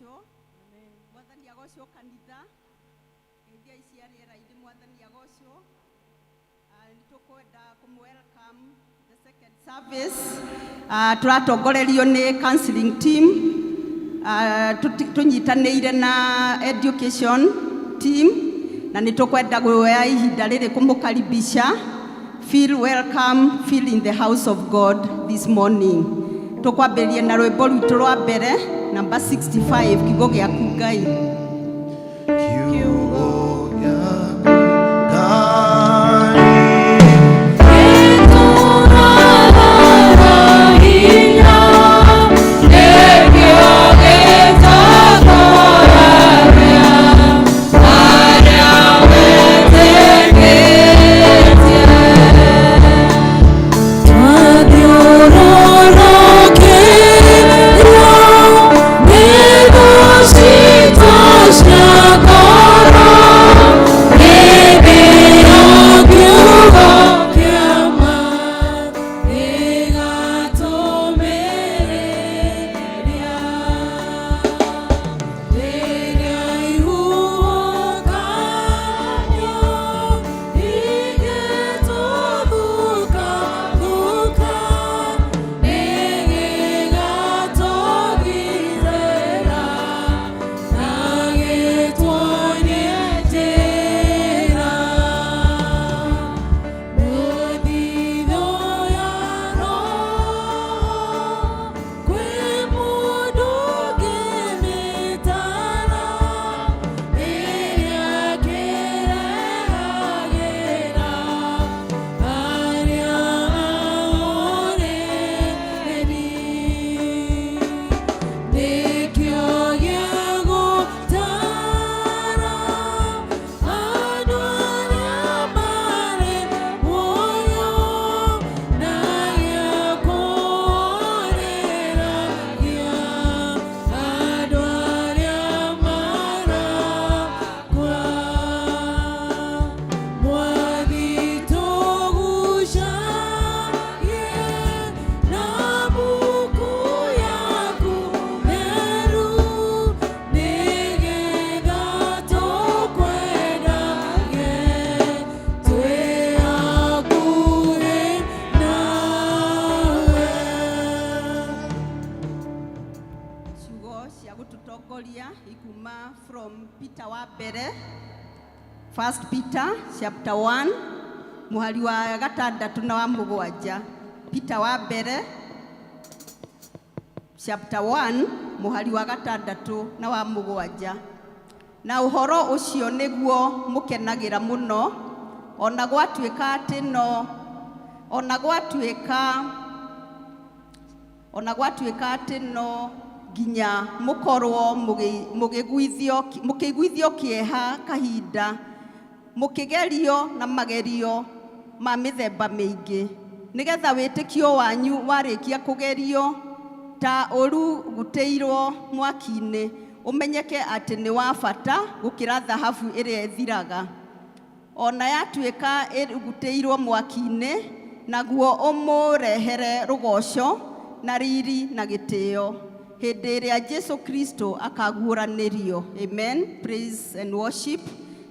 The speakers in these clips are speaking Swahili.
agocwo mwathani agocwo kanitha ndia iciari raidi mwathani agocwo nitukwenda welcome the second service turatongorerio ni counseling team tunyitanĩire na education team na nitukwenda guoya ihinda rĩrĩ kumukaribisha. Feel welcome, feel in the house of God this morning. Tukwambĩrĩria na rwĩmbo rwitũ rwa mbere number 65 kiugo gĩaku Ngai. From Peter wa mbere, 1 Peter chapter 1 muhari wa gatandatu na wa mugwanja. Peter wa mbere chapter 1 muhari wa gatandatu na wa mugwanja. Na uhoro ucio niguo mukenagira muno ona gwatuika atino ginya mukorwo mukiguithio kieha kahinda mukigerio na magerio ma mithemba mingi nigetha witikio wanyu warikia kugerio ta urugutĩirwo mwaki-inĩ umenyeke ati ni wa bata gukira thahabu iria ithiraga ona yatuika irugutĩirwo mwaki-inĩ naguo umurehere rugoco na riri na gitĩo hĩndĩ ĩrĩa Jesu Kristo akaguũranĩrio. Amen. Praise and worship.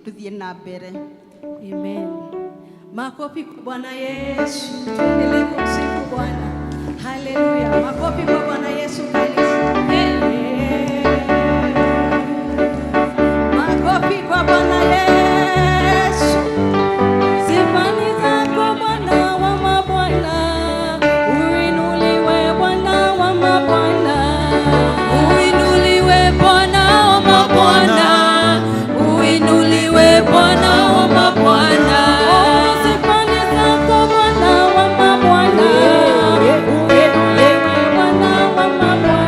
Tuthie na mbere. Amen. Makofi kwa Bwana Yesu. Tuendelee kumsifu Bwana. Haleluya. Makofi kwa Bwana Yesu kanisa. Makofi kwa Bwana Yesu. Sifani zako Bwana wa mabwana. Uinuliwe Bwana wa mabwana. Uinuliwe Bwana wa mabwana. Uinuliwe Bwana wa mabwana. Sifani zako Bwana wa mabwana. Uinuliwe Bwana wa mabwana.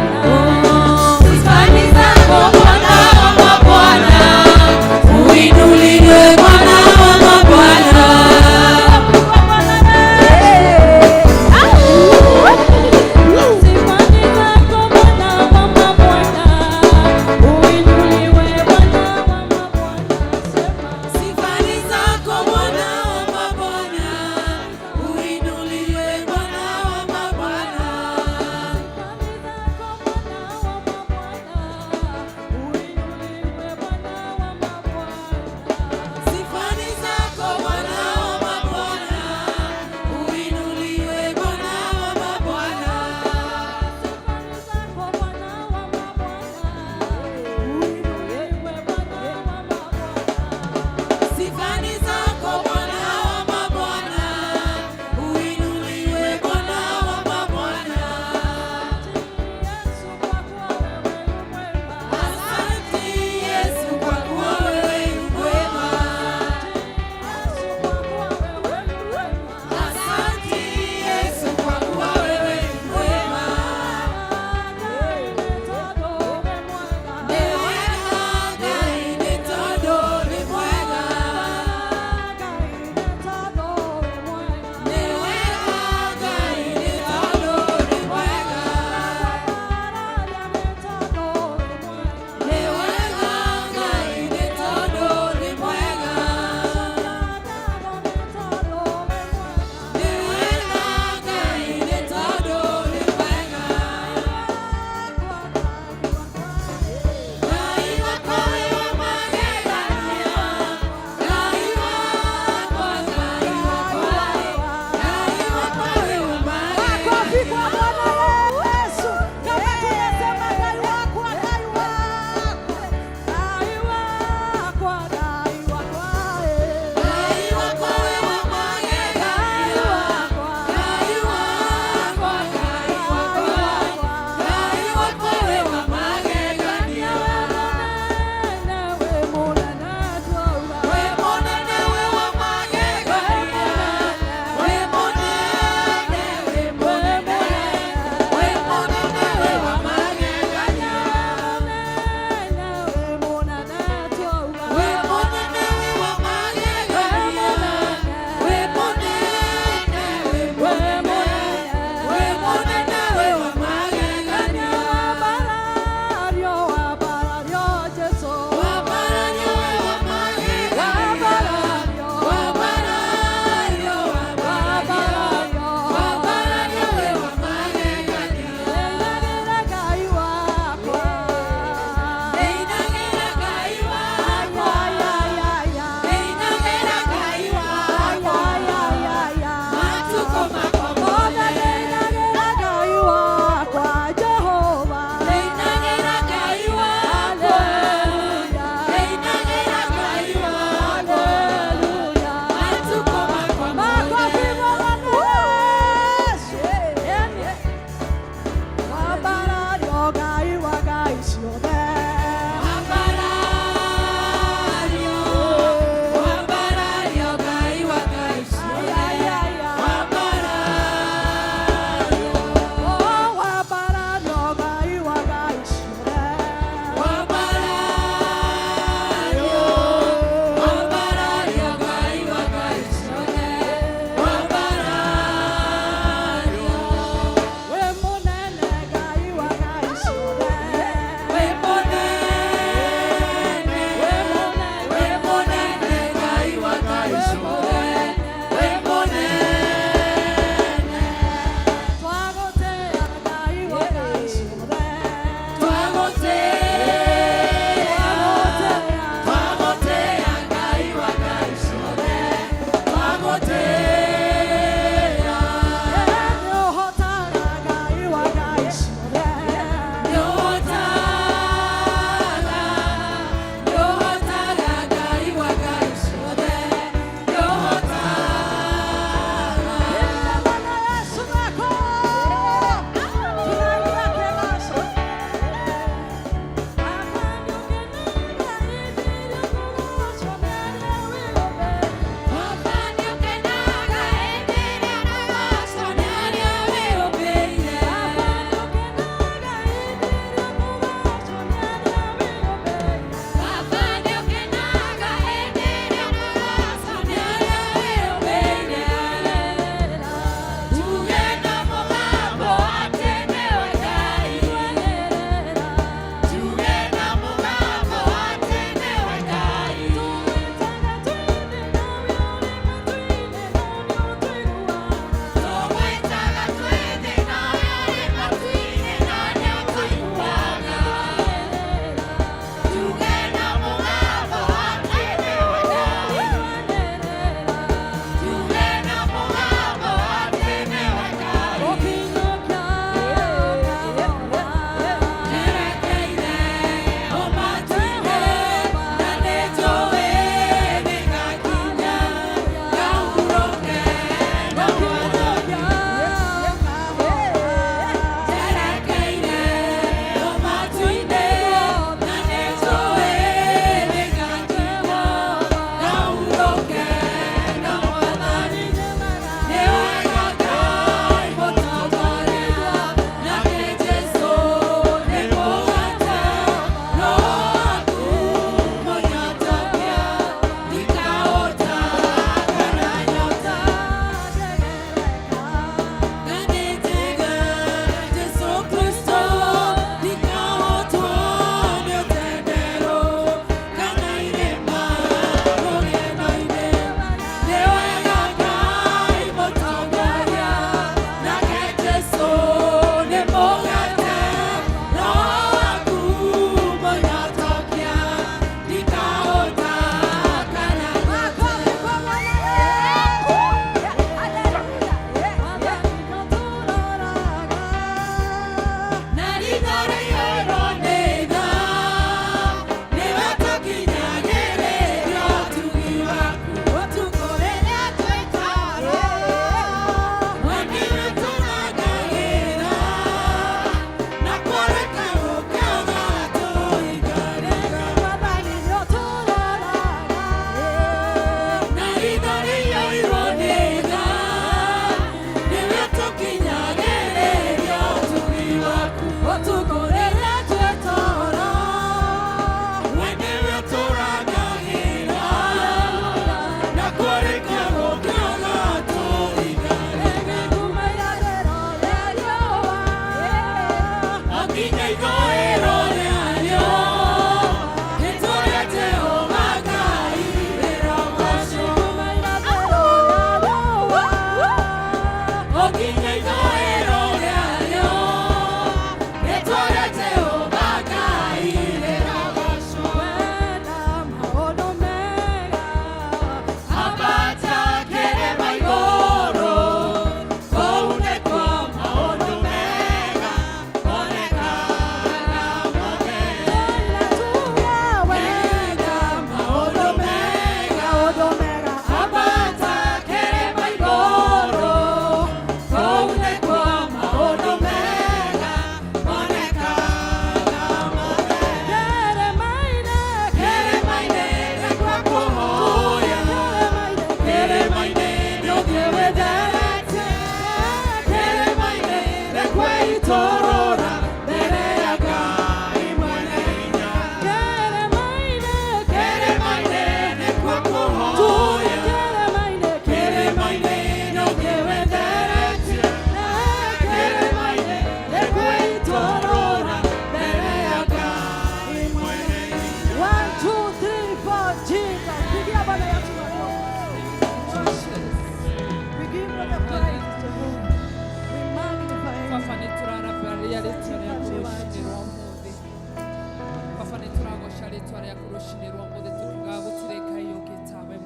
rushinirwa ngo tukuga gutireka yoketawe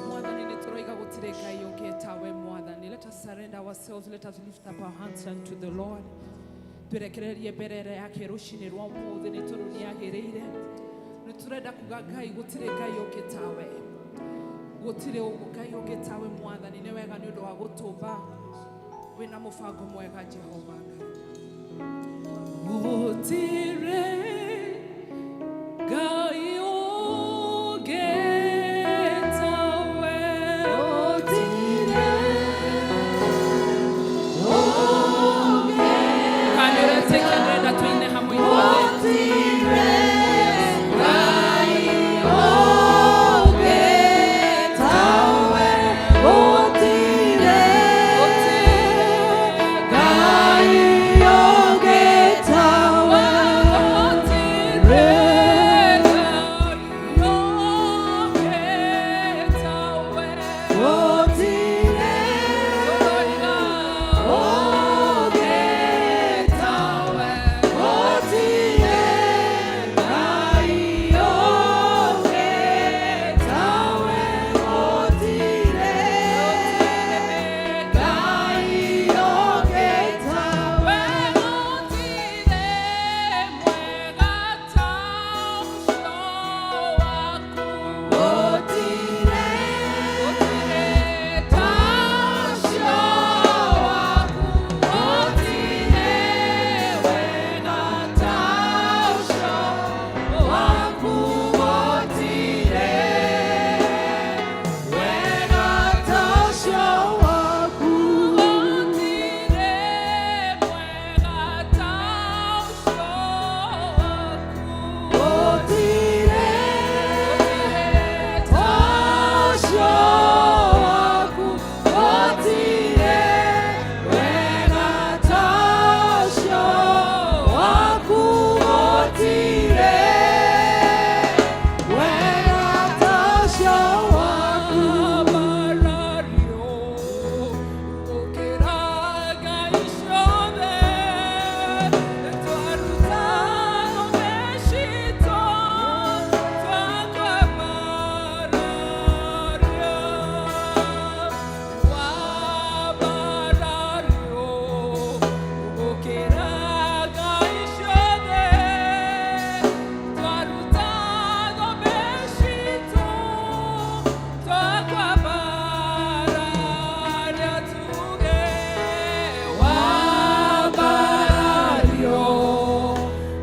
mwathani nituroiga gutireka yoketawe mwathani. Let us surrender ourselves, let us lift up our hands unto the Lord. Turekererie berere yake rushinirwa muthi nituruniagirire niturenda kuga Ngai gutireka yoketawe gutire ugukai yoketawe mwathani. Ni wega ni undu wa gutumba wina mubango mwega Jehova gutire Ngai ugetawe gutire kanirete kanenda twine hamwe gutire Ngai ugetawe gutire Ngai ugetawe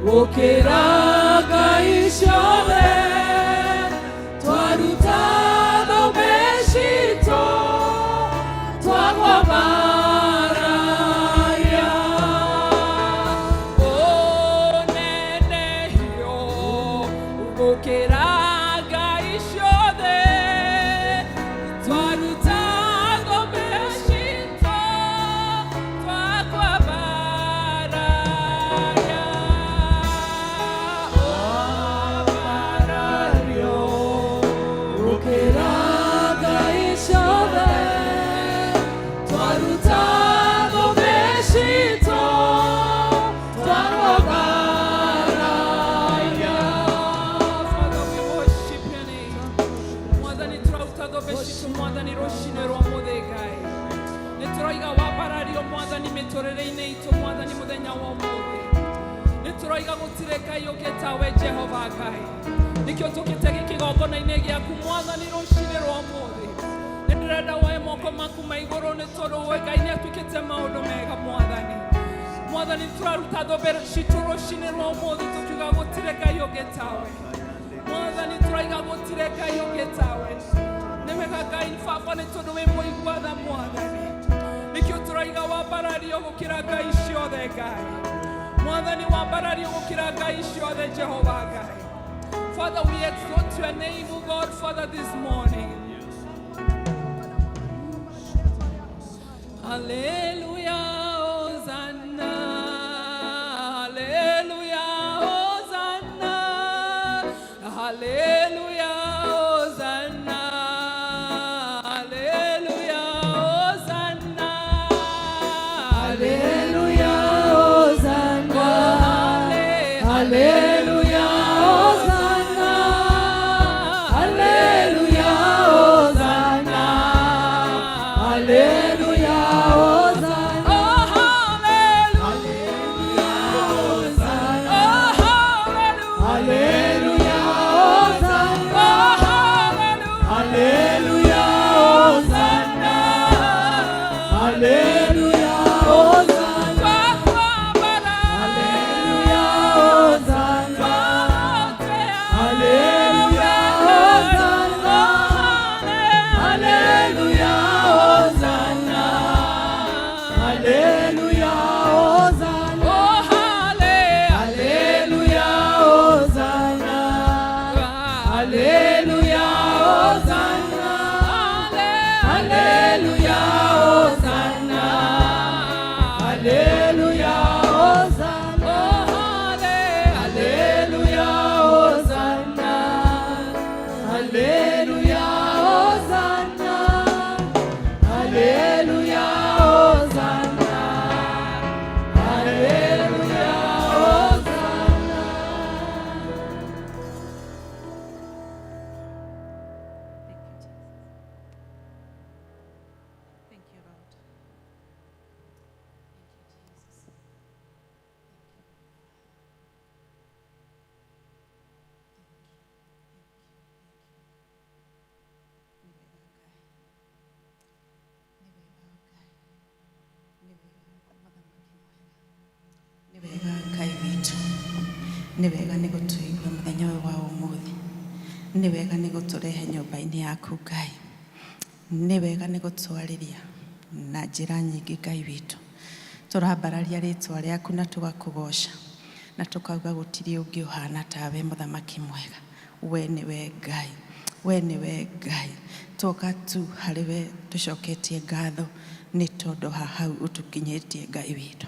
Ukiraga ishore twarutado beshito twagobaraya onenehyo ukiraga ishore twarutado beshito twagobaraya Nituroiga gutireka yoketawe Jehova Ngai nikio tukitege kigongona-inĩ gĩaku mwathani rũcinĩ rwa ũmũthĩ nĩndĩrenda woe moko maku ma igũrũ nĩ tondũ we Ngai nĩatwĩkĩte maũndũ mega mwathani tũraruta thũmbĩ citũ rũcinĩ rwa ũmũthĩ tũkiuga gũtireka yoketawe mwathani tũraiga gũtireka yoketawe nĩ wega Ngai baba nĩ tondũ wĩ mũigua-tha mwathani nikio tũraiga wambarario gũkĩra ngai ciothe Ngai mwathani wambarario gũkĩra ngai ciothe Jehova Ngai. Father, we exalt your name, O God, Father, this morning. Hallelujah, Hosanna, Hallelujah, Hosanna, Hallelujah, Hosanna, Hallelujah, Hosanna, Hallelujah, Hosanna, Hallelujah, Hosanna. nĩ wega nĩ gũtũigua mũthenya ũyũ wa ũmũthĩ. Nĩ wega nĩ gũtũrehe nyũmba-inĩ yaku Ngai. Nĩ wega nĩ gũtwarĩria na njĩra nyingĩ Ngai witũ. Tũrambararia rĩtwa rĩaku na tũgakũgoca na tũkauga gũtirĩ ũngĩ ũhana tawe mũthamaki mwega. We nĩwe Ngai, we nĩwe Ngai. Twoka tu harĩ we tũcoketie ngatho nĩ tondũ hau ũtũkinyĩtie Ngai witũ.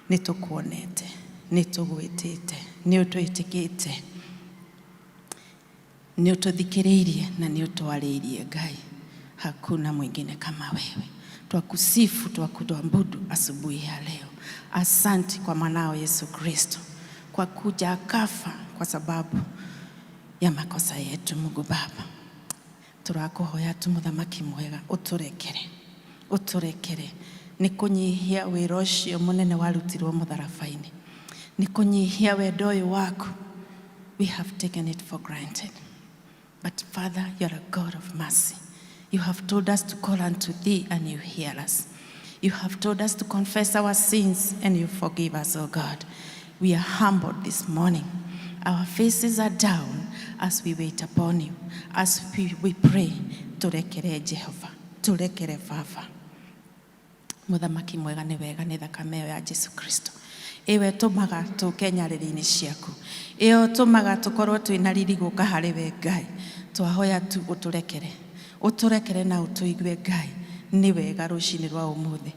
Nĩ tũkuonete, nĩ tũgwĩtĩte, nĩ ũtwĩtĩkĩte, nĩ ũtũthikĩrĩirie na nĩ ũtwarĩirie Ngai. Hakuna mwingine kama wewe. Twakusifu, twakuabudu asubuhi ya leo. Asante kwa mwanao Yesu Kristo kwa kuja akafa kwa sababu ya makosa yetu. Mungu Baba, turakuhoya tu mũthamaki mwega uturekere nĩ kũnyihia wĩra ũcio mũnene warutirwo mũtharabainĩ, nĩ kũnyihia wendo ũyũ waku. We have taken it for granted, but Father, you're a God of mercy. You have told us to call unto thee and you hear us. You have told us to confess our sins and you forgive us, oh God. We are humbled this morning. Our faces are down as we wait upon you, as we pray. Turekere Jehova, turekere Baba. Mũthamaki mwega nĩ wega nĩ thakame ya Jesu Kristo. Ewe tũmaga tũke nyarĩrĩ-inĩ ciaku. Eo tũmaga tũkorwo twĩna riri gũka harĩ we Ngai. Twahoya tu ũtũrekere na ũtũigue Ngai. Nĩ wega rũcinĩ rwa ũmũthĩ.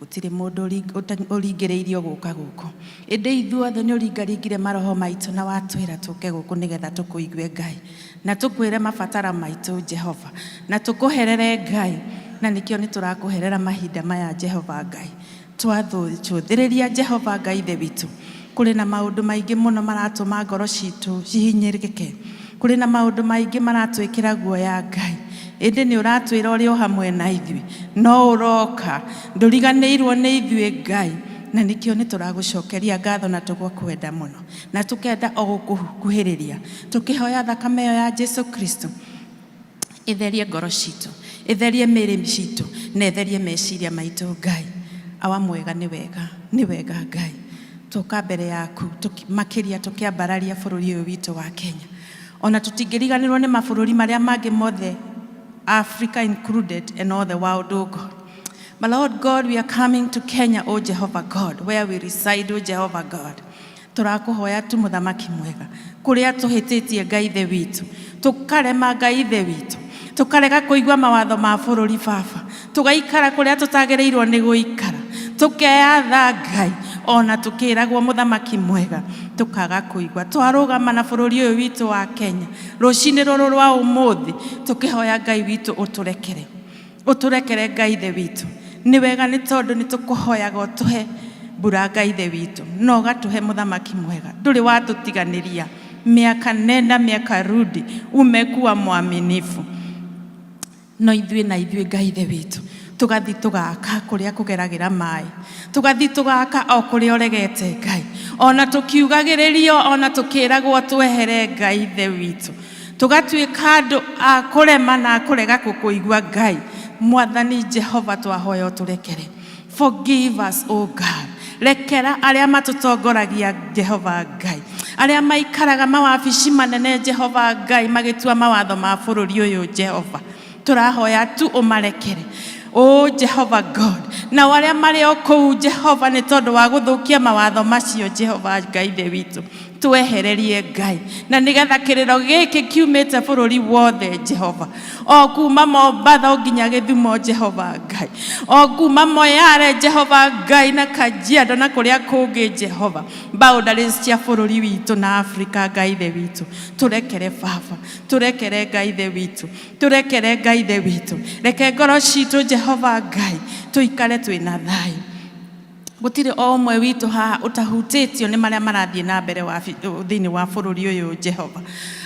Gũtirĩ mũndũ ũringĩrĩirio gũka gũkũ. Ĩndĩ ithuothe nĩ ũringaringire maroho maitũ na watwĩra tũke gũkũ nĩgetha tũkũigue Ngai. Na tũkwĩre mabatara maitũ Jehova. Na tũkũherere Ngai. Na nĩkĩo nĩ tũrakũherera mahinda maya Jehova Ngai. Twathũthĩrĩria Jehova Ngai ithe witũ. Kũrĩ na maũndũ maingĩ mũno maratũma ngoro citũ cihinyĩrĩke. Kũrĩ na maũndũ maingĩ maratwĩkĩra guoya Ngai. Ĩndĩ nĩ ũratwĩra ũrĩ o hamwe na ithuĩ. No ũroka ndũriganĩirwo nĩ ithuĩ Ngai. Na nĩkĩo nĩ tũragũcokeria ngatho na tũgũkwenda mũno. Na tũkenda o gũkuhĩrĩria. Tũkĩhoya thakame ĩyo ya Jesu Kristo ĩtherie ngoro citũ, ĩtherie mĩĩrĩ citũ, na ĩtherie meciria maitũ Ngai. Awa mwega nĩ wega Ngai. Tũka mbere yaku makĩria tũkĩambararia bũrũri ũyũ witũ wa Kenya. Ona tũtingĩriganĩrwo nĩ mabũrũri marĩa mangĩ mothe, Africa included, and all the world, oh God. But Lord God, we are coming to Kenya, oh Jehovah God, where we reside, oh Jehovah God. Tũrakũhoya tu mũthamaki mwega. Kũrĩa tũhĩtĩtie Ngai ithe witũ. Tũkarema Ngai ithe witũ. Tũkarega kũigua mawatho ma bũrũri Baba. Tũgaikara kũrĩa tũtagĩrĩirwo nĩ gũikara. Tũkeyatha Ngai. Ona tũkĩragwo mũthamaki mwega. Tũkaga kũigua. Twarũgama na bũrũri ũyũ witũ wa Kenya. Rũcinĩ rũrũ rwa ũmũthĩ. Tũkĩhoya Ngai witũ ũtũrekere. Ũtũrekere Ngai ithe witũ. Nĩ wega nĩ tondũ nĩ tũkũhoyaga ũtũhe mbura Ngai ithe witũ. No ũgatũhe mũthamaki mwega. Ndũrĩ watũtiganĩria. Miaka nenda miaka rudi. Umekuwa mwaminifu. No ithuĩ Ngai ithe witũ. Tugathi tugaka kũrĩa kũgeragĩra maĩ. Tugathi tugaka o kũrĩa ũregete Ngai. Ona tũkiugagĩrĩrio, ona tũkĩragwo twehere Ngai ithe witũ. Tugatuĩka andũ a kũrema na kũrega gũkũigua Ngai. Mwathani Jehova twahoya ũtũrekere. Forgive us, O God. Rekera arĩa matũtongoragia Jehova Ngai. Arĩa maikaraga mawabici manene Jehova Ngai magĩtua mawatho ma bũrũri ũyũ Jehova. Tũrahoya tu ũmarekere. Oh Jehovah God. Na wale marĩ o kũu Jehova nĩ tondũ wa gũthũkia mawatho macio Jehova Ngai ithe witũ. Twehererie Ngai. Na nĩgetha kĩrĩro gĩkĩ kiumĩte bũrũri wothe Jehova. O kuma Mombatha o nginya Gĩthumo Jehova Ngai. O kuma Moyale Jehova Ngai na Kajiado na kũrĩa kũngĩ Jehova. Boundaries cia bũrũri witũ na Africa Ngai ithe witũ. Tũrekere Baba. Tũrekere Ngai ithe witũ. Tũrekere Ngai ithe witũ. Reke ngoro citũ Jehova Ngai. Tũikare twĩna thayũ. Gũtirĩ o ũmwe witũ haha ũtahutĩtio nĩ marĩa marathiĩ na mbere thĩinĩ wa bũrũri ũyũ Jehova.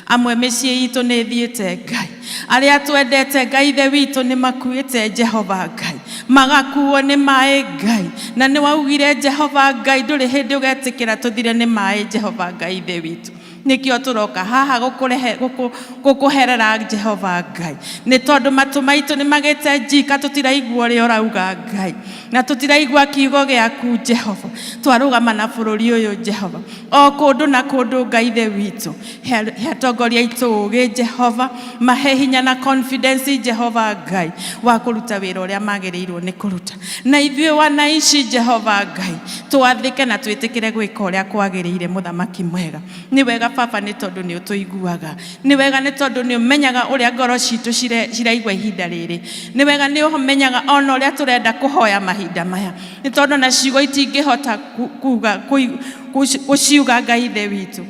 Amwe mĩciĩ itũ nĩ thiĩte Ngai. Arĩa twendete Ngai ithe witũ nĩ makuĩte Jehova Ngai. magakuo nĩ maĩ Ngai, na nĩ waugire Jehova Ngai ndũrĩ hĩndĩ ũgetikĩra tũthire nĩ maĩ Jehova Ngai ithe witũ. Nikio turoka haha gukuherera Jehova Ngai ni tondu matu maitu ni magete njika tutiraigua uri urauga Ngai na tutiraigua kiugo giaku Jehova twarugama na bururi uyu Jehova o kundu na kundu Ngai ithe witu hetongoria itu ugi Jehova mahe hinya na confidence Jehova Ngai wa kuruta wira uria magiriirwo ni kuruta na ithuĩ wanaishi Jehova Ngai twathike na twitikire gwika uria kwagiriire muthamaki mwega ni wega Baba nĩ tondũ nĩ ũtũiguaga nĩ wega nĩ tondũ nĩ ũmenyaga ũrĩa ngoro citũ ciraigua ihinda rĩrĩ nĩ wega nĩ ũmenyaga ona ũrĩa tũrenda kũhoya mahinda maya nĩ tondũ na ciugo itingĩhota kuuga gũciuga Ngai ithe witũ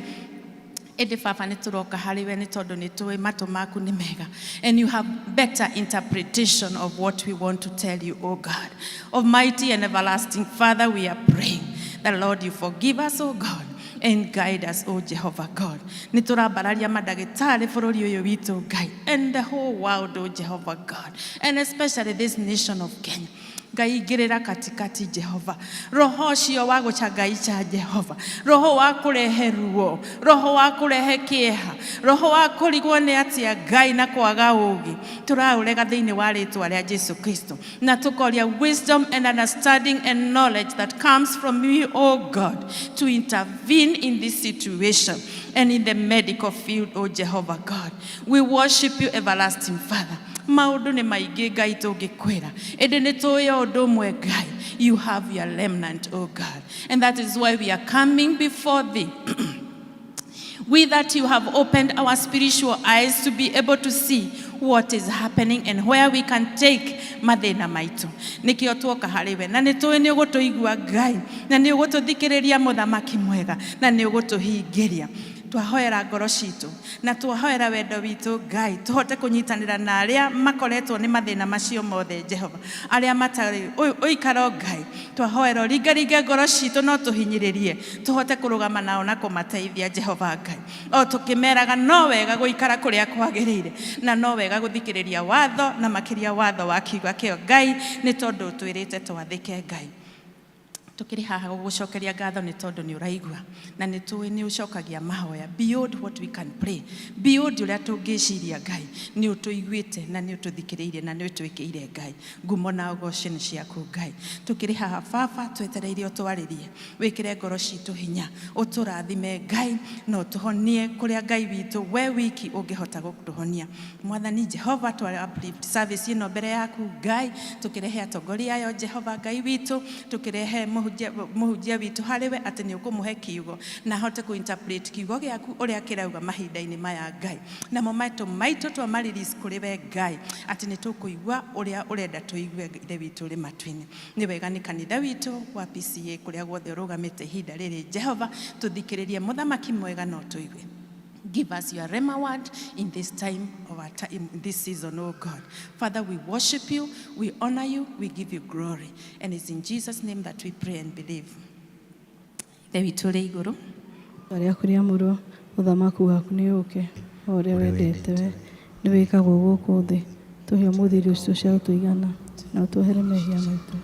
ĩndĩ Baba nĩ tũroka harĩ we nĩ tondũ nĩ tũĩ matũ maku nĩ mega and you have better interpretation of what we want to tell you, oh God. Almighty and everlasting Father, we are praying that Lord you forgive us, oh God, and guide us, oh Jehovah God. Niturabararia madagitari bururi uyu witu Ngai and the whole world, oh Jehovah God, and especially this nation of Kenya. Ngai ingirira katikati Jehova roho cio wa gucangaicha Jehova roho wa kurehe ruo roho wa kurehe kieha roho wa kurigwo ni atia Ngai na kwaga ugi turaurega thiini wa ritwa ria Jesu Kristo na tukoria wisdom and understanding and knowledge that comes from you, oh God, to intervene in this situation and in the medical field, oh Jehovah God. We worship you, everlasting Father. Maundu ni maingĩ Ngai tũngĩkwĩra ĩndĩ nĩ tũĩ ũndũ ũmwe Ngai, you have your remnant, oh God, and that is why we are coming before thee. With that you have opened our spiritual eyes to be able to see what is happening and where we can take mathĩna maitũ nikio tuoka harĩ we na nĩ tũĩ nĩ ũgũtũigua Ngai na nĩ ũgũtũthikĩrĩria mũthamaki mwega na nĩ ũgũtũhingĩria twahoera ngoro citũ na twahoera wendo witũ Ngai tuhote kunyitanĩra na arĩa makoretwo nĩ mathĩna macio mothe Jehova arĩa matarĩ ũikaro Ngai twahoera ringaringe ngoro citũ no tũhinyĩrĩrie tuhote kũrũgama nao na kũmateithia Jehova Ngai o tũkĩmeraga no wega gũikara kũrĩa kwagĩrĩire na no wega gũthikĩrĩria watho na makĩria watho wa kiugo kĩo Ngai nĩ tondũ twĩrĩte twathĩke Ngai tukiri haha gugucokeria ngatho ni tondu ni uraigua na ni tuwi ni ucokagia mahoya beyond what we can pray beyond uria tungiciria Ngai ni utuiguite na ni ututhikiriire na ni utwikiire Ngai ngumo na ugoci ni ciaku Ngai tukiri haha Baba twetereire utwaririe wikire ngoro citu hinya uturathime Ngai no tuhonie kuria Ngai witu we wiki ungihota gutuhonia mwathani Jehova twara uplift service ino mbere yaku Ngai tukirehe atongoria yo Jehova Ngai witu tukirehe muhunjia witu hariwe ati ni ukumuhe kiugo na hote ku interpret kiugo giaku uria kirauga mahinda-ini maya Ngai na mo maitu twa release kuri we Ngai ati ni tukuigua uria urenda tuigue ire witu ri matwini ni wega ni kanitha witu wa PCA kuria guothe urugamite hinda riri Jehova tuthikiririe muthamaki mwega no tuigue. Give us your rhema word in this time of our time, in this season, oh God. Father, we worship you, we honor you, we give you glory. And it's in Jesus' name that we pray and believe. Dewi tule iguru. Aria kuria muro, uthamaku waku ni uke, oria wendete we, ni wikagwo guku thi. Tuhe muthiri ucio cia tuigana, na tuhere mehia maitu.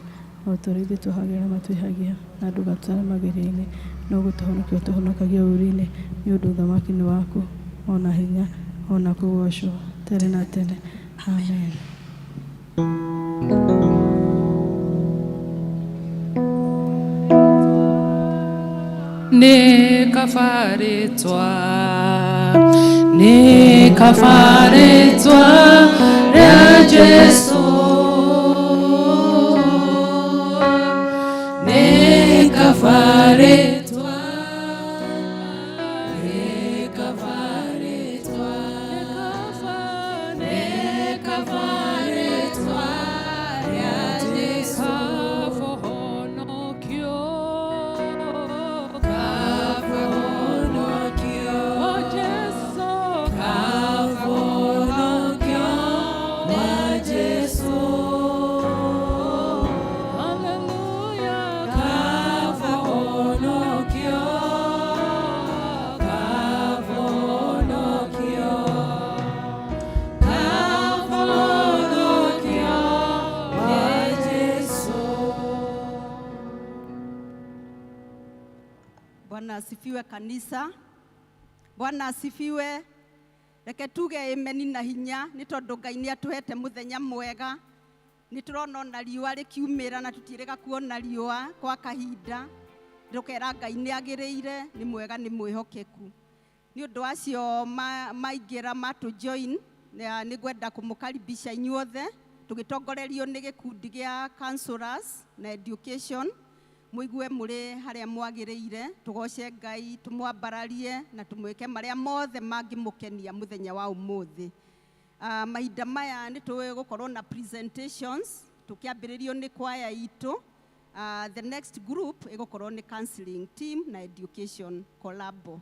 O turithi tuhagira matwihagia, na ndugatware magiri-ini. No gutuhonokia tuhonokagia uri-ini ni undu uthamaki ni waku ona hinya ona kugocwo tene na tene. Amen. Ni kafaretwa ya Jesu ni kafaretwa no asifiwe kanisa. Bwana asifiwe. Reke tuge ameni na hinya ni tondu Ngai ni atuhete muthenya mwega. Ni turona na riua rikiumira na tutirega kuona riua kwa kahinda. Ndukera Ngai ni agiriire, ni mwega, ni mwihokeku. Ni undu acio maingira matu join ni gwenda kumukaribisha inyuothe tugitongorerio ni gikundi gia counselors na education. Muigue muri haria mwagiriire, tugoce Ngai, tumwambararie na tumwike maria mothe mangimukenia muthenya wa umuthi. Mahinda maya ni tugukorwo na presentations tukiambiririo ni kwaya itu. The next group igukorwo ni counseling team na education collabo.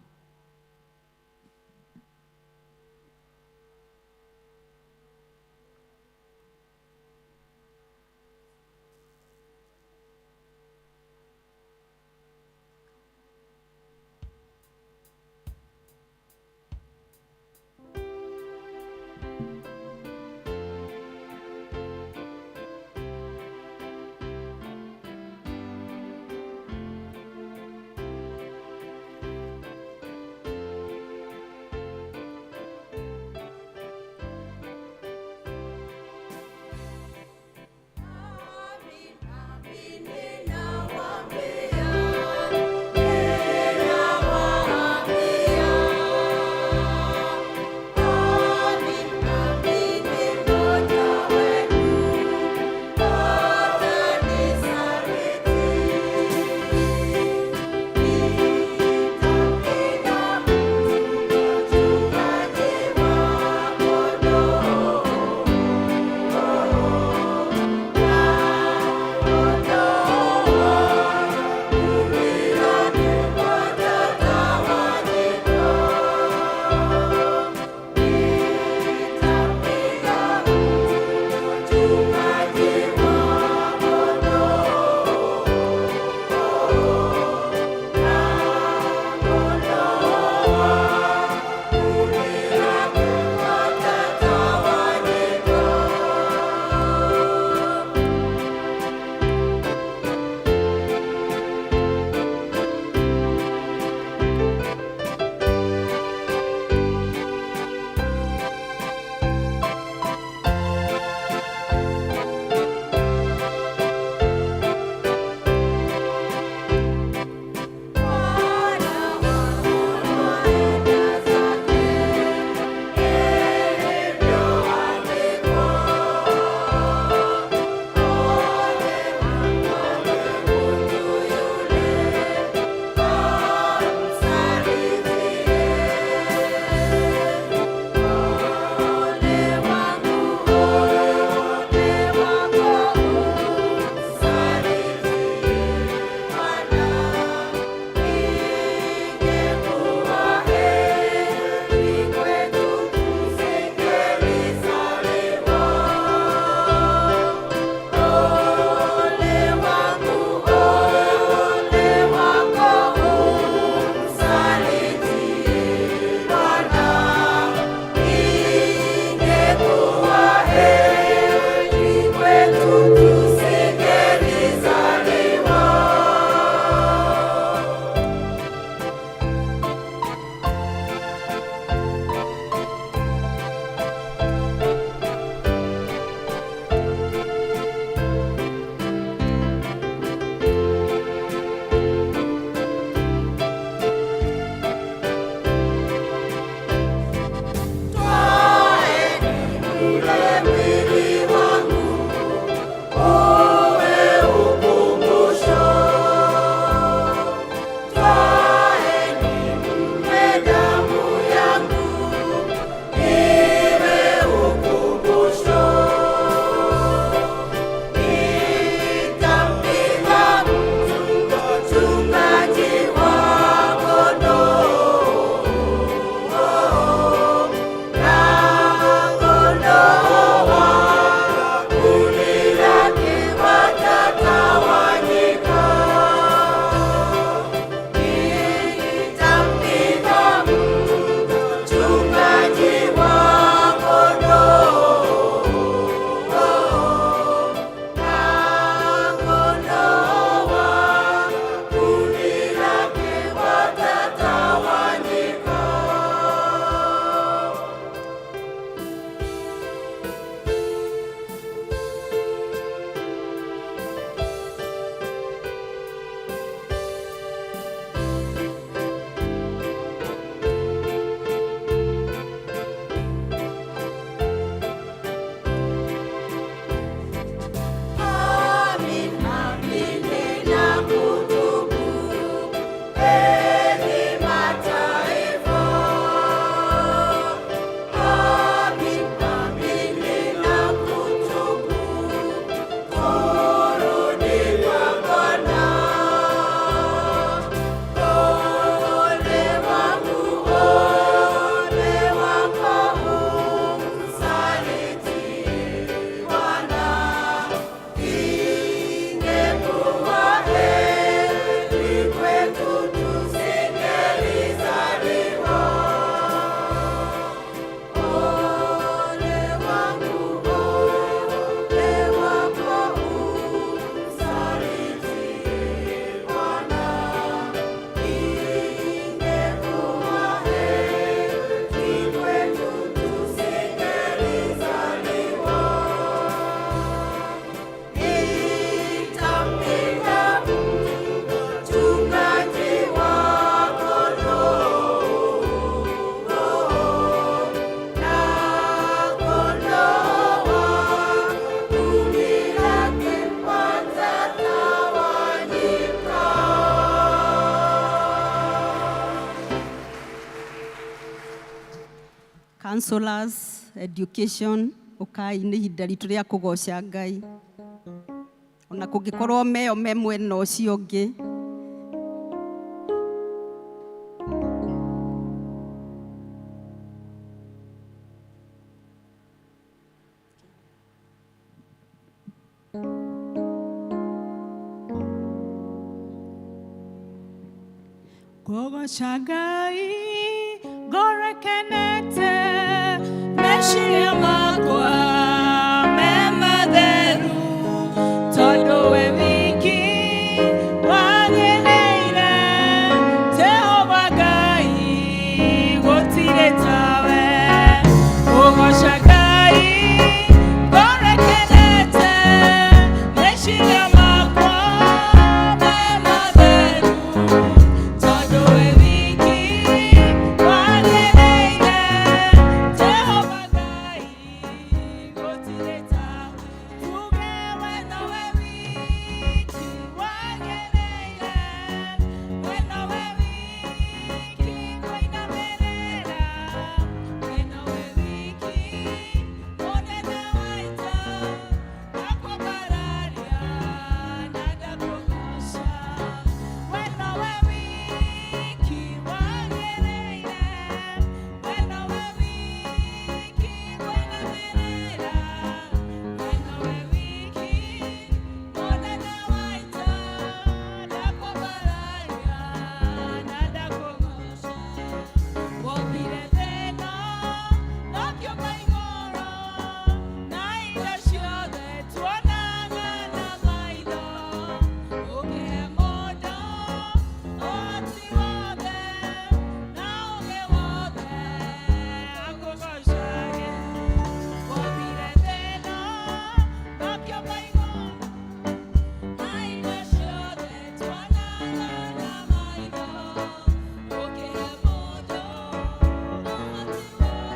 counselors, education, ukai nĩ ihinda ritũ rĩa kũgoca Ngai. Ona kũngĩkorwo meo me mwena ũcio ũngĩ. Kugoca Ngai ngorekenete meciria makwa me matheru tondũ we wiki wagĩrĩire Jehova Ngai gũtirĩ tawe. Kugoca Ngai ngorekenete meciria makwa me matheru tondũ we wiki wagĩrĩire Jehova Ngai gũtirĩ tawe. Tuge we nowe wiki wagĩrĩire, we nowe wiki kũinamĩrĩra, we nowe wiki mũnene wa ita, ndakwambararia na ndakũgoca. We nowe wiki wagĩrĩire, we nowe wiki kũinamĩrĩra, we nowe wiki mũnene wa ita, ndakwambararia na ndakũgoca. Wombire thĩna na ũkĩũmba igũrũ, na indo ciothe tuonaga na maitho, ũkĩhe mũndũ ũhoti wothe na ũũgĩ wothe akũgocage. Wombire thĩna na ũkĩũmba igũrũ, na indo ciothe tuonaga na maitho, ũkĩhe mũndũ ũhoti wothe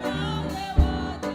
na ũũgĩ wothe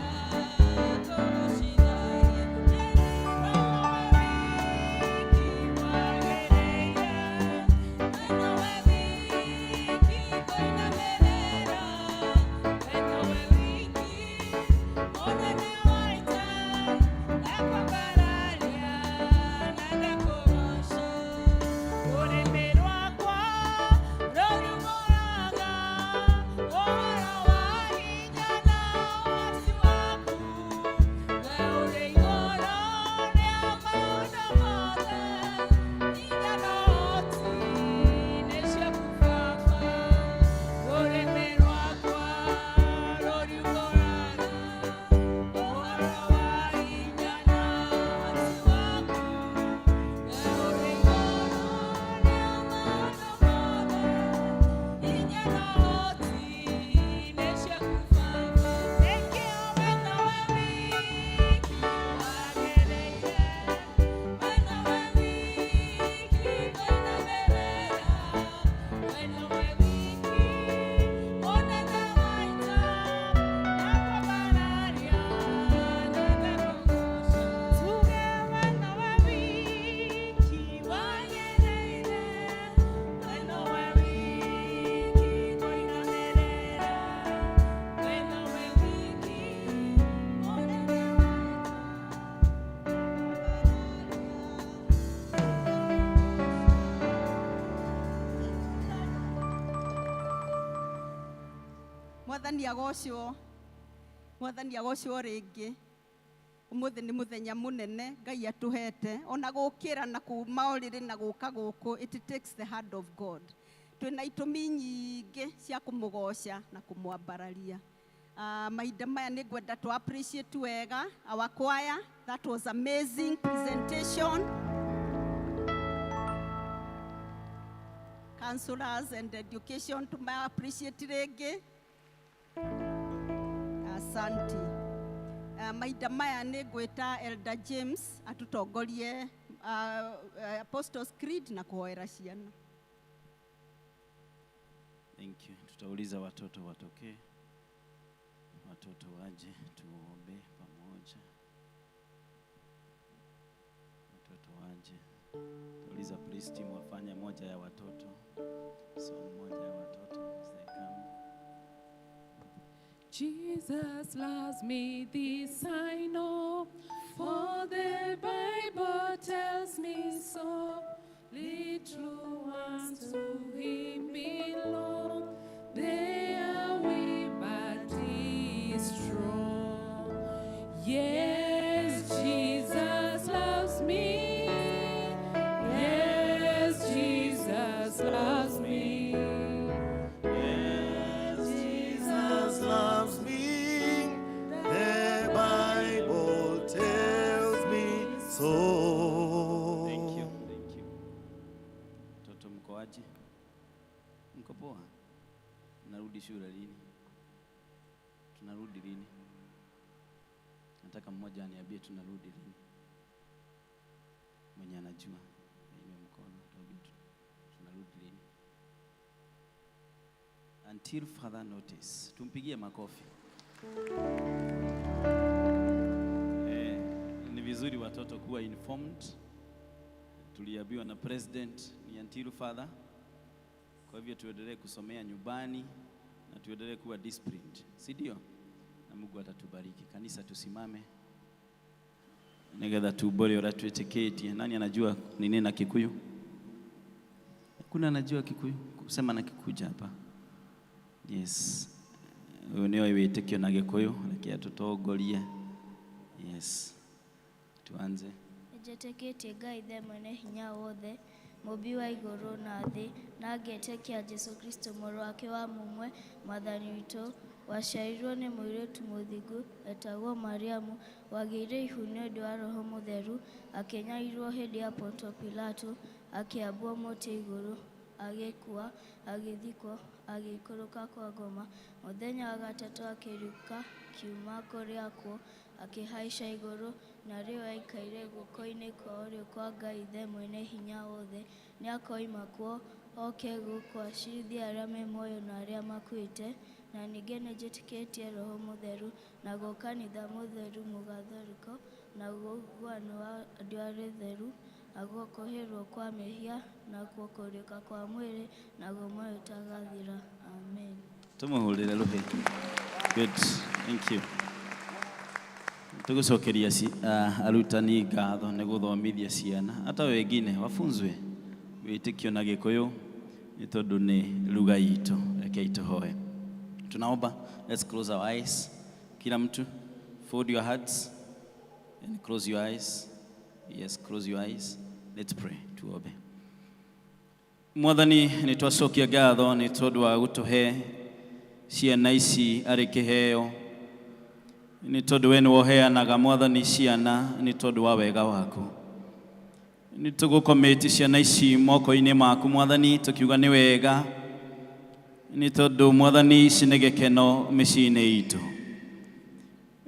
Mwathani agocwo rĩngĩ. Ũmũthĩ nĩ mũthenya mũnene Ngai atũhete, ona gũkĩra na kuuma ũrĩrĩ na gũka gũkũ. It takes the hand of God. Twĩna itũmi nyingĩ cia kũmũgoca na kũmwambararia. Mahinda maya nĩ ngwenda to appreciate wega our choir. That was amazing presentation. Counselors and education tuma appreciate rĩngĩ. Asante. Mahinda maya nĩ ngwĩta Elder James atutongorie Apostles Creed na kuhoera ciana. Thank you. Tutauliza watoto watokee. Watoto waje tuombe pamoja. Watoto waje. Tutauliza please team wafanye moja ya watoto. So moja ya watoto as they come. Jesus loves me, this I know, for the Bible tells me so. Little ones to him belong, they are weak but he is strong. Yes, Jesus loves me. Yes, Jesus loves me. Yes, Jesus loves me. The Bible tells me so. Thank you. Thank you. Toto mkoaje? Mko poa? Narudi shule lini? Tunarudi lini? Nataka mmoja aniambie tunarudi lini. Mwenye anajua inua mkono. Tunarudi lini? Until further notice. Tumpigie makofi. Ni vizuri watoto kuwa informed. Tuliambiwa na president ni until further. Kwa hivyo tuendelee kusomea nyumbani na tuendelee kuwa disciplined. Si ndio? Na Mungu atatubariki. Kanisa tusimame. Nigetha tubore ora tweteketie. Nani anajua ni nini na Kikuyu? Kuna anajua Kikuyu? Kusema na Kikuja hapa. Yes. Unio iwetekio na Gikuyu lakini tutogorie. Yes. Tuanze. Njeteketie Ngai the mwene hinya wothe, mubi wa iguru na thi, na ngetekia Jesu Kristo mũrũ wake wa mumwe mwathani witũ, waciarirwo nĩ mũirĩtu mũthingu etagwo Mariamu, wagĩire ihu nĩ ũndũ wa Roho Mũtheru, akĩnyarirwo hĩndĩ ya Ponto Pilato, akĩambwo mũtĩ igũrũ, agĩkua, agĩthikwo, agĩikũrũka kwa ngoma, mũthenya wa gatatũ akĩriũka kiuma kũrĩ akuũ, akĩhaica igũrũ, na rĩu aikaire guoko-inĩ kwa ũrĩo kwa Ngai the mwene hinya wothe, nĩ akoima kuo oke gũkũ acirithie arĩa me muoyo na arĩa makuĩte, na ningĩ nĩnjĩtĩkĩtie Roho Mũtheru na kanitha mũtheru mũgatholiko na ũiguano wa andũ arĩa theru na kuokoherwo kwa mehia na kuokoreka kwa mwĩrĩ na muoyo ũtagathira. Amen. Tumuhurire ruhe. Good. Thank you. Tugucokeria arutani ngatho nĩ gũthomithia ciana hata wengine wafunzwe wĩtĩkio na Gĩkũyũ nĩ tondũ nĩ lugha itũ. Reke ituhoe. Tunaomba. Let's close our eyes. Kila mtu fold your hearts and close your eyes. Yes, close your eyes. Let's pray. Tuombe. Mwathani nĩ twacokia ngatho nĩ tondũ wa gũtũhe ciana ici arĩ kĩheo. Nĩ tondũ we nĩ woheanaga Mwathani ciana nĩ tondũ wa wega waku. Nĩ tũgũkomĩti ciana ici moko-inĩ maku Mwathani, tũkiuga nĩ wega nĩ tondũ Mwathani ici nĩ gĩkeno mĩciĩ-inĩ itũ.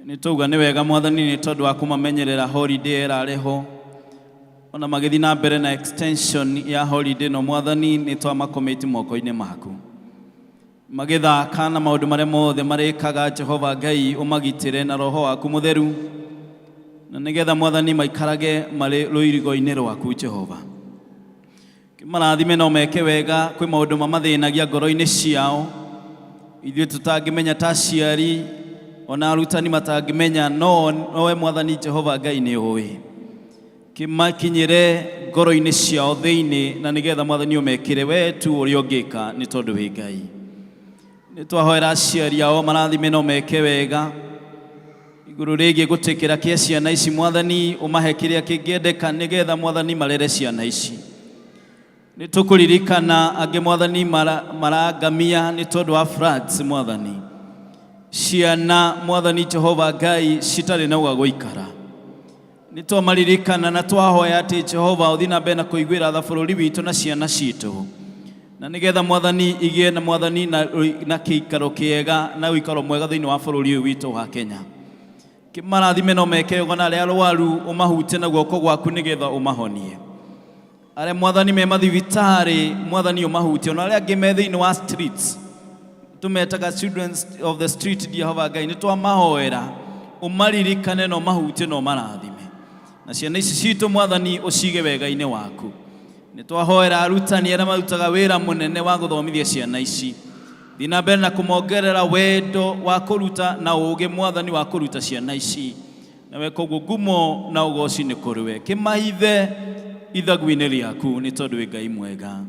Nĩ tũuga nĩ wega Mwathani nĩ tondũ wa kũmamenyerera holiday ĩrarĩho, ona magĩthiĩ na mbere na extension ya holiday no Mwathani nĩ twamakomĩti moko-inĩ maku. Magĩthaka na maũndũ marĩa mothe marĩkaga Jehova Ngai ũmagitĩre na Roho waku Mũtheru, na nĩgetha Mwathani maikarage marĩ rũirigo-inĩ rwaku Jehova. Kĩmarathime no meke wega, kwĩ maũndũ mamathĩnagia ngoro-inĩ ciao ithuĩ tũtangĩmenya ta aciari, ona arutani matangĩmenya, no we Mwathani Jehova Ngai nĩ ũĩ. Kĩmakinyĩre ngoro-inĩ ciao thĩinĩ, na nĩgetha Mwathani ũmekĩre we tu ũrĩa ũngĩka nĩ tondũ wĩ Ngai. Nĩ twahoera aciari ao marathime no meke wega igũrũ rĩgiĩ gũtĩkĩra kĩa ciana ici Mwathani, ũmahe kĩrĩa kĩngĩendeka nĩgetha Mwathani marere ciana ici. Nĩ tũkũririkana angĩ Mwathani marangamia nĩ tondũ wa floods Mwathani. Ciana Mwathani Jehova Ngai citarĩ na gwa gũikara. Nĩ twamaririkana na twahoya atĩ Jehova ũthiĩ na mbere na kũiguĩra tha bũrũri witũ na ciana citũ, na nĩgetha Mwathani igĩe na Mwathani na kĩikaro kĩega na ũikaro mwega thĩinĩ wa bũrũri ũyũ witũ wa Kenya. Kĩmarathime no meke wega na arĩa arwaru ũmahute na guoko gwaku nĩgetha ũmahonie. Arĩa Mwathani me mathibitarĩ Mwathani ũmahute, ona arĩa angĩ me thĩinĩ wa streets tumetaga children of the street Jehova Ngai nĩ twamahoera ũmaririkane na ũmahute na ũmarathime. Na ciana ici citũ Mwathani ũcige wega-inĩ waku. Nĩ twahoera arutani arĩa marutaga wĩra mũnene wa gũthomithia ciana ici thina mbere na kumongerera wendo wa kuruta na uge Mwathani wa kuruta ciana ici nawe koguo ngumo na ugoci nĩ kũrĩ we kĩmahithe ithagu-inĩ rĩaku nĩ tondũ wĩ Ngai mwega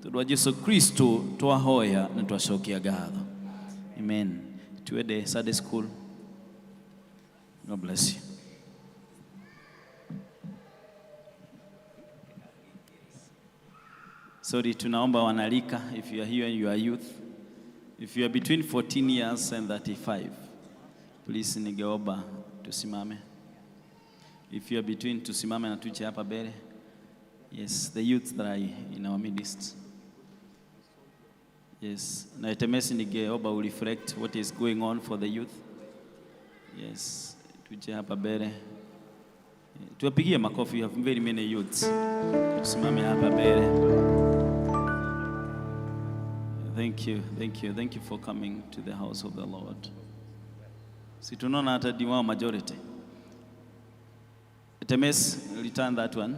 tondũ wa Jesu Kristo twahoya na twacokia ngatho. Amen. Tuende Sunday school. God bless you. Sorry, tunaomba wanalika, if you are here and you are youth, if you are between 14 years and 35, please ningeomba tusimame. If you are between, tusimame na tuje hapa mbele. Yes, the youth that are in our midst. Yes, na etemesi ningeomba reflect what is going on for the youth. Yes, tuje hapa mbele. Tuwapigie makofi, you have very many youths. Tusimame hapa mbele. Thank you for coming to the house of the Lord. Si tunaona hata diwao majority. Temes, return that one.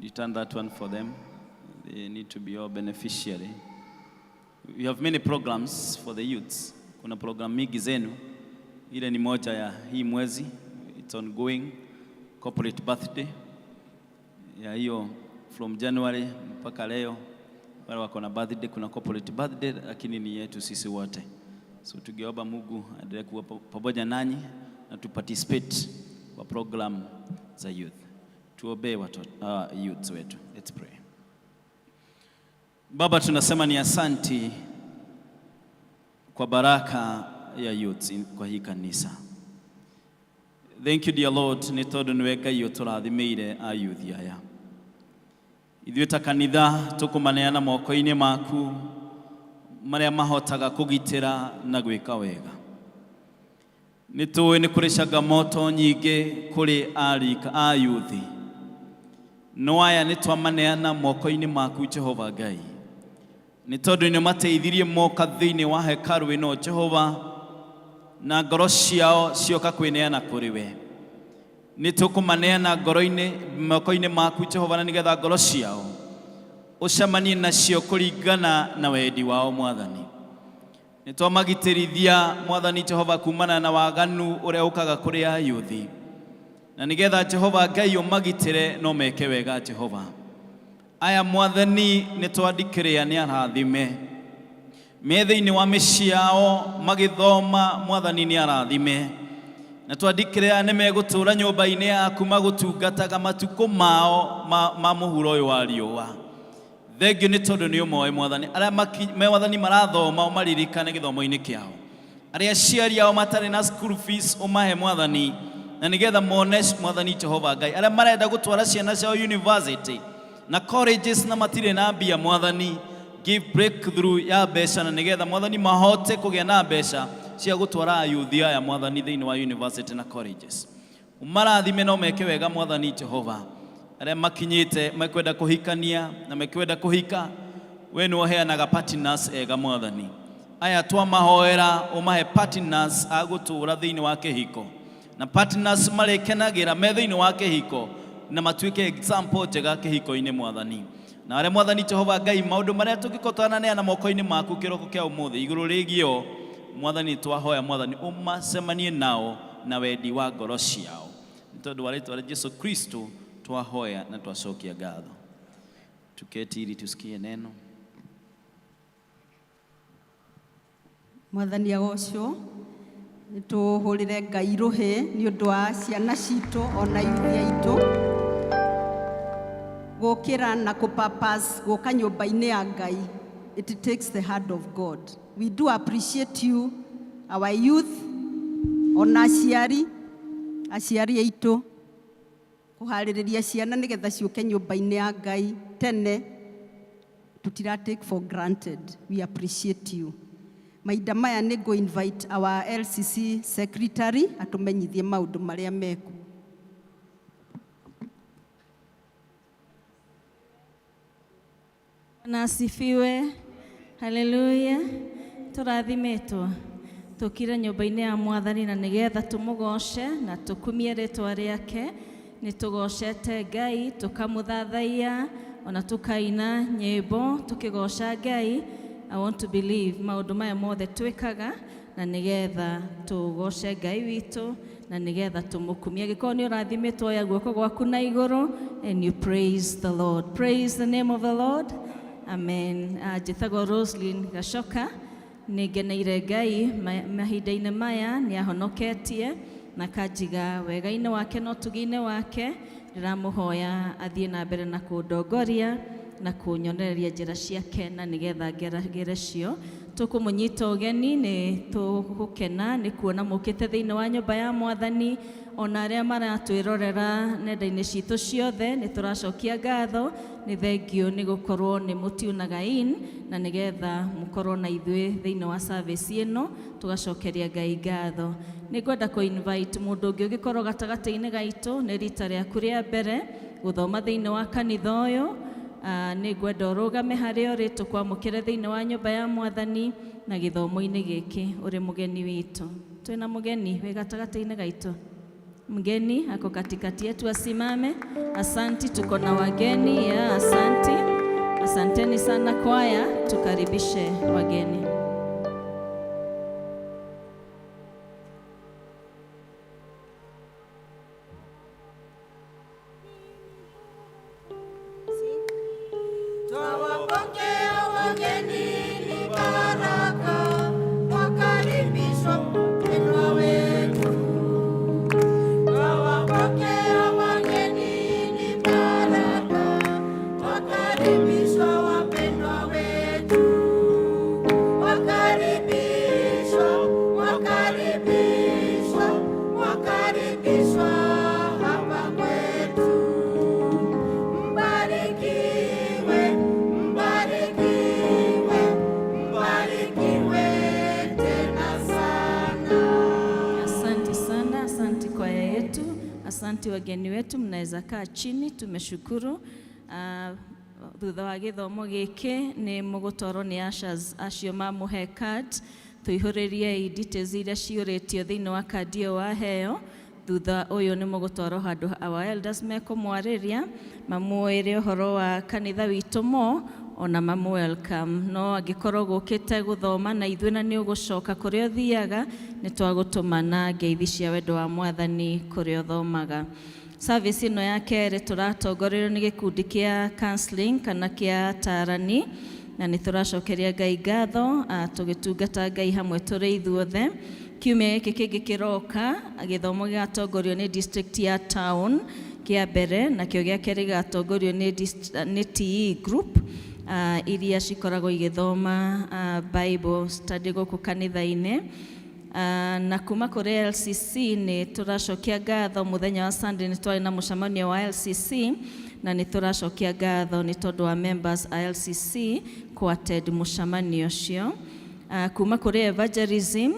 Return that one for them. They need to be all beneficiary. We have many programs for the youths. Kuna program mingi zenu. Ile ni moja ya hii mwezi. It's ongoing. Corporate birthday. Ya hiyo from January mpaka leo. Wale wako na birthday, kuna corporate birthday, lakini ni yetu sisi wote. So tugeomba Mungu aendelee kuwa pamoja nanyi na tu participate kwa program za youth. Tuombe watoto youth wetu. Let's pray. Baba, tunasema ni asanti kwa baraka ya youth kwa hii kanisa. Thank you dear Lord, ni tondu niwe Ngai uturathimire a youth aya. Ithuĩ ta kanitha tukumaneana moko-inĩ maku marĩa mahotaga kũgitĩra na gwĩka wega. Nĩ tũĩ nĩ kũrĩ changamoto nyingĩ kũrĩ arika a yuthi. No aya nĩ twamaneana moko-inĩ maku Jehova Ngai. Nĩ tondũ nĩ mateithirie moka thĩinĩ wa hekaru ĩno Jehova na ngoro ciao cioka kwĩneana kũrĩ we. Nĩ tũkũmaneana ngoro-inĩ moko-inĩ maku Jehova na nĩgetha ngoro ciao ũcemanie nacio kũringana na wendi wao Mwathani. Nĩ twamagitĩrithia Mwathani Jehova kumana na waganu ũrĩa ũkaga kũrĩ ayuthi. Na nĩgetha Jehova Ngai ũmagitĩre no meke wega Jehova. Aya Mwathani nĩ twandikĩrĩa nĩ arathime. Me thĩinĩ wa mĩciĩ yao magĩthoma Mwathani nĩ arathime. Na twandikĩrĩa nĩ megũtũũra nyũmba-inĩ yaku magũtungataga matukũ mao ma mũhuro ũyũ wa riũa. Thengio nĩ tondũ nĩ ũmoe Mwathani. Arĩa Mwathani marathoma ũmaririkane gĩthomo-inĩ kĩao. Arĩa aciari ao matarĩ na school fees ũmahe Mwathani. Na nĩgetha mone Mwathani Jehova Ngai. Arĩa marenda gũtwara ciana ciao university na colleges na matirĩ na mbia Mwathani. Give breakthrough ya mbeca na nĩgetha Mwathani mahote kũgĩa na mbeca cia gũtwara ayuthi aya Mwathani thĩinĩ wa university na colleges. Umarathime no meke wega Mwathani Jehova. Arĩa makinyĩte mekwenda kũhikania na mekwenda kũhika we nĩ ũheanaga partners ega Mwathani. Aya twamahoera ũmahe partners a gũtũũra thĩinĩ wa kĩhiko. Na partners marĩkenagĩra me thĩinĩ wa kĩhiko na matuĩke example njega kĩhiko-inĩ Mwathani. Na arĩa Mwathani Jehova Ngai maũndũ marĩa tũngĩkotananeana moko-inĩ maku kĩroko kĩa ũmũthĩ igũrũ rĩgĩo Mwathani twahoya Mwathani ũmacemanie nao na wendi wa ngoro ciao. Nĩ tondũ wa rĩĩtwa rĩa Jesu Kristo twahoya na twacokia ngatho. Tuketi ili tusikie neno. Mwathani agocwo nĩtũhũrĩre Ngai rũhĩ nĩ ũndũ wa ciana citũ ona yuthi aitũ gũkĩra na kũpapas gũka nyũmba-inĩ ya Ngai. It takes the hand of God. We do appreciate you, our youth, ona aciari aitũ kuharĩrĩria ciana nĩgetha ciũke nyũmba-inĩ ya Ngai tene. Tutira take for granted. We appreciate you. Mahinda maya nĩ go invite our LCC secretary atũmenyithie maũndũ marĩa meku. Na asifiwe. Haleluya. Tũrathimetwo tũkire nyũmba-inĩ ya Mwathani na nĩgetha tũmũgoce na tũkumie rĩĩtwa rĩake. Nĩ tũgocete Ngai tũkamũthathaiya ona tũkaina nyĩmbo tũkĩgoca Ngai I want to believe maundu maya mothe twikaga na nigetha tugoce Ngai witu na nigetha tumukumia gikorwo ni urathimitwo oya guoko gwaku na iguru and you praise the Lord. Praise the name of the Lord. Amen. Njĩtagwo Roslyn Gacoka, nĩngeneire Ngai mahinda-inĩ maya nĩ ahonoketie na kanjiga wega-inĩ wake na ũtugi-inĩ wake. Ndĩramũhoya athiĩ na mbere na kũndongoria na kũnyonereria njĩra ciake na nĩgetha ngeragĩre cio. Tũkũmũnyita ũgeni, nĩ tũgũkena nĩ kuona mũkĩte thĩinĩ wa nyũmba ya Mwathani. Ona arĩa maratwĩrorera nenda-inĩ citũ ciothe nĩ tũracokia ngatho, nĩ thengio nĩ gũkorwo nĩ mũtiunaga in na nĩgetha mũkorwo na ithuĩ thĩinĩ wa service ĩno, tũgacokeria Ngai ngatho. Nĩ ngwenda kũ-invite mũndũ ũngĩ ũngĩkorwo gatagatĩ-inĩ gaitũ nĩ rita rĩaku rĩa mbere gũthoma thĩinĩ wa kanitha ũyũ. Nĩ ngwenda ũrũgame harĩa ũrĩ tũkwamũkĩre thĩinĩ wa nyũmba ya Mwathani na gĩthomo-inĩ gĩkĩ ũrĩ mũgeni witũ. Twĩna mũgeni wĩ gatagatĩ-inĩ gaitũ. Mgeni ako katikati yetu, asimame. Asanti, tuko na wageni ya asanti. Asanteni sana kwaya, tukaribishe wageni. Twawapokea wageni ni baraka, wakaribishwa wapendwa wetu. Twawapokea wageni ni baraka, wakaribishwa wapendwa wetu. Wakaribishwa, wakaribishwa, wakaribishwa hapa kwetu. Mbarikiwe, mbarikiwe, mbarikiwe tena sana. Asante sana, asante kwaya yetu, asante wageni wetu, mnaweza kaa chini. Tumeshukuru. Thutha wa gĩthomo gĩkĩ nĩ mũgũtwarwo nĩ ushers acio mamũhe card, tũihũrĩrie details iria ciũrĩtio thĩinĩ wa kandi ĩyo waheo. Thutha ũyũ nĩ mũgũtwarwo handũ our elders mekũmwarĩria, mamwĩre ũhoro wa kanitha witũ mo, ona mamu welcome. No angĩkorwo gũkĩte gũthoma na ithuĩ na nĩ ũgũcoka kũrĩa ũthiaga, nĩ twagũtũmana ngeithi cia wendo wa Mwathani kũrĩa ũthomaga. Service ĩno ya kerĩ tũratongorerio nĩ gĩkundi kĩa counseling kana kĩa Tarani, na nĩ tũracokeria Ngai ngatho tũgĩtungata Ngai hamwe tũrĩ ithuothe. Kiumia gĩkĩ kĩngĩ kĩroka gĩthomo gĩgatongorio nĩ district ya Town kĩa mbere, nakĩo gĩa kerĩ gĩgatongorio nĩ TE group iria cikoragwo igĩthoma Bible study gũkũ kanitha-inĩ. Na kuma kũrĩ LCC nĩ tũracokia ngatho. Mũthenya wa Sunday nĩ twarĩ na mũcemanio wa LCC na nĩ tũracokia ngatho nĩ tondũ wa members a LCC kũ-attend mũcemanio ũcio. Kuma kũrĩ evangelism,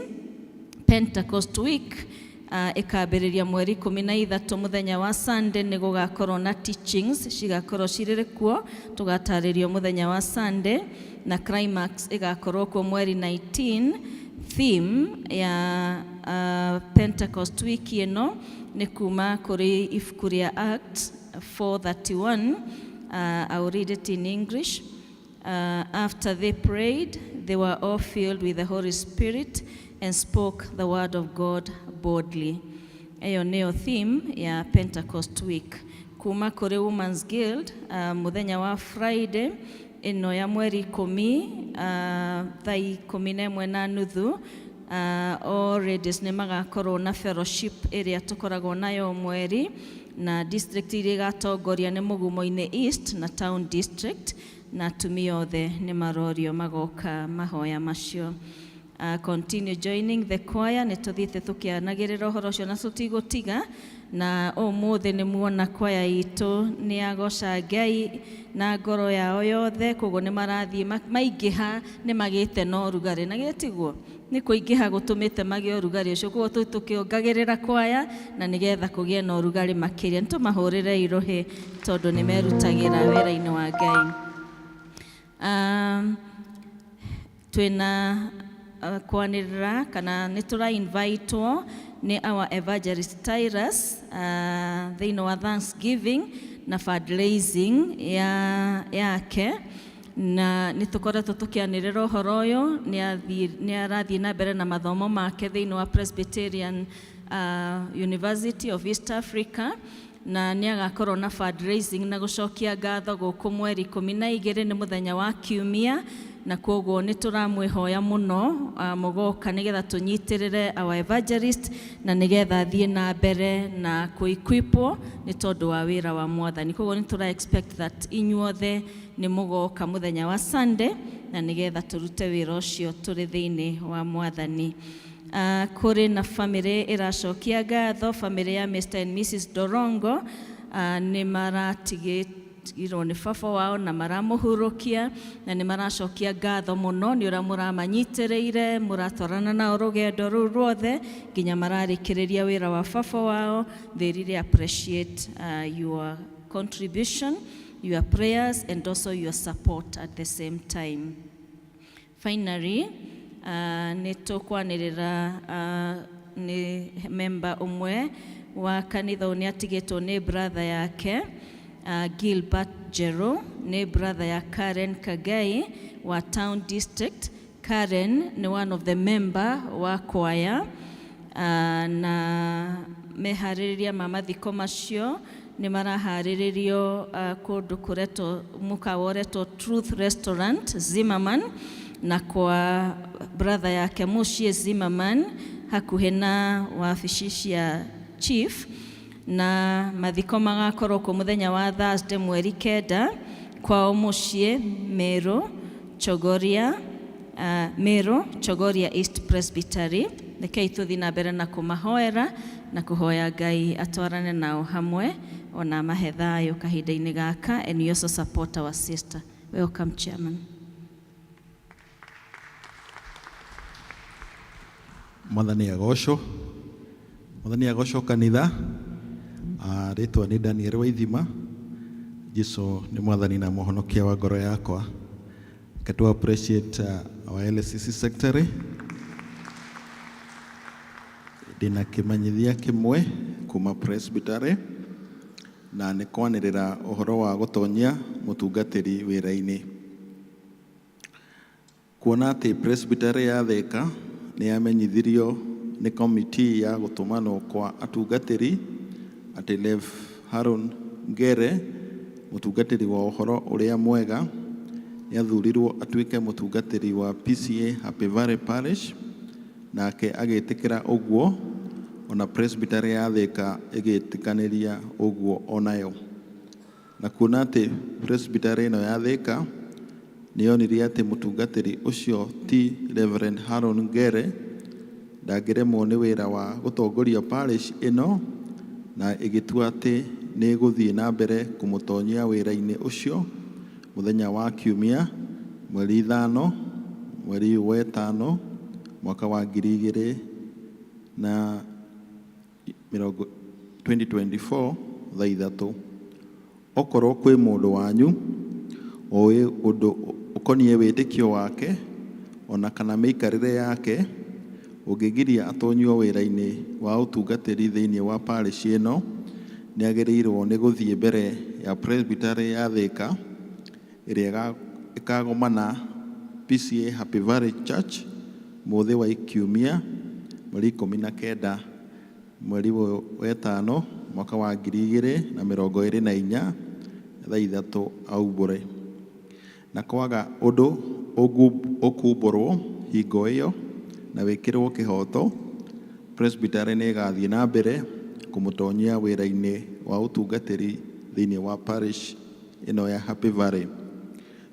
Pentecost week ĩkambĩrĩria mweri 13 mũthenya wa Sunday. Nĩ gũgakorwo na teachings cigakorwo cirĩ kuo, tũgatarĩrio mũthenya wa Sunday, na climax ĩgakorwo kuo mweri 19. Theme ya Pentecost week ĩno nĩ kuma kũrĩ ibuku rĩa Acts 4:31. I'll read it in English. After they prayed, they were all filled with the Holy Spirit and spoke the word of God boldly. Eyo nĩyo theme ya Pentecost week. Kuma kũrĩ Women's Guild, mũthenya wa Friday ĩno ya mweri 10 thaa 11:30, all ladies nĩ magakorwo na fellowship ĩrĩa tũkoragwo nayo mweri, na district iria igatongoria nĩ Mũgumo-inĩ East na Town District, na atumia othe nĩ marorio magoka mahoya macio. Continue joining the choir. Nĩ tũthiĩte tũkĩanagĩrĩra ũhoro ũcio na tũtigũtiga, na ũmũthĩ nĩ muona kwaya itũ nĩ yagoca Ngai na ngoro yao yothe, koguo nĩ marathiĩ maingĩha, nĩ magĩte na ũrugarĩ, na gĩtiguo nĩ kũingĩha gũtũmĩte magĩe ũrugarĩ ũcio, koguo tũkĩongagĩrĩra kwaya na nĩgetha kũgĩe na ũrugarĩ makĩria. Nĩ tũmahũrĩre irũhĩ tondũ nĩ merutagĩra wĩra-inĩ wa Ngai. Twĩna kwanĩrĩra kana nĩ tũra-invitewo nĩ our evangelist Tyrus thĩinĩ wa Thanksgiving na fundraising yake. na nĩ tũkoretwo tũkĩanĩrĩra ũhoro ũyũ. Nĩ arathiĩ na mbere na mathomo make thĩinĩ wa Presbyterian University of East Africa, na nĩ agakorwo na fundraising na gũcokia ngatho gũkũ mweri 12 nĩ mũthenya wa Kiumia, na koguo nĩ tũramwĩhoya mũno mũgoka nĩgetha tũnyitĩrĩre our evangelist na nĩgetha thiĩ na mbere na kũ-equipwo nĩ tondũ wa wĩra wa Mwathani. Koguo nĩ tũra expect that inyuothe nĩ mũgoka mũthenya wa Sunday na nĩgetha tũrute wĩra ũcio tũrĩ thĩinĩ wa Mwathani. Kũrĩ na family ĩracokia ngatho, family ya Mr. and Mrs. Dorongo, nĩ maratigirwo nĩ baba wao na maramũhurũkia, na nĩ maracokia ngatho mũno nĩ ũrĩa mũramanyitĩrĩire, mũratwarana nao rũgendo rũu ruothe nginya mararĩkĩrĩria wĩra wa baba wao. They really appreciate your contribution, your prayers and also your support at the same time. Finally, nĩ tũkwanĩrĩra nĩ member ũmwe wa kanitha nĩ atigĩtwo nĩ brother yake Gilbert Jero, nĩ brother ya Karen Kagai wa Town District. Karen nĩ one of the member wa choir, na meharĩrĩria ma mathiko macio nĩ maraharĩrĩrio kũndũ kũretwo mũkawa ũretwo Truth Restaurant Zimmerman, na kwa brother yake Mushie Zimmerman hakuhĩ na wabici cia chief, na mathiko magakorwo kwa mũthenya wa Thursday mweri 9 kwao Mushie Meru Chogoria East Presbytery. Rekei tũthiĩ na mbere na kũmahoera na kũhoya Ngai atwarane nao hamwe ona mahe thayũ kahinda-inĩ gaka. And you also support our sister. Welcome, Chairman. Mwathani agocwo kanitha. Rĩtwa nĩ Daniel Waithima. Jesũ nĩ mwathani na mũhonokia wa ngoro yakwa. To appreciate our LCC secretary. Ndĩna kĩmenyithia kĩmwe kuma Presbytery, na nĩ kwanĩrĩra ũhoro wa gũtonyia mũtungatĩri wĩra-inĩ. Kuona atĩ Presbytery ya Thĩka nĩ yamenyithirio nĩ committee ya gũtũmanwo kwa atungatĩri atĩ Rev Haron Ngere, mũtungatĩri wa ũhoro ũrĩa mwega, nĩ athurirwo atuĩke mũtungatĩri wa PCA Happy Valley Parish, nake agĩtĩkĩra ũguo, ona Presbytery ya Thĩka ĩgĩtĩkanĩria ũguo onayo. Na kuona atĩ Presbytery ĩno ya Thĩka nĩ yonirie atĩ mũtungatĩri ũcio ti Reverend Haron Ngere ndangĩremwo nĩ wĩra wa gũtongoria parish ĩno, na ĩgĩtua atĩ nĩ gũthiĩ na mbere kũmũtonyia wĩra-inĩ ũcio mũthenya wa Kiumia mweri 5 mweri wa 5 mwaka wa 2024 thaa 3. Okorwo kwĩ mũndũ wanyu oĩ ũndũ ũkoniĩ wĩtĩkio wake ona kana mĩikarĩre yake ũngĩgiria atonyio wĩra-inĩ wa ũtungatĩri thĩinĩ wa parish ĩno, nĩ agĩrĩirwo nĩ gũthiĩ mbere ya Presbytery ya Thĩka ĩrĩa ĩkagomana PCA Happy Valley Church mũthĩ wa Kiumia mweri 19 mweri wa 5 mwaka wa 2024 thaa 3 aumbũre. Na kwaga ũndũ ũkumbũrwo hingo ĩyo na wĩkĩrwo kĩhoto, Presbytery nĩ ĩgathiĩ na mbere kũmũtonyia wĩra-inĩ wa ũtungatĩri thĩinĩ wa parish ĩno ya Happy Valley.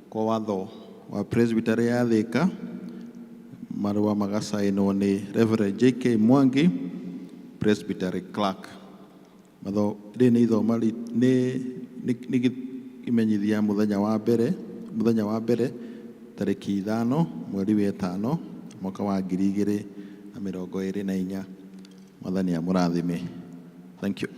Kwa watho wa Presbytery ya Thĩka, marũa magacaĩnwo nĩ Reverend J.K. Mwangi, Presbytery Clerk. Rĩrĩ nĩ ithoma nĩ imenyithia mũthenya wa mbere tarĩki 5 mweri wa 5 mwaka wa 2024. Mwathani amũrathime. Thank you.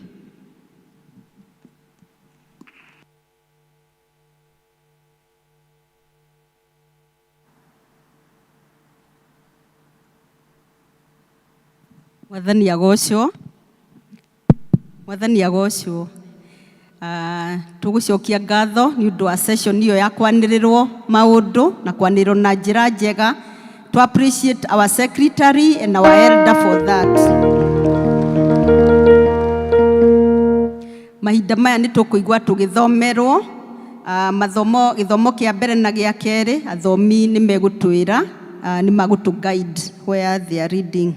Mwathani agocwo. Tugucokia ngatho ni undu wa session iyo ya kwanĩrĩrwo maundu na kwanĩrĩrwo na njĩra njega. To appreciate our secretary and our elder for that. Mahinda maya nĩ tũkũigua tũgĩthomerwo gĩthomo kĩa mbere na gĩa kerĩ. Athomi nĩ megũtwĩra nĩ magũtũ guide where they are reading.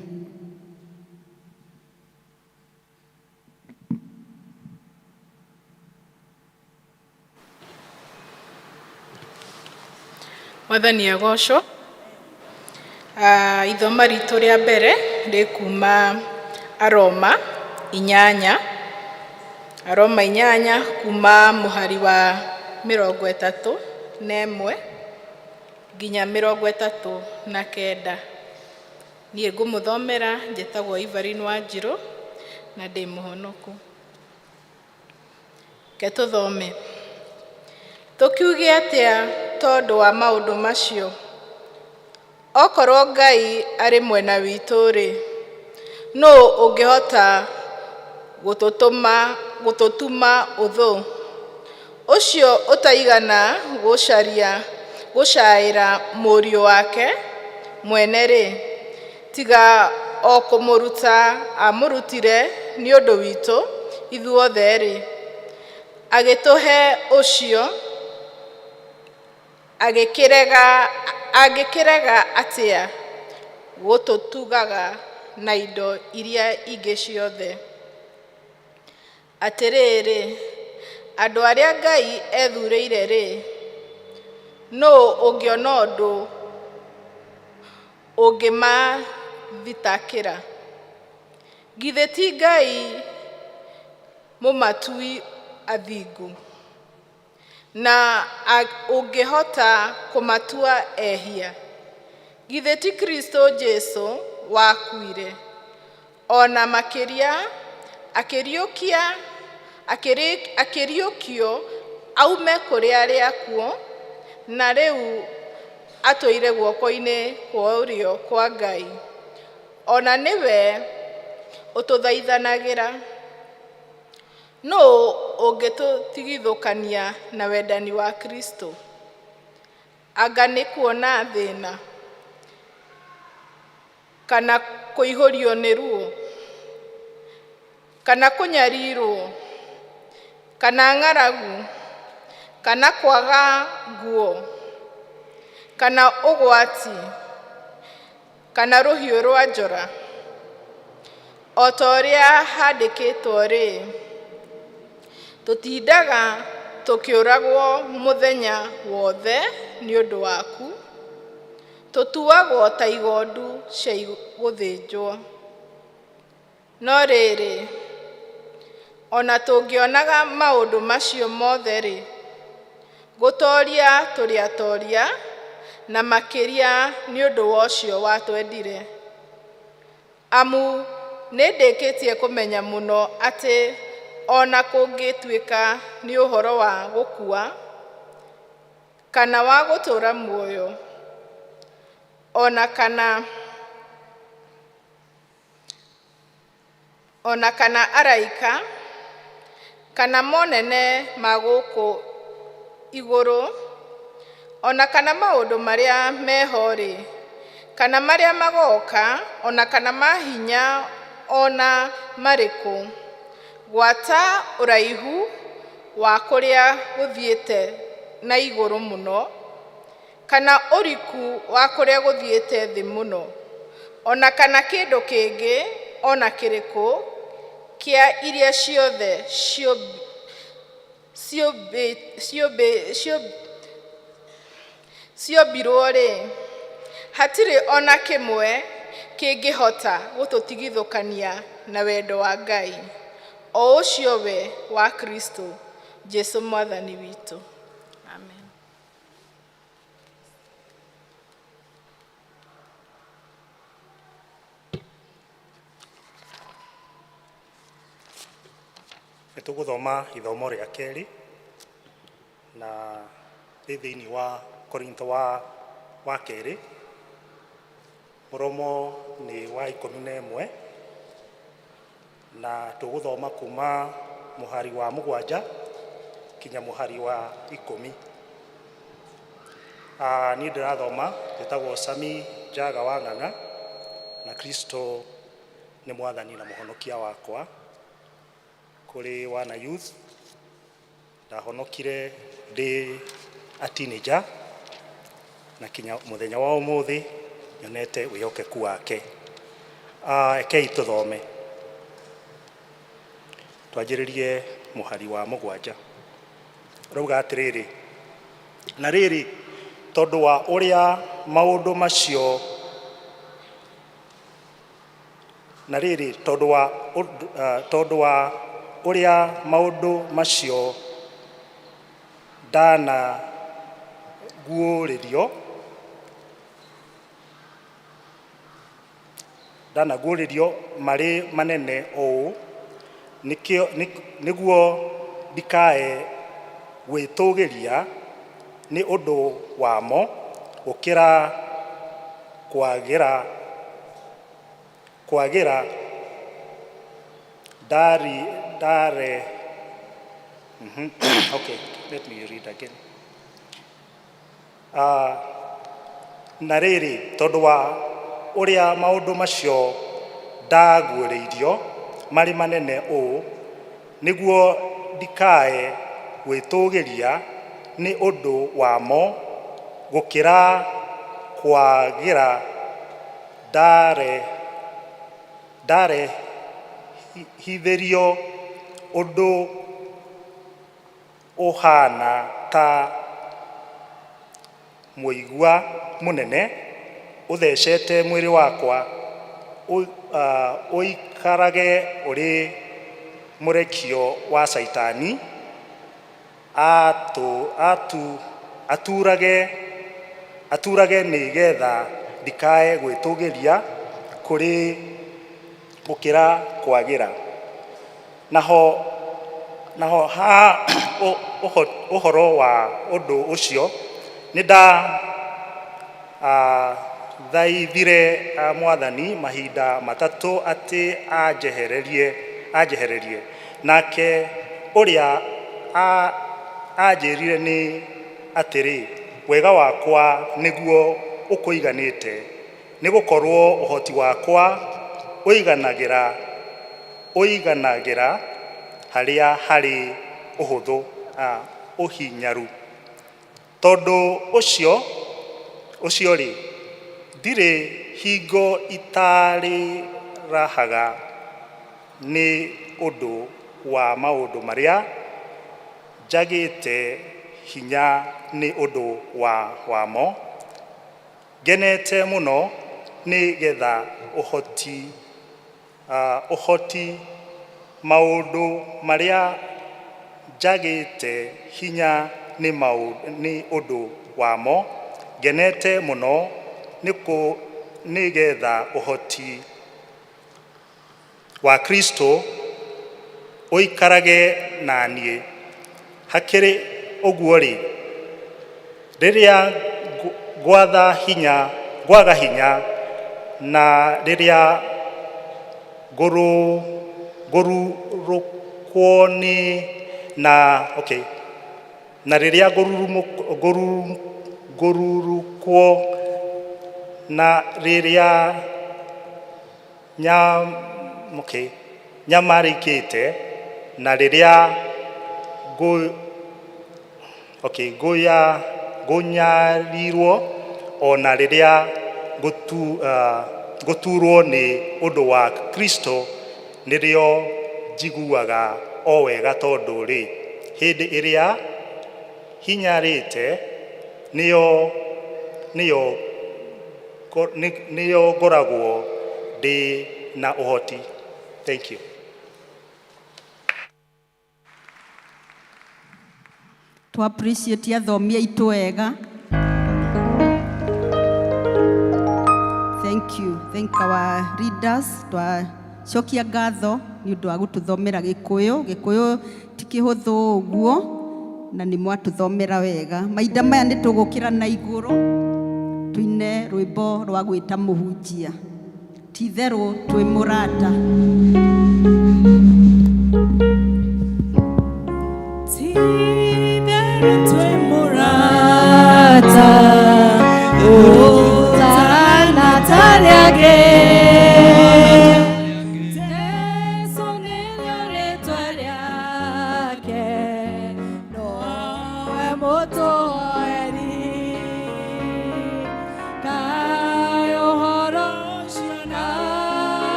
Mwathani agocwo. Ithoma ritũ rĩa mbere rĩ kuma Aroma 8. Aroma 8 kuma mũhari wa 31 nginya 39. Niĩ ngũmũthomera, njĩtagwo Evelyn Wanjirũ na ndĩ mũhonoku. Ke tũthome. Tũkiuge atĩa tondũ wa maũndũ macio? Okorwo Ngai arĩ mwena witũ-rĩ, no ũngĩhota gũtũtuma ũthũ? Ũcio ũtaigana gũcaĩra mũriũ wake mwene-rĩ, tiga o kũmũruta amũrutire nĩ ũndũ witũ ithuothe-rĩ, agĩtũhe ũcio angĩkĩrega atĩa gũtũtugaga na indo iria ingĩ ciothe. Atĩrĩrĩ, andũ arĩa Ngai ethurĩire-rĩ, no ũngĩona ũndũ ũngĩmathitakĩra? Githĩ ti Ngai mũmatui athingu, na ũngĩhota kũmatua ehia? Githĩ ti Kristo Jesu wakuire, ona makĩria akĩriũkio aume kũrĩ arĩa akuũ, na rĩu atũire guoko-inĩ kwa ũrĩo kwa Ngai. Ona nĩwe ũtũthaithanagĩra. No ũngĩtũtigithũkania na wendani wa Kristo? Anga nĩ kuona thĩna, kana kũihũrio nĩ ruo, kana kũnyarirwo, kana ng'aragu, kana kwaga nguo, kana ũgwati, kana rũhiũ rwa njora? O ta ũrĩa handĩkĩtwo-rĩ, tũtindaga tũkĩũragwo mũthenya wothe nĩ ũndũ waku, tũtuagwo ta igondu cia gũthĩnjwo. No rĩrĩ, ona tũngĩonaga maũndũ macio mothe-rĩ, gũtoria tũrĩ atoria, na makĩria nĩ ũndũ wa ũcio watwendire. Amu nĩndĩkĩtie kũmenya mũno atĩ ona kũngĩtuĩka nĩ ũhoro wa gũkua, kana wa gũtũũra muoyo, ona kana araika, kana monene ma gũkũ igũrũ, ona kana maũndũ marĩa meho-rĩ, kana marĩa magoka, ona kana mahinya ona marĩkũ, gwata ũraihu wa kũrĩa gũthiĩte na igũrũ mũno, kana ũriku wa kũrĩa gũthiĩte thĩ mũno, ona kana kĩndũ kĩngĩ ona kĩrĩkũ kĩa iria ciothe ciombirwo-rĩ, hatirĩ ona kĩmwe kĩngĩhota gũtũtigithũkania na wendo wa Ngai, o ũcio we wa Kristo Jesu Mwathani witũ. Amen. Nĩtũgũthoma ithomo rĩa kerĩ na thĩinĩ wa Korintho wa kerĩ, mũromo nĩ wa 11 na tũgũthoma kuma mũhari wa 7 kinya mũhari wa 10. Niĩ ndĩrathoma njĩtagwo Sami Njaga wa Ng'ang'a, na Kristo nĩ mwathani na mũhonokia wakwa. Kũrĩ wana youth ndahonokire ndĩ a teenager, na kinya mũthenya wa ũmũthĩ nyonete wĩhokeku wake. Ekei tũthome. Twanjĩrĩrie mũhari wa 7. Rauga atĩrĩrĩ: na rĩrĩ, tondũ wa ũrĩa maũndũ macio ndanaguũrĩrio marĩ manene ũũ, nĩguo ndikae gwĩtũgĩria nĩ ũndũ wamo gũkĩra kwagĩra ndare. Okay, let me read again. Na rĩrĩ, tondũ wa ũrĩa maũndũ macio ndaguũrĩirio marĩ manene ũũ, nĩguo ndikae gwĩtũgĩria nĩ ũndũ wamo gũkĩra kwagĩra ndarehithĩrio ũndũ ũhana ta mũigua mũnene ũthecete mwĩrĩ wakwa, ũikarage ũrĩ mũrekio wa Saitani, aturage nĩgetha ndikae gwĩtũgĩria kũrĩ gũkĩra kwagĩra. Naho ha ũhoro wa ũndũ ũcio nĩ thaithire mwathani mahinda matatũ atĩ anjehererie, nake ũrĩa anjĩrire nĩ atĩrĩ, wega wakwa nĩguo ũkũiganĩte, nĩgũkorwo ũhoti wakwa ũiganagĩra harĩa harĩ ũhinyaru. Tondũ ũcio-rĩ, ndirĩ hingo itarĩ rahaga nĩ ũndũ wa maũndũ marĩa njagĩte hinya nĩ ũndũ wamo, ngenete mũno nĩgetha ũhoti maũndũ marĩa njagĩte hinya nĩ ũndũ wamo, ngenete mũno nĩgetha ũhoti wa Kristo ũikarage na niĩ. Hakĩrĩ ũguo-rĩ, rĩrĩa ngwaga hinya na rĩrĩa ngũrurũkwo na rĩrĩa nyamarĩkĩte na rĩrĩa ngũnyarirwo, ona rĩrĩa ngũturwo nĩ ũndũ wa Kristo, nĩrĩo njiguaga o wega, tondũ-rĩ, hĩndĩ ĩrĩa hinyarĩte nĩyo ngoragwo ndĩ na ũhoti. Thank you. To appreciate athomi aitũ wega. Thank you. Thank our readers. Twacokia ngatho nĩ ũndũ wa gũtũthomera Gĩkũyũ ti kĩhũthũ ũguo, na nĩ mwatũthomera wega. Mahinda maya nĩ tũgũkĩra na igũrũ tuine rwĩmbo rwa gwĩta mũhunjia. Ti itherũ twĩ mũrata. Ti Utana tariage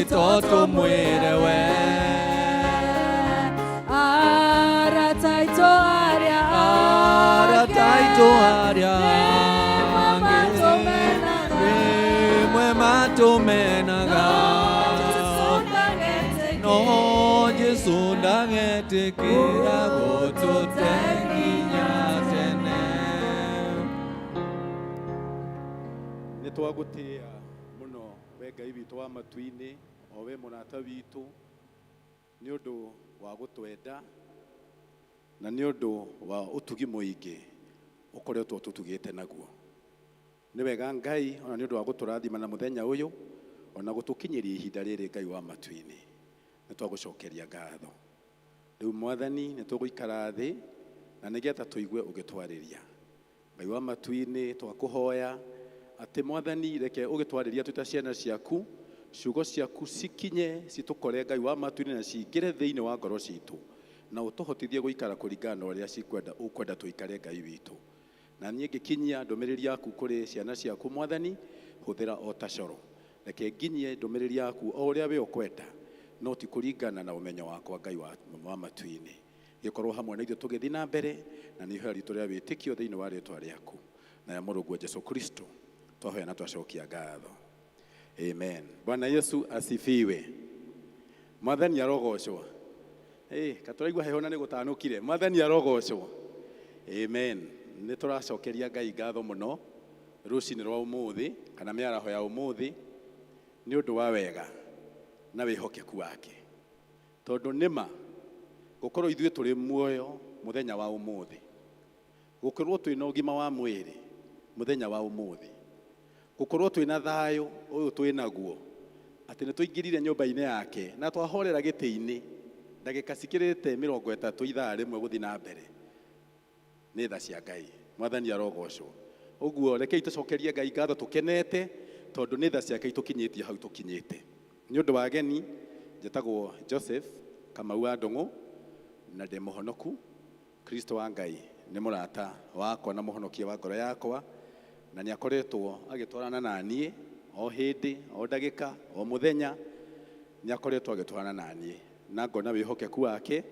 Toto muere we Ara taito aria Mwe mato menaga No Jesu ndangete kira goto tenginya tene Nitwagutia muno wega ibitu wa matuini owe munata witu ni undu wa gutwenda na ni undu wa utugi muingi ukoretwo tutugite naguo ni wega Ngai ona ni undu wa guturathima na muthenya uyu ona gutukinyiria ihinda riri Ngai wa matuini ni twagucokeria ngatho riu Mwathani ni tuguikara thi na nigetha tuigue ugitwariria Ngai wa matuini twakuhoya ati Mwathani reke ugitwariria tuta ciana ciaku ciugo ciaku cikinye citukore Ngai wa matuini na cingire thiini wa ngoro citu na utuhotithie guikara kuringana uria cikwenda ukwenda tuikare Ngai witu na niĩ ngikinyia ndumiriri yaku kuri ciana ciaku Mwathani huthira o tacoro reke nginyie ndumiriri yaku o uria we ukwenda no ti kuringana na umenyo wakwa Ngai wa matuini gikorwo hamwe na ithuĩ tũgĩthiĩ na mbere na nĩ ihoya ritũ rĩa wĩtĩkio thĩinĩ wa rĩĩtwa rĩaku na ya Mũrungu Jesu Kristo twahoya na twacokia ngatho. Amen. Bwana Yesu asifiwe. Mwathani arogocwo. Katuraigua heho na nĩ gũtanũkire. Mwathani arogocwo. Amen. Nĩ tũracokeria Ngai ngatho mũno rũcinĩ rwa ũmũthĩ kana mĩaraho ya ũmũthĩ nĩ ũndũ wa wega na wĩhokeku wake. Tondũ nĩma gũkorwo ithuĩ tũrĩ muoyo mũthenya wa ũmũthĩ, gũkorwo twĩna ũgima wa mwĩrĩ mũthenya wa ũmũthĩ, gũkorwo twĩna thayũ ũyũ twĩnaguo atĩ nĩ tũingĩrire nyũmba-inĩ yake na twahorera gĩtĩ-inĩ ndagĩka cikĩrĩte 30 ithaa rĩmwe gũthiĩ na mbere nĩ tha cia Ngai. Mwathani arogocwo. Ũguo rekei tũcokerie Ngai ngatho tũkenete tondũ nĩ tha ciake itũkinyĩtie hau tũkinyĩte. Nĩ ũndũ wa ageni njĩtagwo Joseph Kamau wa Ndũng'ũ na ndĩ mũhonoku. Kristo wa Ngai nĩ mũrata wakwa na mũhonokia wa ngoro yakwa na nĩ akoretwo agĩtwarana na niĩ o hĩndĩ o ndagĩka o mũthenya nĩ akoretwo agĩtwarana na niĩ na ngona wĩhokeku wake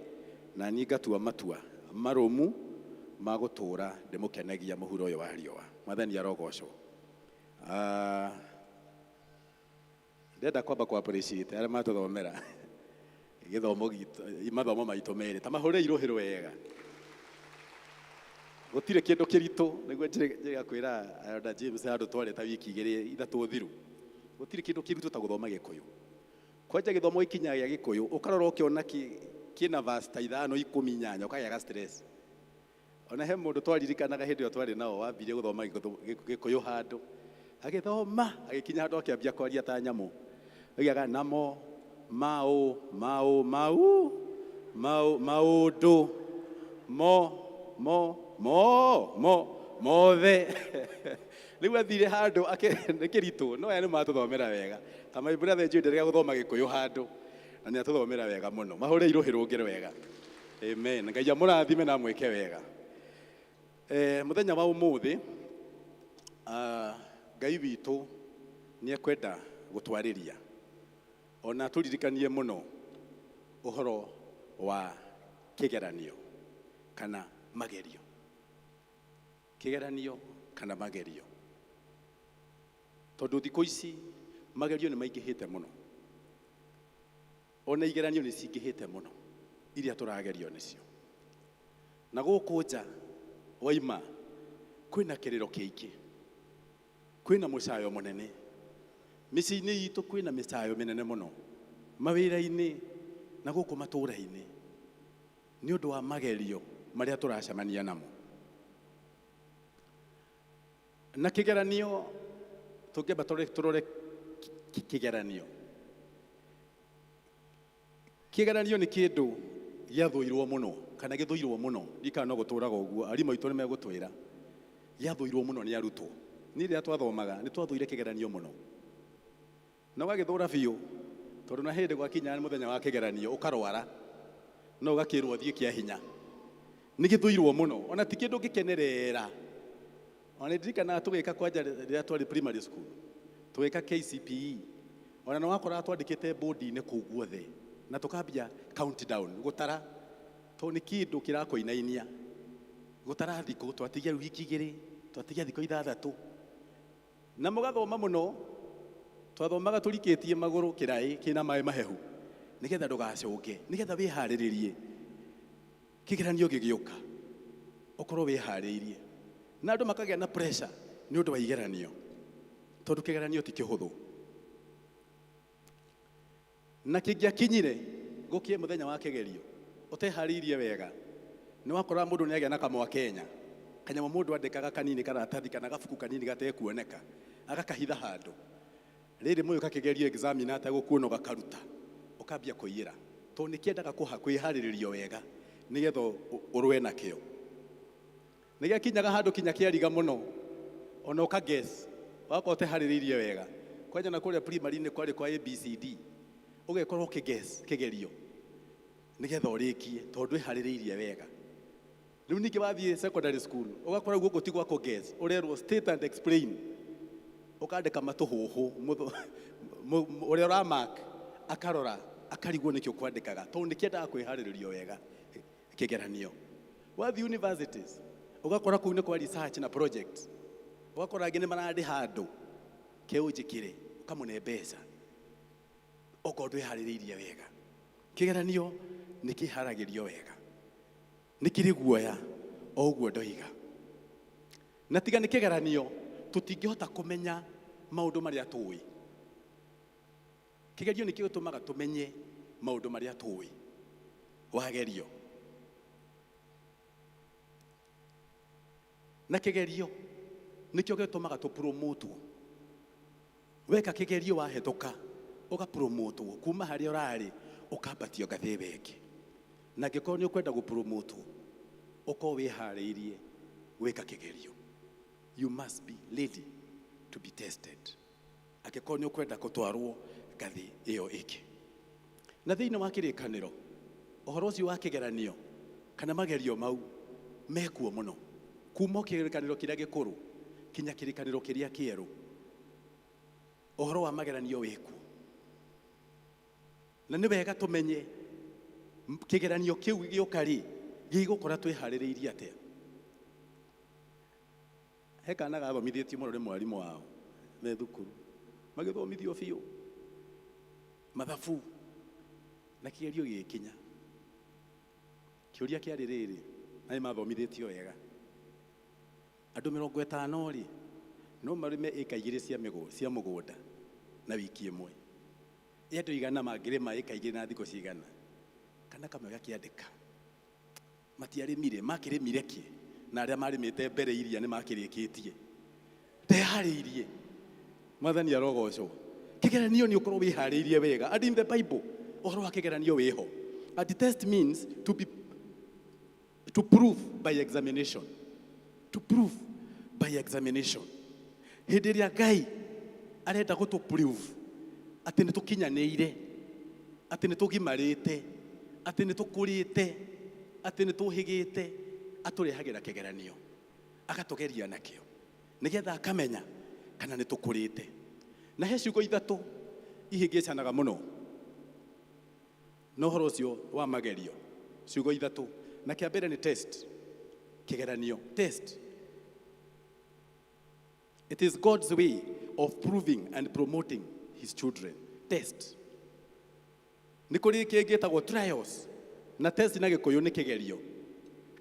na niĩ ngatua matua marũmu ma gũtũũra ndĩmũkenagia mũhuro ũyũ wa riũa. Mwathani arogocwo. Ndenda kwamba kwa appreciate arĩa matũthomera gĩthomo gitu mathomo maitũ merĩ ta mahũre irũhĩrwo wega. Gũtirĩ kĩndũ kĩritũ nĩguo njĩra kwĩra Elder James handũ twarĩ ta wiki igĩrĩ ithatũ thiru. Gũtirĩ kĩndũ kĩritũ ta gũthoma Gĩkũyũ. Kwanja gĩthomo ikinya gĩa Gĩkũyũ ũkarora ũkĩona kĩna verse ta 5-8 ũkagĩa ga stress. Ona he mũndũ twaririkanaga hĩndĩ ĩyo twarĩ nao wambire gũthoma Gĩkũyũ handũ agĩthoma agĩkinya handũ akĩambia kwaria ta nyamũ oigaga namo maũndũ mothe rĩu athire handũ nĩ kĩritũ no aya nĩ matũthomera wega ta my brother njũĩ nderega gũthoma Gĩkũyũ handũ na nĩ atũthomera wega mũno mahũre irũhĩ rũngĩre wega amen Ngai amũrathime na mwĩke wega mũthenya wa ũmũthĩ Ngai witũ nĩ ekwenda gũtwarĩria ona tũririkanie mũno ũhoro wa kĩgeranio kana magerio kĩgeranio kana magerio tondũ thikũ ici magerio nĩ maingĩhĩte mũno ona igeranio nĩ cingĩhĩte mũno iria tũragerio nĩcio na gũkũ nja waima kwĩna kĩrĩro kĩingĩ kwĩna mũcayo mũnene mĩciĩ-inĩ itũ kwĩna mĩcayo mĩnene mũno mawĩra-inĩ na gũkũ matũũra-inĩ nĩ ũndũ wa magerio marĩa tũracemania namo na kĩgeranio tũngĩamba tũrore kĩgeranio nĩ kĩndũ gĩathũirwo mũno kana gĩthũirwo mũno ndikana no gũtũũraga ũguo arimũ aitũ nĩ megũtwĩra gĩathũirwo mũno nĩ arutwo niĩ rĩrĩa twathomaga nĩ twathũire kĩgeranio mũno na ũgagĩthũra biũ tondũ na hĩndĩ gwakinya nĩ mũthenya wa kĩgeranio ũkarwara no ũgakĩrwo thiĩ kĩa hinya nĩ gĩthũirwo mũno ona ti kĩndũ gĩkenerera ona ndirikanaga tũgĩka kwanja rĩrĩa twarĩ primary school tũgĩka KCPE ona nĩ wakoraga twandĩkĩte bũndi-inĩ kũu guothe na tũkambia countdown gũtara tondũ nĩ kĩndũ kĩrakũinainia gũtara thikũ twatigia wiki igĩrĩ twatigia thikũ 6 na mũgathoma mũno twathomaga tũrikĩtie magũrũ kĩraĩ kĩna maĩ mahehu nĩgetha ndũgacũke nĩgetha wĩharĩrĩrie kĩgeranio gĩgĩũka ũkorwo wĩharĩirie na andũ makagĩa na pressure nĩ ũndũ wa igeranio tondũ kĩgeranio ti kĩhũthũ na kĩngĩakinyire gũkie mũthenya wa kĩgerio ũteharĩirie wega nĩ wakora mũndũ nĩ agĩa na kamwakenya kanyamũ mũndũ andĩkaga kanini karatathi kana gabuku kanini gatekuoneka agakahitha handũ rĩrĩ mũyũ kakĩgerio examiner atagũkuona ũgakaruta ũkambia kũiyĩra tondũ nĩ kĩendaga kwĩharĩrĩrio wega nĩgetha ũrũe nakĩo nĩ gĩakinyaga handũ kinya kĩariga mũno ona ũkaguess wakorwo ũteharĩrĩirie wega kwanja na kũrĩa primary nĩ kwarĩ kwa ABCD ũgekorwo ũkĩguess kĩgerio nĩgetha ũrĩkie tondũ wĩharĩrĩirie wega rĩu ningĩ wathiĩ secondary school ũgakora guoko ti gwa kũguess ũrerwo state and explain ũkandĩka matũhũhũ ũrĩa ũramark akarora akarigwo nĩkĩo kwandĩkaga tondũ nĩ kĩendaga kwĩharĩrĩrio wega kĩgeranio wathiĩ universities ũgakora kũu nĩ kwa research na project ũgakora angĩ nĩ marandĩ handũ keũnjĩkĩre ũkamũne mbeca okorwo ndwĩharĩrĩirie wega kĩgeranio nĩ kĩharagĩrio wega nĩ kĩrĩ guoya o ũguo ndoiga na tiga nĩ kĩgeranio tũtingĩhota kũmenya maũndũ marĩa tũĩ kĩgerio nĩ gĩtũmaga tũmenye maũndũ marĩa tũĩ wagerio na kĩgerio nĩkĩo gĩtũmaga tũpromotwo weka kĩgerio wahetũka ũgapromotwo kuma harĩa ũrarĩ ũkambatio ngathĩ weke na angĩkorwo nĩ ũkwenda gũpromotwo ũkorwo wĩharĩirie gwĩka kĩgerio you must be ready to be tested angĩkorwo nĩ ũkwenda gũtwarwo ngathĩ ĩyo ĩngĩ na thĩinĩ wa kĩrĩkanĩro ũhoro ũcio wa kĩgeranio kana magerio mau mekuo mũno kuma kĩrĩkanĩro kĩrĩa gĩkũrũ kinya kĩrĩkanĩro kĩrĩa kĩerũ ũhoro wa mageranio wĩkuo na nĩ wega tũmenye kĩgeranio kĩu gĩoka rĩ gĩgũkora twĩharĩrĩirie atĩa he kana gathomithĩtio mũno nĩ mwarimũ wao me thukuru magĩthomithio biũ mathabu na kĩgerio gĩgĩkinya kĩũria kĩarĩ rĩrĩ na nĩ mathomithĩtio wega andũ 50 rĩ no marĩme ĩka 2 cia mũgũnda na wiki ĩmwe andũ 100 mangĩrĩma ĩka 2 na thikũ cigana kana kamwe gakĩandĩka matiarĩmire makĩrĩmire kĩ na arĩa marĩmĩte mbere iria nĩ makĩrĩkĩtie ndeharĩirie mwathani arogocwo kĩgeranio nĩ ũkorwo wĩharĩirie wega and in the Bible ũhoro wa kĩgeranio wĩho and test means to prove by examination to prove by examination. Hĩndĩ ĩrĩa Ngai arenda gũtũ prove atĩ nĩ tũkinyanĩire, atĩ nĩ tũgimarĩte, atĩ nĩ tũkũrĩte, atĩ nĩ tũhĩgĩte, atũrehagĩra kĩgeranio, agatũgeria nakĩo, nĩgetha akamenya kana nĩ tũkũrĩte. Na he ciugo ithatũ ihĩngĩcanaga mũno na ũhoro ũcio wa magerio, ciugo ithatũ. Na kĩa mbere nĩ test, kĩgeranio, test. It is God's way of proving and promoting his children. Test. Nĩ kũrĩ kĩngĩ gĩtagwo trials, na test na Gĩkũyũ nĩ kĩgerio.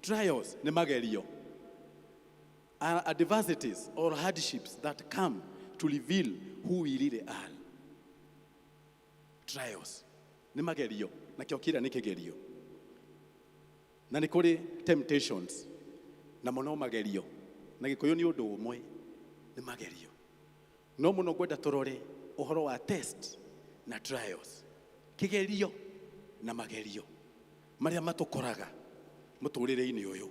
Trials nĩ magerio. Are adversities or hardships that come to reveal who we really are. Trials nĩ magerio, na kĩo kĩrĩa nĩ kĩgerio. Na nĩ kũrĩ temptations, na mũno magerio. Na Gĩkũyũ nĩ ũndũ ũmwe, nĩ magerio. No mũno ngwenda tũrore ũhoro wa test na trials. Kĩgerio na magerio marĩa matũkoraga mũtũrĩre-inĩ ũyũ.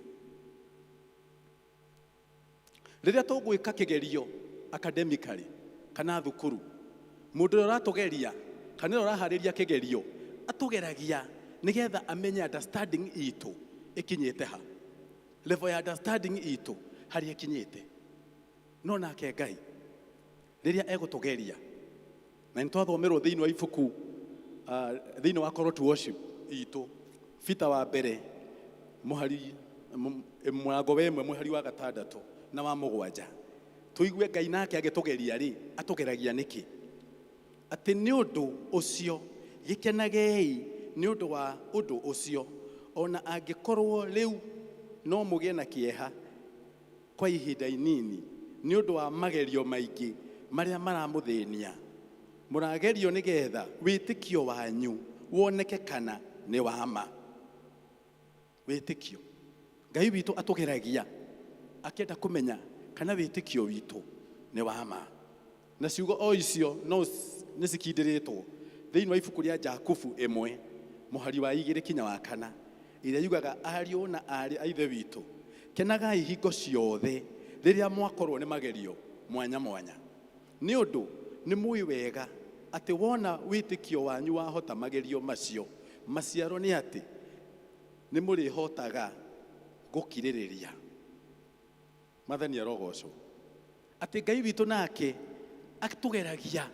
Rĩrĩa tũgwĩka kĩgerio academically kana thukuru, mũndũ ũrĩa ũratũgeria kana ũrĩa ũraharĩria kĩgerio atũgeragia nĩgetha amenye understanding itũ ĩkinyĩte ha, level ya understanding itũ harĩa ĩkinyĩte. No nake Ngai rĩrĩa egũtũgeria, na nĩ twathomerwo thĩinĩ wa ibuku thĩinĩ wa Call to Worship itũ, Peter wa mbere mũhari mũrango wa 1 mũhari wa 6 na wa 7, tũigue Ngai nake agĩtũgeria rĩ, atũgeragia nĩkĩ? Atĩ nĩ ũndũ ũcio gĩkenagei nĩ ũndũ wa ũndũ ũcio, ona angĩkorwo rĩu no mũgĩe na kĩeha kwa ihinda inini nĩ ũndũ wa magerio maingĩ marĩa maramũthĩnia. Mũragerio nĩgetha wĩtĩkio wanyu woneke kana nĩ wa ma. Wĩtĩkio. Ngai witũ atũgeragia akĩenda kũmenya kana wĩtĩkio witũ nĩ wa ma. Na ciugo o icio no nĩ cikindĩrĩtwo thĩinĩ wa ibuku rĩa Jakubu 1 mũhari wa 2 kinya wa 4, ĩrĩa yugaga ariũ na aarĩ a ithe witũ, kenagai hingo ciothe rĩrĩa mwakorwo nĩ magerio mwanya mwanya, nĩ ũndũ nĩ mũĩ wega atĩ wona wĩtĩkio wanyu wahota magerio macio, maciaro nĩ atĩ nĩ mũrĩhotaga gũkirĩrĩria. Mathani arogocwo atĩ Ngai witũ nake atũgeragia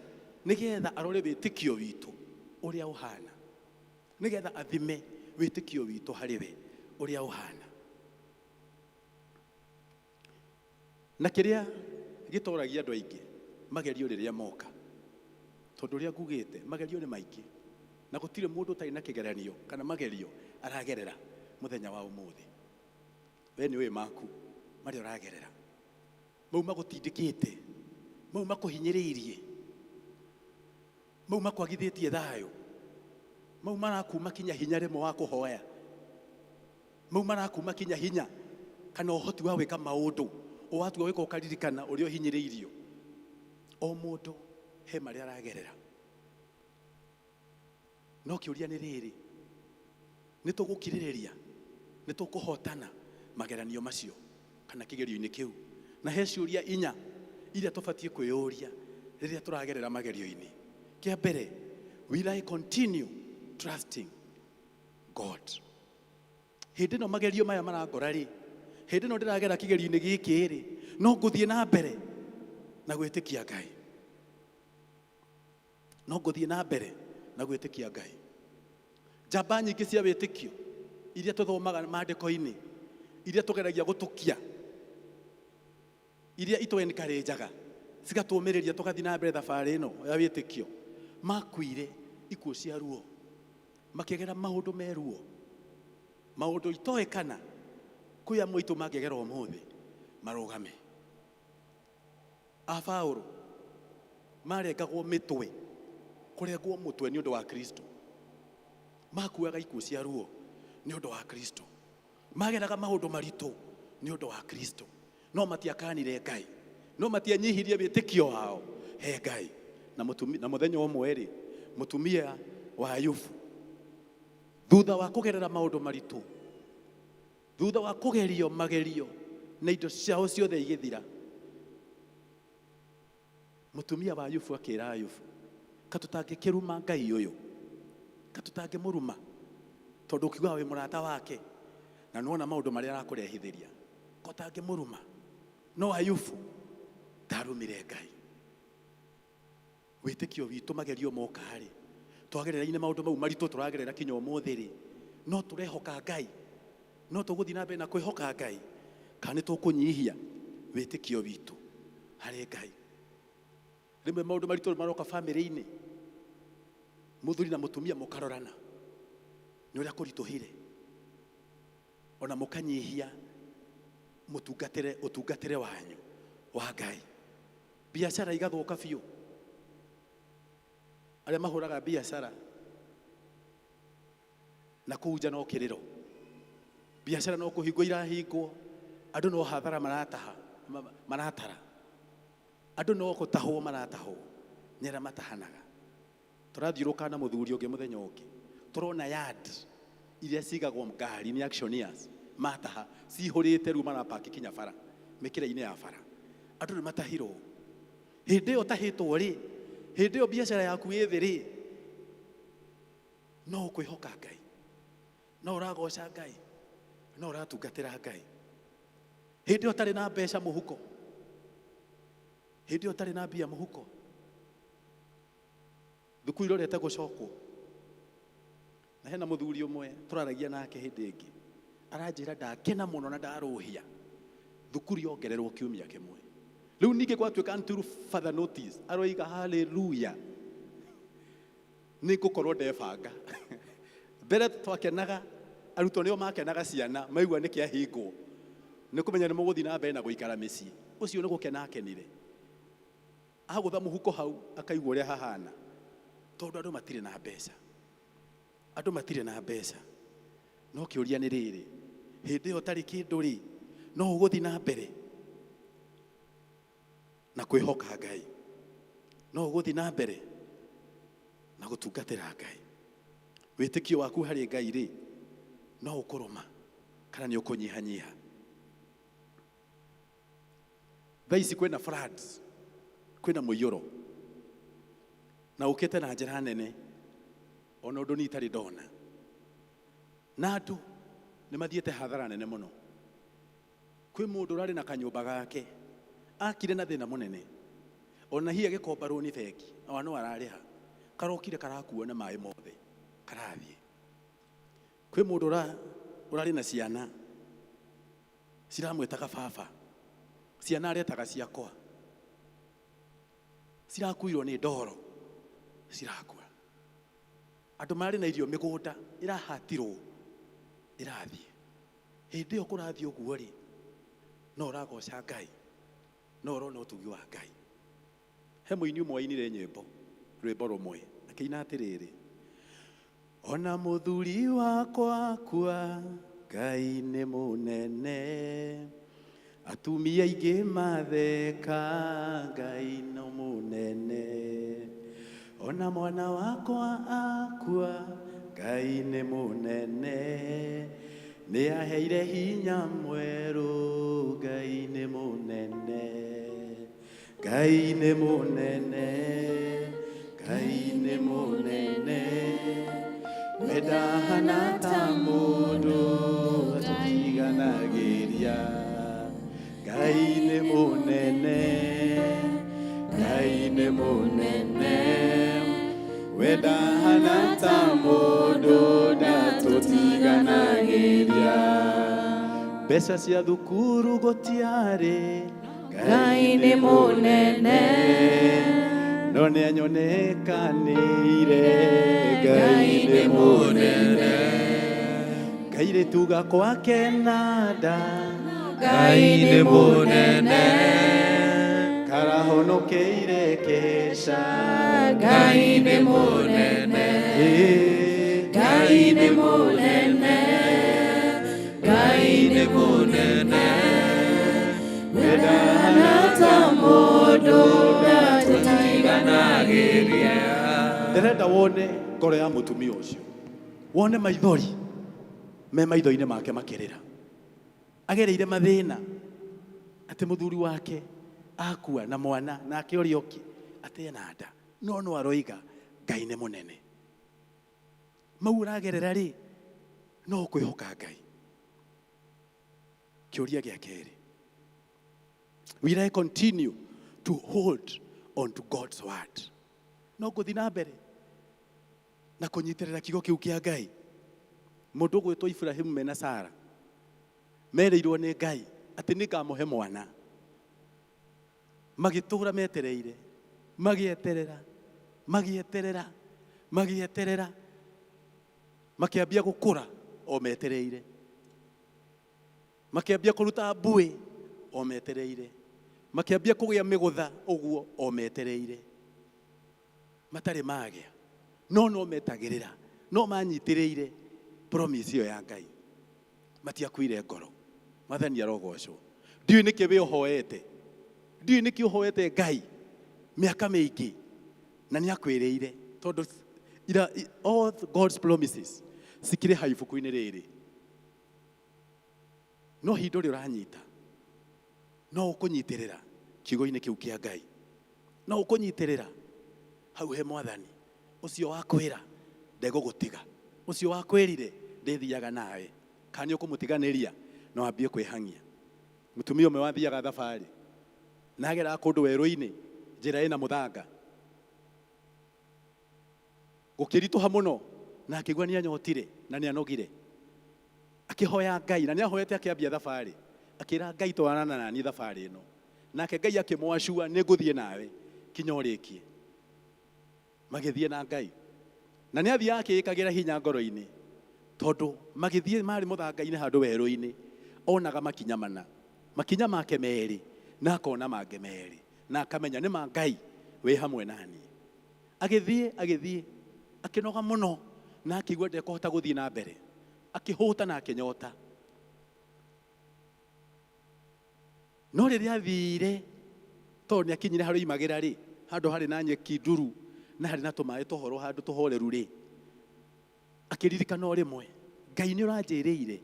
nĩgetha arore wĩtĩkio witũ ũrĩa ũhana, nĩgetha athime wĩtĩkio witũ harĩ we ũrĩa ũhana. Na kĩrĩa gĩtoragia andũ aingĩ magerio rĩrĩa moka, tondũ ũrĩa ngugĩte magerio nĩ maingĩ, na gũtirĩ mũndũ ũtarĩ na kĩgeranio kana magerio aragerera mũthenya wa ũmũthĩ. We nĩ ũĩ maku marĩa ũragerera, mau magũtindĩkĩte, mau makũhinyĩrĩirie, mau makwagithĩtie thayũ, mau marakuma kinya hinya rĩmwe wa kũhoya, mau marakuma kinya hinya kana ũhoti wa gwĩka maũndũ ũwatua wĩka ũkaririkana ũrĩa ũhinyĩrĩirio. O mũndũ he marĩa aragerera. No kĩũria nĩ rĩrĩ, nĩ tũgũkirĩrĩria, nĩ tũkũhotana mageranio macio kana kĩgerio-inĩ kĩu? Na he ciũria 4 iria tũbatiĩ kwĩyũria rĩrĩa tũragerera magerio-inĩ. Kĩa mbere, will I continue trusting God? Hĩndĩ ĩno magerio maya marangora rĩ, hĩndĩ ĩno ndĩragera kĩgerio-inĩ gĩkĩ rĩ, no ngũthiĩ na mbere na gwĩtĩkia Ngai? No ngũthiĩ na mbere na gwĩtĩkia Ngai? Njamba nyingĩ cia wĩtĩkio iria tũthomaga maandĩko-inĩ, iria tũgeragia gũtũkia, iria itũ-encourageaga, cigatũmĩrĩria tũgathiĩ na mbere thabarĩ ĩno ya wĩtĩkio, makuire ikuũ cia ruo, makĩgera maũndũ meruo, maũndũ itoĩ kana kwĩ amwe aitũ mangĩgera ũmũthĩ marũgame. A Paulo marengagwo mĩtwe, kũrengwo mũtwe nĩ ũndũ wa Kristo, makuaga ikuũ cia ruo nĩ ũndũ wa Kristo, mageraga maũndũ maritũ nĩ ũndũ wa Kristo. No matiakanire Ngai, no matianyihirie wĩtĩkio wao he Ngai. Na mũthenya ũmwe rĩ, mũtumia wa Ayubu, thutha wa kũgerera maũndũ maritũ, thutha wa kũgerio magerio na indo ciao ciothe igĩthira, mutumia wa Ayubu akira Ayubu, katutangikiruma Ngai uyu, katutangimuruma tondu ukiuga we murata wake na nuona maundu maria arakurehithiria, kotangimuruma. No Ayubu ndarumire Ngai. Witikio witu magerio moka ri twagerera-ine maundu mau maritu turagerera kinya umuthi ri, no turehoka Ngai, no tuguthi na mbere na kwihoka Ngai, kana tukunyihia witikio witu hari Ngai. Rimwe maundu maritu maroka family-ini, muthuri na mutumia mukarorana ni uria kurituhire, ona mukanyihia utungatire wanyu wa Ngai. Biashara igathuka biu, aria mahuraga biashara na kuja no kiriro, biashara no kuhingwo irahingwo, andu no hathara maratara, andu no gutahwo maratahwo, nyera matahanaga. Turathiuruka na muthuri ungi muthenya ungi, turona yard iria cigagwo ngari ni auctioneers mataha cihurite riu marapaki kinya bara mikira-ini ya bara, andu ni matahirwo. Hindi iyo tahitwo ri, hindi iyo biashara yaku ithi ri, no kwihoka Ngai, no uragoca Ngai, no uratungatira Ngai. Hindi iyo tari na mbeca muhuko, hindi iyo tari na mbia muhuko, thukuru irorete gucokwo. Na hena muthuri umwe turaragia nake hindi ingi aranjira ndakena muno na ndaruhia thukuru yongererwo kiumia kimwe. Riu ninge gwatuika until further notice aroiga hallelujah, nigukorwo ndebanga. Mbere twakenaga arutwo nio makenaga ciana maigua nikiahingwo, nikumenya ni muguthi na mbere na guikara micii. Ucio ni gukena akenire, agutha muhuko hau akaigua uria hahana, tondu andu matire na mbeca, andu matire na mbeca. No kiuria ni riri, hindi iyo tari kindu ri, no uguthi na mbere na kwihoka Ngai, no uguthi na mbere na gutungatira Ngai. Witikio waku hari Ngai ri no ukuruma kana ni ukunyihanyiha. Thaisi kwina floods, kwina muiyuro, na ukite na njira nene, ona undu ni itari ndona, na andu ni mathiete hathara nene muno. Kwi mundu urari na kanyumba gake akire na thina munene, ona hiya gikomba runi bengi ona no arariha, karokire karakuwa na mai mothe karathie. Kwi mundu urari na ciana ciramwetaga baba, ciana aretaga ciakwa, cirakuirwo ni ndoro cirakua. Andu mari na irio migunda irahatirwo irathie. Hindi iyo kurathie uguo ri, no uragoca Ngai, no urona utugi wa Ngai. He muini umwe ainire nyimbo rwimbo rumwe akiina atiriri, ona muthuri wakwa kwa Ngai ni munene, atumia aingi matheka Ngai no munene, ona mwana wakwa akua Ngai ni munene, ni aheire hinya mweru Ngai ni munene, Ngai ni munene, Ngai ni munene, medahana ta mundu atiganagiria, Ngai ni munene, Ngai ni munene, wedahana ta mundu datutiganagĩria. Mbeca cia thukuru gũtiarĩ, Ngai nĩ mũnene, no nĩ anyonekanĩire, Ngai nĩ mũnene. Kairĩtu gakwa kenanda, Ngai nĩ mũnene, karahonokeire Kesha, Ngai nĩ mũnene, Ngai nĩ mũnene, Ngai nĩ mũnene, wedahana ta mũndũ datũtiganagĩria. Ndĩrenda wone ngoro ya mũtumia ũcio, wone maithori me maitho-inĩ make makĩrĩra, agereire mathĩna atĩ mũthuri wake akua na mwana nake ũrĩa ũngĩ atena nda no aroiga Ngai nĩ mũnene. Mau ũragerera rĩ, no kwĩhoka Ngai. Kĩũria gĩa kerĩ, will I continue to hold on to God's word? No ngũthiĩ na mbere na kũnyitĩrĩra kiugo kĩu kĩa Ngai. Mũndũ ũgwĩtwo Ibrahimu mena Sara merĩirwo nĩ Ngai atĩ nĩngamũhe mwana. Magĩtũũra metereire, magĩeterera, makĩambia gũkũra o metereire, makĩambia kũruta mbuĩ o metereire, makĩambia kũgĩa mĩgũtha ũguo o metereire. Matarĩ magĩa, no metagĩrĩra, no manyitĩrĩire promise ĩyo ya Ngai. Matiakuire ngoro. Mwathani arogocwo. Ndiũĩ nĩkĩ we ũhoete, ndiũĩ nĩkĩ ũhoete Ngai mĩaka mĩingĩ na nĩakwĩrĩire, tondũ all God's promises cikĩrĩ ha ibuku-inĩ rĩrĩ. No hĩndĩ ũrĩa ũranyita, no ũkũnyitĩrĩra kiugo-inĩ kĩu kĩa Ngai, no ũkũnyitĩrĩra hau he Mwathani ũcio wakwĩra ndegũgũtiga, ũcio wakwĩrire ndĩthiaga nawe. Kana ũkũmũtiganĩria no ambie kwĩhang'ia. Mũtumia ũmwe wathiaga thabarĩ na agera kũndũ werũ-inĩ, njĩra ĩna mũthanga, gũkĩritũha mũno na akĩigua nĩanyotire na nĩanogire, akĩhoya Ngai na nĩahoete akĩambia thabarĩ, akĩra Ngai twarana nani thabarĩ ĩno, nake Ngai akĩmwacua nĩngũthiĩ nawe kinya ũrĩkie. Magĩthiĩ na Ngai na nĩathiaga akĩĩkagĩra hinya ngoro-inĩ, tondũ magĩthiĩ marĩ mũthanga-inĩ handũ werũ-inĩ, onaga makinya mana, makinya make merĩ na akona mangĩ merĩ, na akamenya nĩ ma Ngai wĩ hamwe nani. Agĩthiĩ akĩnoga mũno na akĩigua ndekũhota gũthiĩ na mbere, akĩhũta na akĩnyota. No rĩrĩa athire, tondũ nĩakinyire harĩa oimagĩra rĩ, handũ harĩ na nyeki nduru na harĩ na tũmaĩ tũhoro, handũ tũhoreru rĩ, akĩririkana o rĩmwe, Ngai nĩ ũranjĩrĩire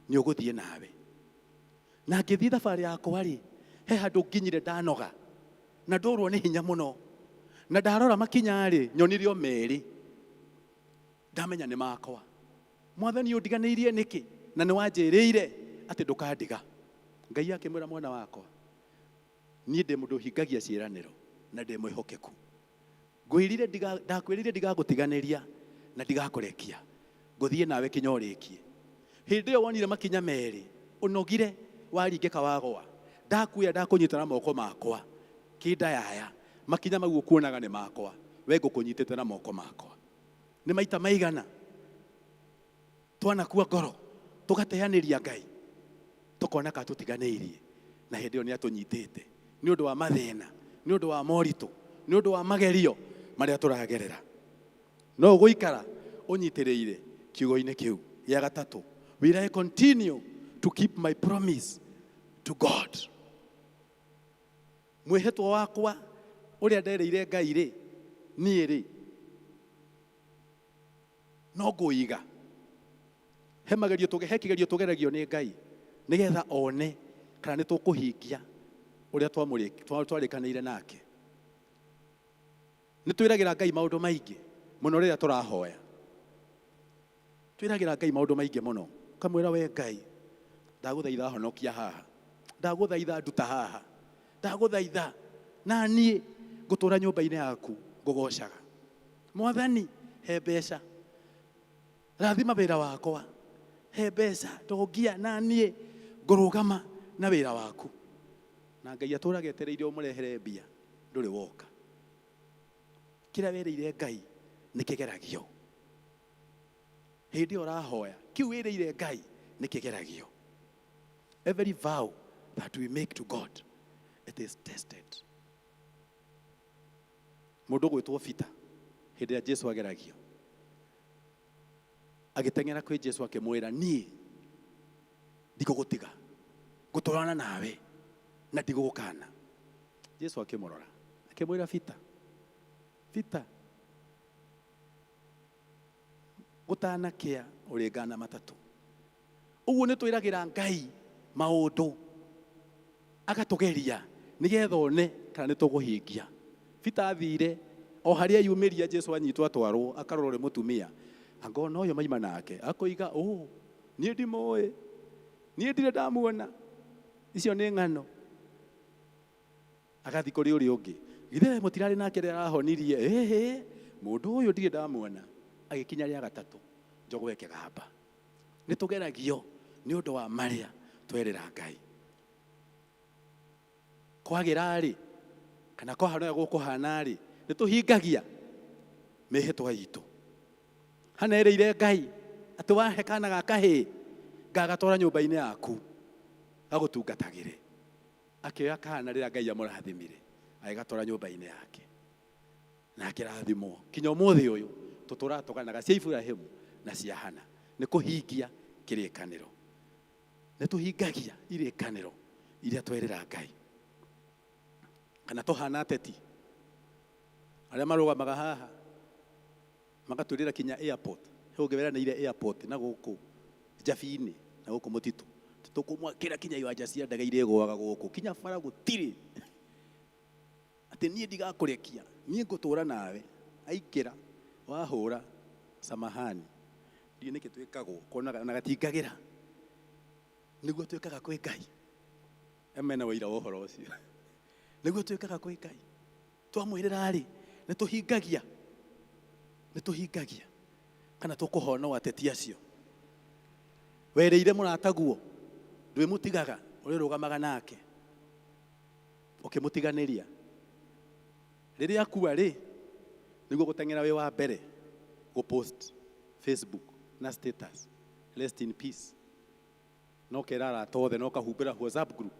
nĩ ũgũthiĩ nawe. Na ngĩthiĩ thabarĩ yakwa rĩ, he handũ nginyire ndanoga na ndorwo nĩ hinya mũno, na ndarora makinya rĩ, nyonire o merĩ, ndamenya nĩ makwa. Mwathani ũndiganĩirie nĩkĩ? Na nĩ wanjĩrĩire atĩ ndũkandiga. Ngai akĩmwĩra, mwana wakwa, niĩ ndĩ mũndũ hingagia ciĩranĩro na ndĩ mwĩhokeku. Ndakwĩrire ndigagũtiganĩria na ndigakũrekia, ngũthiĩ nawe kinya ũrĩkie. Hĩndĩ ĩyo wonire makinya merĩ, ũnogire, waringĩka wagwa, ndakuoya ndakũnyita na moko makwa, kĩndayaya, makinya mau ũkuonaga nĩ makwa, we ngũkũnyitĩte na moko makwa. Nĩ maita maigana twanakua ngoro tũgateanĩria Ngai, tũkona ka tũtiganĩirie, na hĩndĩ ĩyo nĩatũnyitĩte nĩ ũndũ wa mathĩna, nĩ ũndũ wa moritũ, nĩ ũndũ wa magerio marĩa tũragerera. No gũikara ũnyitĩrĩire kiugo-inĩ kĩu. Gĩa gatatũ, will I continue to keep my promise to God? Mwĩhĩtwo wakwa ũrĩa nderĩire Ngai rĩ, niĩ rĩ, no ngũiga. He kĩgerio tũgeragio nĩ Ngai nĩgetha one kana nĩ tũkũhingia ũrĩa twarĩkanĩire nake. Nĩ twĩragĩra Ngai maũndũ maingĩ mũno rĩrĩa tũrahoya. Twĩragĩra Ngai maũndũ maingĩ mũno, kamwĩra, we Ngai, ndagũthaitha honokia haha, ndagũthaitha nduta haha, ndagũthaitha na niĩ ngũtũra nyũmba-inĩ yaku ngũgocaga. Mwathani, he mbeca, rathima wĩra wakwa, he mbeca ndongia na niĩ ngũrũgama na wĩra waku. Na Ngai atũraga etereire ũmũrehere mbia, ndũrĩ woka. Kĩrĩa wĩrĩire Ngai nĩ kĩgeragio. Hĩndĩ ĩyo ũrahoya, kĩu wĩrĩire Ngai nĩ kĩgeragio. Every vow that we make to God, it is tested. Mũndũ gwĩtwo Peter, hĩndĩ ĩrĩa Jesu ageragio, agĩteng'era kwĩ Jesu akĩmwĩra, niĩ ndigũgũtiga, ngũtwarana nawe na ndigũgũkana. Jesu akĩmũrora akĩmwĩra, Peter, gũtanakĩa ũrĩ ngana matatũ. Ũguo nĩ twĩragĩra Ngai maũndũ agatũgeria nĩgetha one kana nĩ tũgũhingia. Bita athire o haria yumiria Jesu anyitwo atwarwo akarore mutumia angona uyo maima nake akoiga nie ndimoe nie ndire ndamuona icio ni ng'ano agathi kuri uri ungi ithe mutirari nake arahonirie mundu uyu ndire ndamuona agikinya ria gatatu njogwe kigamba nitugeragio ni undu wa maria twerera Ngai kwagira ri kana kwahana gukuhana ri nituhingagia mihitwa itu hanereire Ngai ati wahe kana gakahi ngagatwara nyumba-ini yaku agutungatagire akioya kana rira Ngai amurathimire agigatwara nyumba-ini yake na akirathimo kinya umuthi uyu tuturatuganaga cia Ibrahimu na cia Hana ni kuhingia kirikaniro nituhingagia irikaniro iria twerera Ngai kana tuhana ateti aria marugamaga haha magatwirira kinya airport hugewera na ile airport na guku Jabi-ini na guku mutitu tukumwakira kinya iwanja cia ndege ire gwaga guku kinya bara gutiri ati nie ndigakurekia nie ngutura nawe aikira wahura samahani ndi niki twikagwo kona na gatingagira niguo twikaga kwi Ngai emena wira wohoro ucio niguo twikaga kwi Ngai twamwirira ri nituhingagia kana tukuhona ateti acio wereire murataguo ndwe mutigaga uri rugamaga nake ukimutiganiria riria akua ri niguo gutengera we wa mbere go post Facebook na status rest in peace no kerara tothe no kahumbira WhatsApp group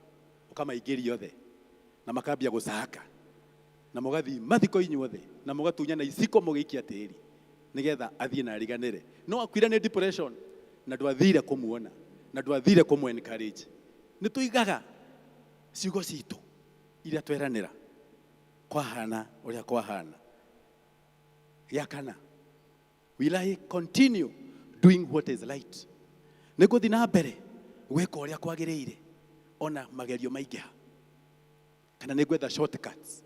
ukamaingiria othe na makambia gucaka na mugathi mathiko inyuothe na mugatunya na iciko mugikia tiri nigetha athie na riganire no akwira ni depression na ndwathire kumuona na ndwathire kumu encourage nituigaga ciugo citu iria tweranira kwahana uria kwahana yakana will I continue doing what is right niguthi na mbere gweka uria kwagiriire ona magerio maingiha kana nigwetha shortcuts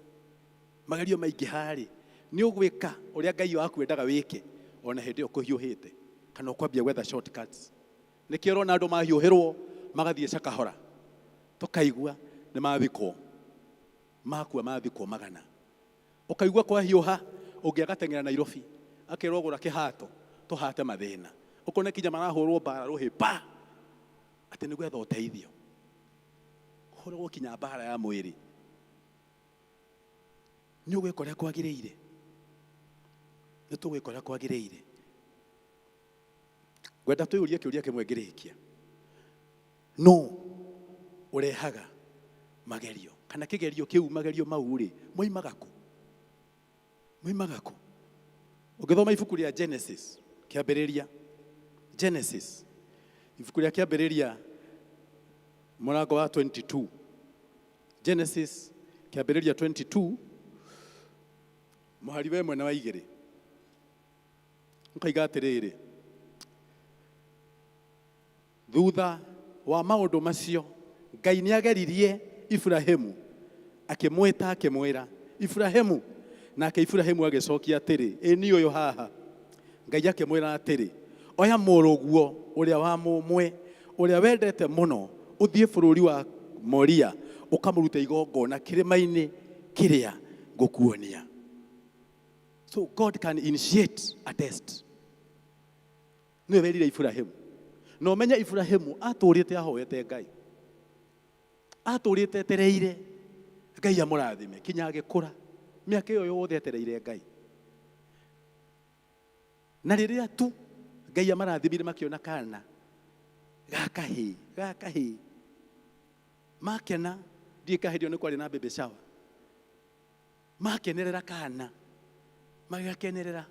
magerio maingi hari ni ugwika uria Ngai waku endaga wike ona hindi ukuhiuhite kana ukwambia gwetha shortcuts nikio rona andu mahiuhirwo magathie cakahora tukaigua ni mathikwo makua mathikwo magana ukaigua kwa hiuha ungiagatengera Nairobi akirwo gura kihato tuhate mathina ukone kinya marahurwo bara ruhi pa ati ni gwetha uteithio horo gukinya bara ya mwiri ni ugwika uria kwagiriire nitugwika uria kwagiriire gwenda tuyurie kiuria kimwe ngirikia no urehaga magerio kana kigerio kiu magerio mau ri moimaga ku ugithoma ibuku ria Genesis kiambiriria Genesis ibuku ria kiambiriria murango wa 22 Genesis kiambiriria 22 muhari we mwena wa igiri ukaiga atiriri thutha wa maundu macio Ngai ni ageririe Ibrahimu akimwita akimwira Ibrahimu nake Ibrahimu agicokia atiri ni uyu haha Ngai akimwira atiri oya muruguo uria wa mumwe uria wendete muno uthie bururi wa Moria ukamuruta igongona kirima-ini kiria ngukuonia. So God can initiate a test. Niwe werire Ibrahimu. No menya Ibrahimu aturite ahoyete Ngai. Aturite tereire Ngai amurathime kinya agikura miaka iyo yothe etereire Ngai. Na riria tu Ngai amarathimire makiona kana gakahi makena ndikahirio ni kwari na bebe shower makenerera kana magakenerera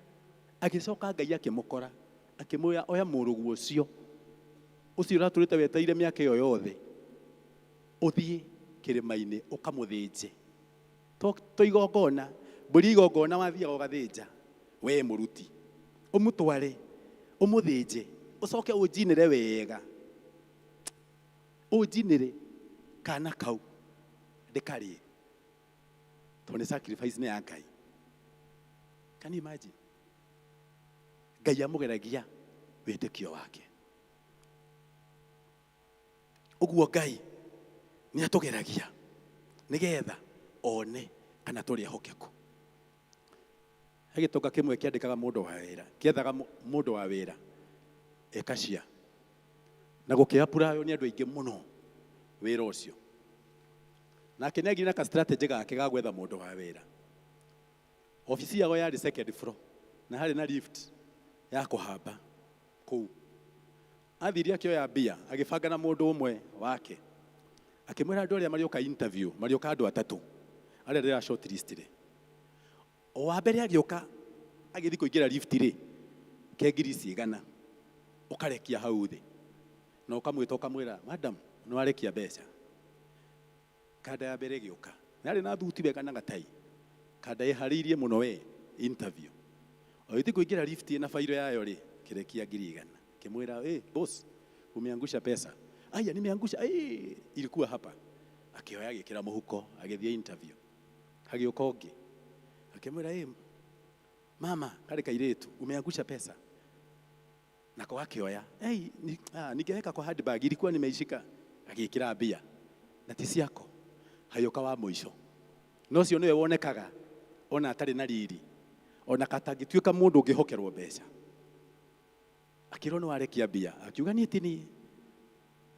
agicoka Ngai akimukora akimuya oya murugu ucio uraturite weteire miaka iyo yothe uthie kirima-ini ukamuthinje to igongona mburi igongona wathia ugathinja we muruti umutware umuthinje ucoke unjinire wega unjinire kana kau ndikari tondũ nĩ sacrifice nĩ ya Ngai. Can you imagine? Ngai amũgeragia wĩtĩkio wake. Ũguo Ngai nĩ atũgeragia nĩgetha one kana tũrĩ ehokeku. Gĩtonga kĩmwe kĩandĩkaga mũndũ wa wĩra, kĩethaga mũndũ wa wĩra ekacia na gũkĩapurayo nĩ andũ aingĩ mũno wĩra ũcio. Nake nĩ agire na ka strategy gake ga gwetha mũndũ wa wĩra. Ofisi yao yarĩ second floor na harĩ na lift ya kũhamba kũu. Athiri akĩoya mbia agĩbanga na mũndũ ũmwe wake, akĩmwĩra andũ arĩa marĩoka interview, marĩoka andũ atatũ arĩa ndĩra shortlist rĩ. O wa mbere agĩoka agĩthiĩ kũingĩra lift rĩ, kengiri cigana ũkarekia hau thĩ na ũkamwĩta ũkamwĩra madam nĩ warekia mbeca. Kanda ya mbere gĩoka narĩ na thuti wega na gatai, kanda ĩharĩirie mũno we interview. O gĩthiĩ kũingĩra lift na failo yayo rĩ, kĩrekia ngiri igana. Kimwira, boss, umeangusha pesa. Aya, nimeangusha. Ilikuwa hapa. Akioya agĩkĩra mũhuko, agĩthiĩ interview. Hagĩũka ũngĩ. Akimwira, mama, kale kairetu, umeangusha pesa. Nako akioya, ningeweka kwa handbag, ilikuwa nimeishika. Agĩkĩra mbia. Na ti ciako. Hagĩũka wa mũico. No cio nĩwe wonekaga ona atarĩ na riri. Ona katangĩtuĩka mũndũ ũngĩhokerwo mbeca. Akĩrwo nĩ warekia mbia, akiuga niĩ tini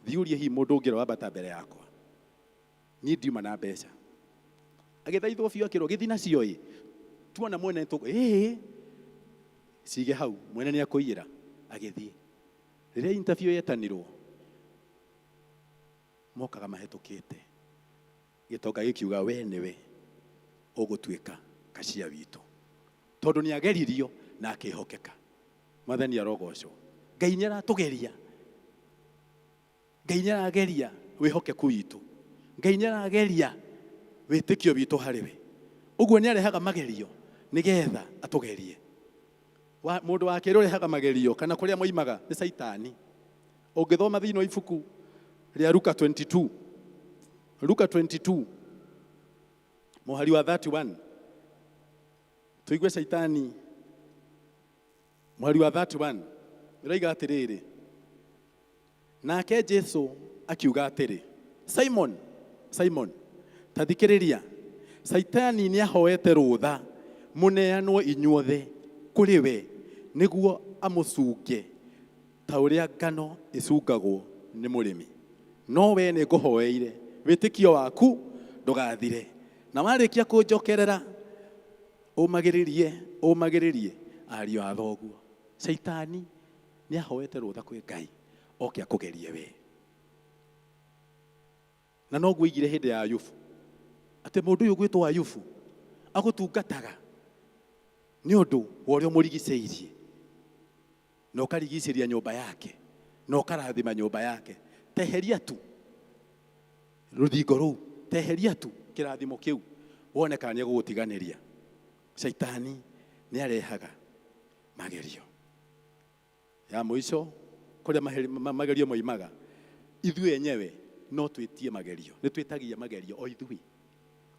thiũrie hi mũndũ ũngĩ wambata mbere yakwa, niĩ ndiuma na mbeca. Agĩthaithwo biũ akĩrwo gĩthi nacio tuona mwene cige hau, mwene nĩ akũiyĩra. Agĩthiĩ rĩrĩa interview yetanirwo, mokaga mahĩtũkĩte, gĩtonga gĩkiuga we nĩwe ũgũtuĩka kacia witũ, tondũ nĩ ageririo na akĩhokeka. Mwathani arogocwo. Ngai nĩ aratũgeria. Ngai nĩ arageria wĩhokeku witũ. Ngai nĩ arageria wĩtĩkio witũ harĩ we. Ũguo nĩ arehaga magerio nĩgetha atũgerie. Mũndũ wa kerĩ ũrehaga magerio kana kũrĩa moimaga nĩ Saitani. Ũngĩthoma thĩinĩ wa ibuku rĩa Luka 22. Luka 22 mũhari wa 31. Tuigue Saitani mwari wa 31 ĩroiga atĩrĩrĩ, nake Jesũ akiuga atĩrĩ, Simon, Simon, ta thikĩrĩria, Saitani nĩ ahoete rũtha mũneanwo inyuothe kũrĩ we nĩguo amũcunge ta ũrĩa ngano ĩcungagwo nĩ mũrĩmi. No we nĩ ngũhoeire wĩtĩkio waku ndũgathire, na warĩkia kũnjokerera ũmagĩrĩrie ariũ a thoguo. Saitani nĩ ahoete rũtha kwĩ Ngai oke akũgerie we. Na no gwĩgire hĩndĩ ya Ayubu atĩ mũndũ ũyũ gwĩtwo Ayubu agũtungataga nĩ ũndũ wa ũrĩa ũmũrigicĩirie, na ũkarigicĩria nyũmba yake, na ũkarathima nyũmba yake. Teheria tu rũthingo rũu, teheria tu kĩrathimo kĩu, wone kana nĩ egũgũtiganĩria. Saitani nĩ arehaga magerio. Ya mũico kũrĩa magerio moimaga, ithuĩ enyewe no twĩtie magerio, nĩ twĩtagia magerio o ithuĩ.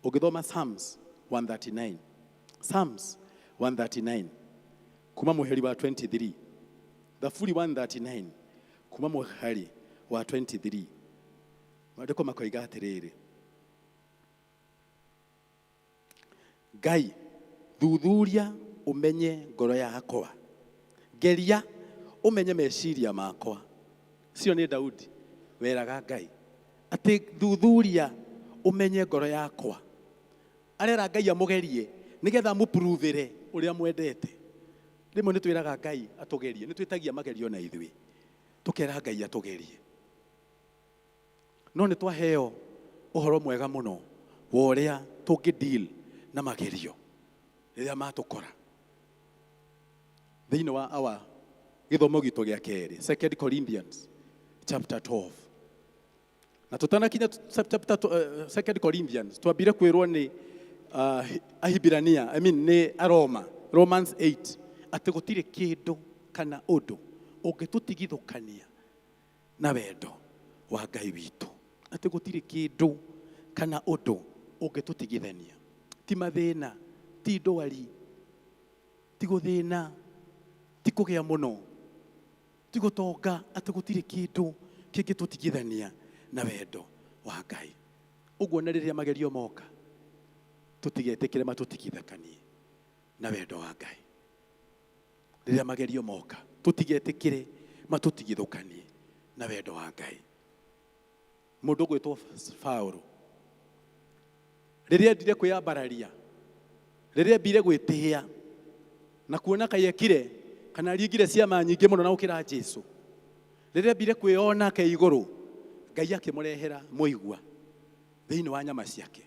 Ũngĩthoma Psalms 139, Psalms 139 kuma mũhari wa 23, Thaburi 139 kuma mũhari wa 23, maandĩko makoiga atĩrĩrĩ, Ngai thuthuria ũmenye ngoro yakwa, geria ũmenye meciria makwa. Cio nĩ Daudi weraga Ngai atĩ thuthuria ũmenye ngoro yakwa. Arera Ngai amũgerie nĩgetha amũpuruvĩre ũrĩa mwendete. Rĩmwe nĩ twĩraga Ngai atũgerie, nĩ twĩtagia magerio na ithuĩ, tũkera Ngai atũgerie. No nĩ twaheo ũhoro mwega mũno wa ũrĩa tũngĩ-deal na magerio rĩrĩa matũkora. Thĩinĩ wa our gĩthomo gitũ gĩa kerĩ, 2 Corinthians chapter 12. Na tutanakinya chapter 2 Corinthians, twambire kwĩrwo nĩ Ahibirania, nĩ Aroma, Romans 8, atĩ gũtirĩ kĩndũ kana ũndũ ũngĩtũtigithũkania na wendo wa Ngai witũ. Atĩ gũtirĩ kĩndũ kana ũndũ ũngĩtũtigithania. ti mathĩna, ti ndwari, ti gũthĩna, ti kũgĩa mũno, ti gũtonga, atĩ gũtirĩ kĩndũ kĩngĩtũtigithania na wendo wa Ngai. Ũguo na rĩrĩa magerio moka, tũtigetĩkĩre matũtigithakanie na wendo wa Ngai. Rĩrĩa magerio moka, tũtigetĩkĩre matũtigithũkanie na wendo wa Ngai. Mũndũ gwĩtwo Paulo, rĩrĩa ndire kwĩyambararia, rĩrĩa mbire gwĩtĩĩa na kuona kayekire kana ringire ciama nyingĩ mũno na gũkĩra Jesũ, rĩrĩa mbire kwĩona ke igũrũ, Ngai akĩmũrehera mũigua thĩinĩ wa nyama ciake,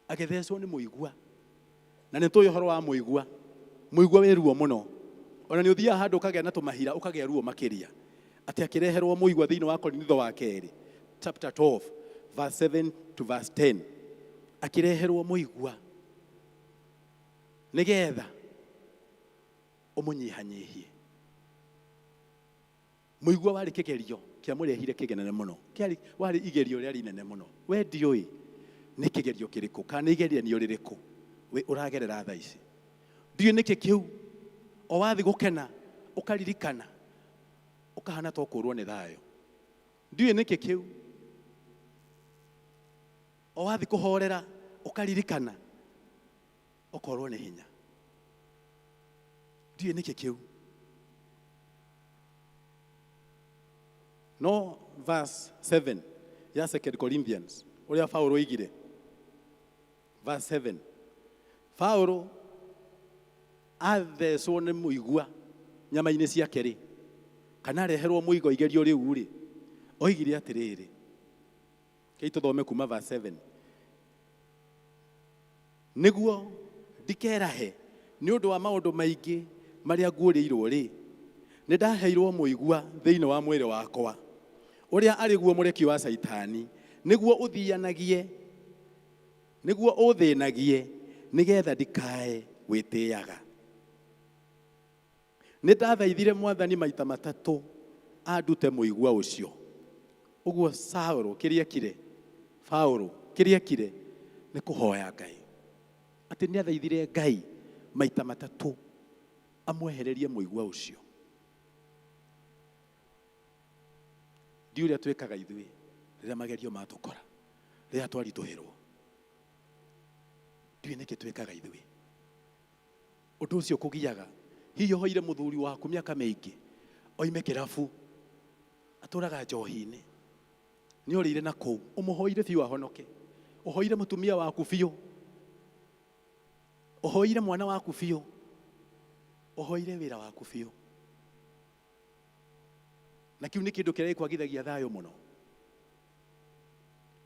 agĩthecwo nĩ mũigua. Na nĩ tũĩ ũhoro wa mũigua, mũigua wĩ ruo mũno. Ona nĩ ũthiaga handũ ũkagĩa na tũmahira, ũkagĩa ruo makĩria, atĩ akĩreherwo mũigua thĩinĩ wa Korintho wa kerĩ chapter 12 verse 7 to verse 10, akĩreherwo mũigua nĩgetha ũmũnyihanyihie. Mũigua warĩ kĩgerio kĩamũrehire kĩgenene mũno, warĩ igerio rĩarĩ inene mũno. We ndiũĩ nĩ kĩgerio kĩrĩkũ kana igeranio rĩrĩkũ we ũragerera thaa ici. Ndiũĩ nĩkĩ kĩu o wathi gũkena ũkaririkana ũkahana ta ũkũrwo nĩ thayũ. Ndiũĩ nĩkĩ kĩu o wathi kũhorera ũkaririkana ũkorwo nĩ hinya. Ndiũĩ nĩkĩ kĩu. No verse 7 ya 2 Corinthians ũrĩa Paulo oigire, verse 7, Paulo athecwo nĩ mũigua nyama-inĩ ciake rĩ, kana areherwo mũigua igerio rĩu rĩ, oigire atĩrĩrĩ, kĩ tũthome kuma verse 7, nĩguo ndikerahe nĩ ũndũ wa maũndũ maingĩ marĩa nguũrĩirwo rĩ, nĩ ndaheirwo mũigua thĩinĩ wa mwĩrĩ wakwa ũrĩa arĩ guo mũreki wa Saitani, nĩguo ũthĩnagie nĩgetha ndikae gwĩtĩaga. Nĩ ndathaithire Mwathani maita matatũ andute mũigua ũcio. Ũguo Paulo kĩrĩa ekire nĩ kũhoya Ngai, atĩ nĩ athaithire Ngai maita matatũ amwehererie mũigua ũcio. Ndiũĩ ũrĩa twĩkaga ithuĩ rĩrĩa magerio matũkora, rĩrĩa twaritũhĩrwo. Ndiũĩ nĩkĩ twĩkaga ithuĩ. Ũndũ ũcio kũgiaga, hihi ũhoire mũthuri waku mĩaka mĩingĩ, oime kĩrabu, atũraga njohi-inĩ, nĩ orĩire na kũu, ũmũhoire biũ ahonoke, ũhoire mũtumia waku biũ, ũhoire mwana waku biũ, ũhoire wĩra waku biũ. Na kiu nĩ kĩndũ kĩrĩa gĩkwagithagia thayũ mũno.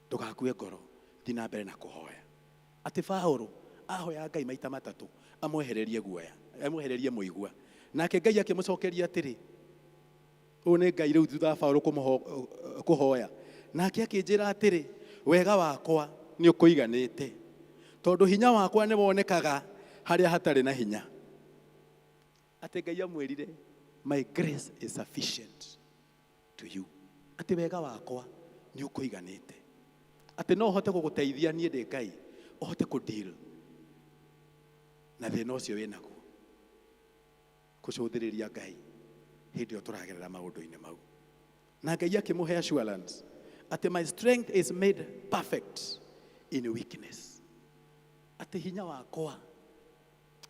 Ndũgakue ngoro, thiĩ na mbere na kũhoya. Atĩ Paulo ahoya Ngai maita matatũ amwehererie guoya, amwehererie mũigua. Nake Ngai akĩmũcokeria atĩrĩ, ũũ nĩ Ngai rĩu thutha wa Paulo kũhoya. Nake akĩnjĩra atĩrĩ, wega wakwa nĩ ũkũiganĩte, tondũ hinya wakwa nĩ wonekaga harĩa hatarĩ na hinya. Atĩ Ngai amwĩrire, my grace is sufficient to you. Atĩ wega wakwa nĩ ũkũiganĩte. Atĩ no hote gũgũteithia niĩ ndĩ Ngai, ũhote kũdeal na thĩna ũcio wĩnaguo. Kũcũthĩrĩria Ngai hĩndĩ ĩyo tũragerera maũndũ-inĩ mau. Na Ngai akĩmũhe assurance atĩ my strength is made perfect in weakness. Atĩ hinya wakwa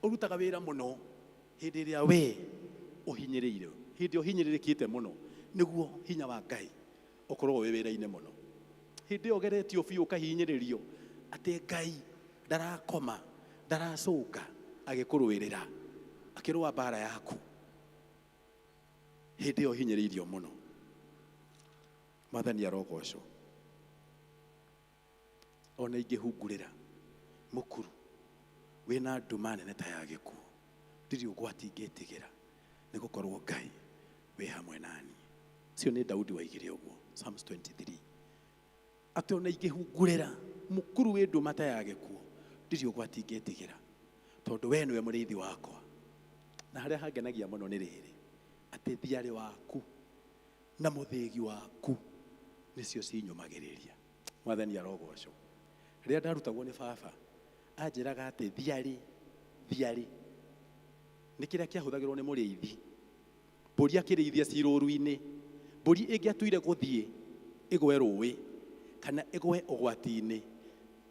ũrutaga wĩra mũno hĩndĩ ĩrĩa we ũhinyĩrĩirwo, hĩndĩ ũhinyĩrĩrĩkĩte mũno, nĩguo hinya wa Ngai ũkorwo wĩ wĩra-inĩ mũno. Hĩndĩ ĩyo ũgeretio biũ ũkahinyĩrĩrio, atĩ Ngai ndarakoma, ndaracũka agĩkũrũĩrĩra, akĩrũa mbara yaku. Hĩndĩ ĩyo ũhinyĩrĩirio mũno. Mwathani arogocwo. Ona ingĩhungurĩra mũkuru wĩna nduma nene ta ya gĩkuũ, ndirĩ ũgwati ingĩtigĩra, nĩ gũkorwo Ngai wĩ hamwe nani. Cio nĩ Daudi waigire ũguo, Psalms 23. Atĩ ona ingĩhungurĩra mũkuru wĩ nduma ta ya gĩkuũ, ndirĩ ũgwati ingĩtigĩra, tondũ we nĩwe mũrĩithi wakwa. Na harĩa hangenagia mũno nĩ rĩrĩ, atĩ thiarĩ waku na mũthĩgi waku nĩcio cinyũmagĩrĩria. Mwathani arogocwo. Rĩrĩa ndarutagwo nĩ baba, anjĩraga atĩ thiarĩ nĩ kĩrĩa kĩahũthagĩrwo nĩ mũrĩithi. Mbũri akĩrĩithia cirũru-inĩ, mbũri ĩngĩatuire gũthiĩ ĩgwe rũĩ kana ĩgwe ũgwati-inĩ,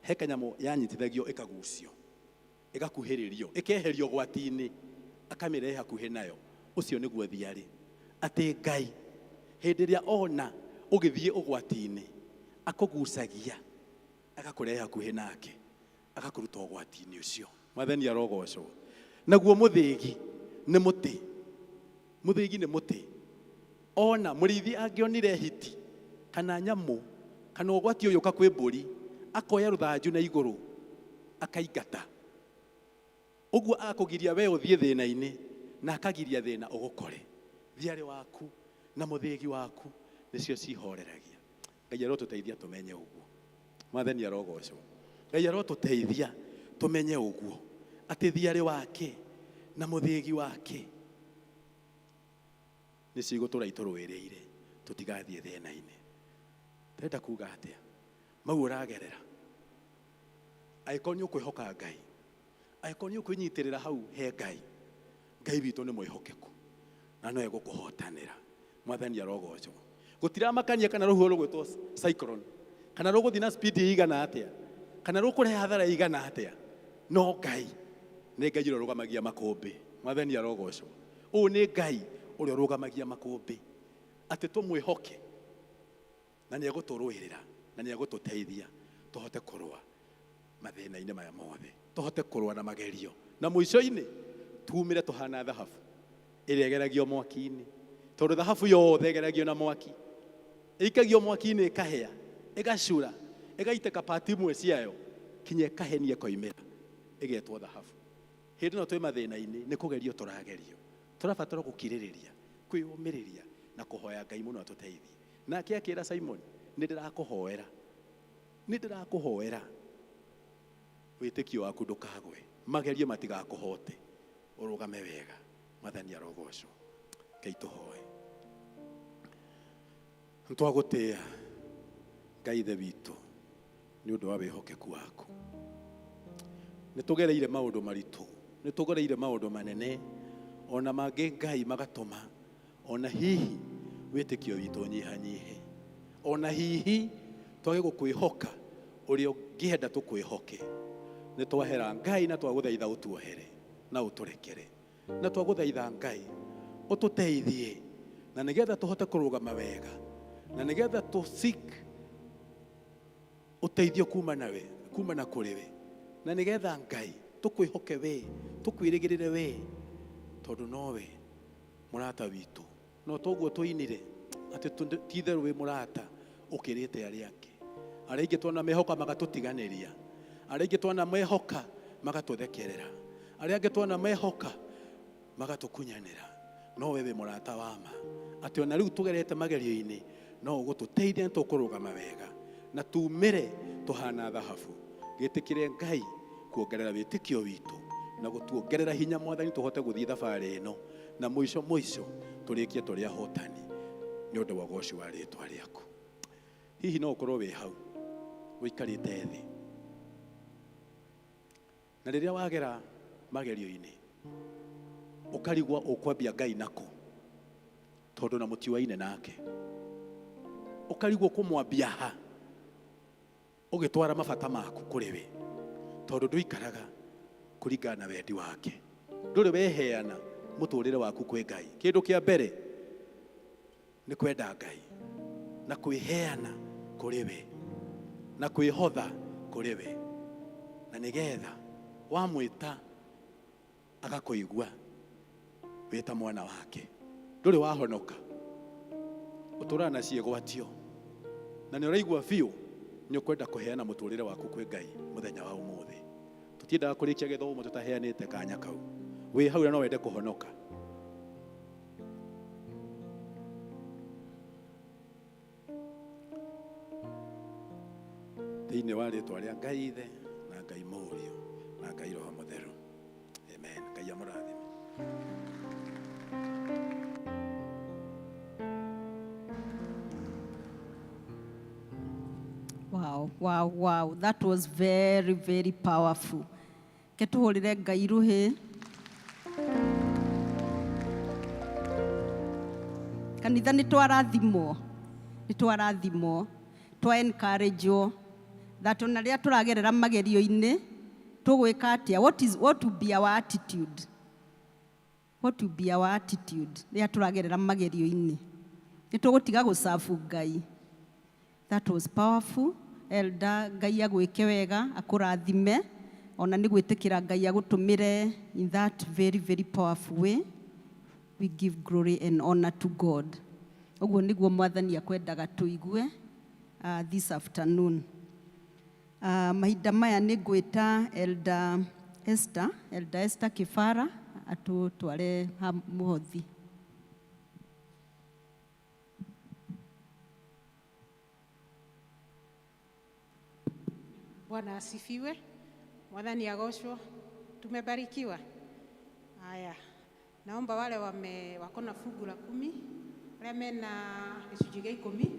he kanyamũ yanyitithagio ĩkagucio, ĩgakuhĩrĩrio, ĩkeherio ũgwati-inĩ, akamĩrehe hakuhĩ nayo. Ũcio nĩguo thiarĩ. Atĩ Ngai hĩndĩ ĩrĩa ona ũgĩthiĩ ũgwati-inĩ akũgucagia, agakũrehe hakuhĩ nake, agakũruta ũgwati-inĩ ũcio. Mwathani arogocwo. Naguo mũthĩgi nĩ mũtĩ. Mũthĩgi nĩ mũtĩ. Ona mũrĩithi angĩonire hiti kana nyamũ kana ũgwati ũyũ ũka kwĩ mbũri, akoya rũthanju na igũrũ akaingata. Ũguo akũgiria we ũthiĩ thĩna-inĩ na akagiria thĩna ũgũkore. Thiarĩ waku na mũthĩgi waku nĩcio cihoreragia. Ngai arotũteithia tũmenye ũguo. Mwathani arogocwo. Ngai arotũteithia tũmenye ũguo, atĩ thiarĩ wake na mũthĩgi wake nĩcio igũtũra itũrũĩrĩire tũtigathiĩ thĩna-inĩ. Ndĩrenda kuga atĩa? Mau ũragerera, angĩkorwo nĩ ũkwĩhoka Ngai, angĩkorwo nĩ ũkwĩnyitĩrĩra hau he Ngai, Ngai witũ nĩ mwĩhokeku na no egũkũhotanĩra. Mwathani arogocwo. Gũtiramakania kana rũhuho rũgwĩtwo cyclone kana rũgũthiĩ na speed ĩigana atĩa kana rũkũrehe hathara ĩigana atĩa, no Ngai nĩ Ngai ũrĩa ũrũgamagia makũmbĩ. Mwathani arogocwo. Ũũ nĩ Ngai ũrĩa ũrũgamagia makũmbĩ, atĩ tũmwĩhoke na nĩ egũtũrũĩrĩra na nĩ egũtũteithia tũhote kũrũa mathĩna-inĩ maya mothe, tũhote kũrũa na magerio, na mũico-inĩ tumĩre tũhana thahabu ĩrĩa ĩgeragio mwaki-inĩ. Tondũ thahabu yothe ĩgeragio na mwaki, ĩikagio mwaki-inĩ ĩkahĩa, ĩgacura, ĩgaitĩka pati imwe ciayo kinya ĩkahenia ĩkoimĩra, ĩgetwo thahabu. Hĩndĩ ĩno twĩ mathĩna-inĩ nĩ kũgerio tũragerio, tũrabatara gũkirĩrĩria, kwĩyũmĩrĩria na kũhoya Ngai mũno atũteithie. Nake akĩra Simon, nĩ ndĩrakũhoera wĩtĩkio waku ndũkagwe, magerio matigakũhote, ũrũgame wega. Mwathani arogocwo. Ngai tũhoe. Nĩtwagũtĩĩa Ngai ithe witũ nĩ ũndũ wa wĩhokeku waku. Nĩtũgereire maũndũ maritũ, nĩtũgereire maũndũ manene, ona mangĩ Ngai magatũma ona hihi wĩtĩkio witũ ũnyihanyihe, ona hihi twage gũkwĩhoka ũrĩa ũngĩenda tũkwĩhoke. Nĩtwahera Ngai na twagũthaitha ũtuohere na ũtũrekere, na twagũthaitha Ngai ũtũteithie na nĩgetha tũhote kũrũgama wega, na nĩgetha tũseek ũteithio kuma na kũrĩ we, na nĩgetha Ngai tũkwĩhoke we, tũkwĩrĩgĩrĩre we, tondũ nowe mũrata witũ. No toguo tũinire atĩ ti-itherũ wĩ mũrata ũkĩrĩte arĩa angĩ. Arĩa aingĩ tuona mehoka magatũtiganĩria, arĩa aingĩ tuona mehoka magatũthekerera, arĩa angĩ tuona mehoka magatũkunyanĩra. No we wĩ mũrata wa ma, atĩ ona rĩu tũgerete magerio-inĩ no ũgũtũteithia tũkũrũgama wega na tumĩre tũhana thahabu. Gĩtĩkĩre Ngai kuongerera wĩtĩkio witũ na gũtuongerera hinya Mwathani tũhote gũthiĩ thabarĩ ĩno, na mũico tũrĩkie tũrĩ ahotani nĩ ũndũ wa ũgoci wa rĩĩtwa rĩaku. Hihi no ũkorwo wĩ hau ũikarĩte thĩ, na rĩrĩa wagera magerio-inĩ ũkarigwo ũkwambia Ngai nako, tondũ na mũtiũaine nake, ũkarigwo kũmwambia ha, ũgĩtwara mabata maku kũrĩ we, tondũ ndũikaraga kũringana na wendi wake, ndũrĩ weheana mũtũrĩre waku kwĩ Ngai. Kĩndũ kĩa mbere nĩ kwenda Ngai na kwĩheana kũrĩ we na kwĩhotha kũrĩ we, na nĩgetha wamwĩta agakũigua wĩta mwana wake. Ndũrĩ wahonoka, ũtũraga na ciĩgwatio, na nĩ ũraigua biũ nĩ ũkwenda kũheana mũtũrĩre waku kwĩ Ngai mũthenya wa ũmũthĩ. Tũtiendaga kũrĩkia gĩthomo tũtaheanĩte kanya kau. Wĩ hau na no wende kũhonoka, thĩinĩ wa rĩĩtwa rĩa Ngai Ithe na Ngai Mũriũ na Ngai Roho Mũtheru. Amen. Ngai amũrathime. Wow, that was very, very powerful. Ketuhũrĩre Ngai rũhĩ. Kanitha nĩ twarathimwo, twa encourage that ona rĩrĩa tũragerera magerio-inĩ tũgwĩka atĩa, what will be our attitude, rĩrĩa tũragerera magerio-inĩ. Nĩ tũgũtiga gũcabu Ngai. That was powerful. Elder, Ngai agwĩke wega, akũrathime, ona nĩ gwĩtĩkĩra Ngai agũtũmĩre in that very, very powerful way. We give glory and honor to God. Ũguo nĩguo Mwathani akwendaga tũigue this afternoon. Mahinda maya nĩ ngwĩta Elder Esther Kĩbara atũtware mũhothi. Bwana asifiwe. Mwathani agocwo. Tumebarikiwa. Haya. Naomba wale wako na fungu la 10, wale mena gĩcunjĩ gĩa 10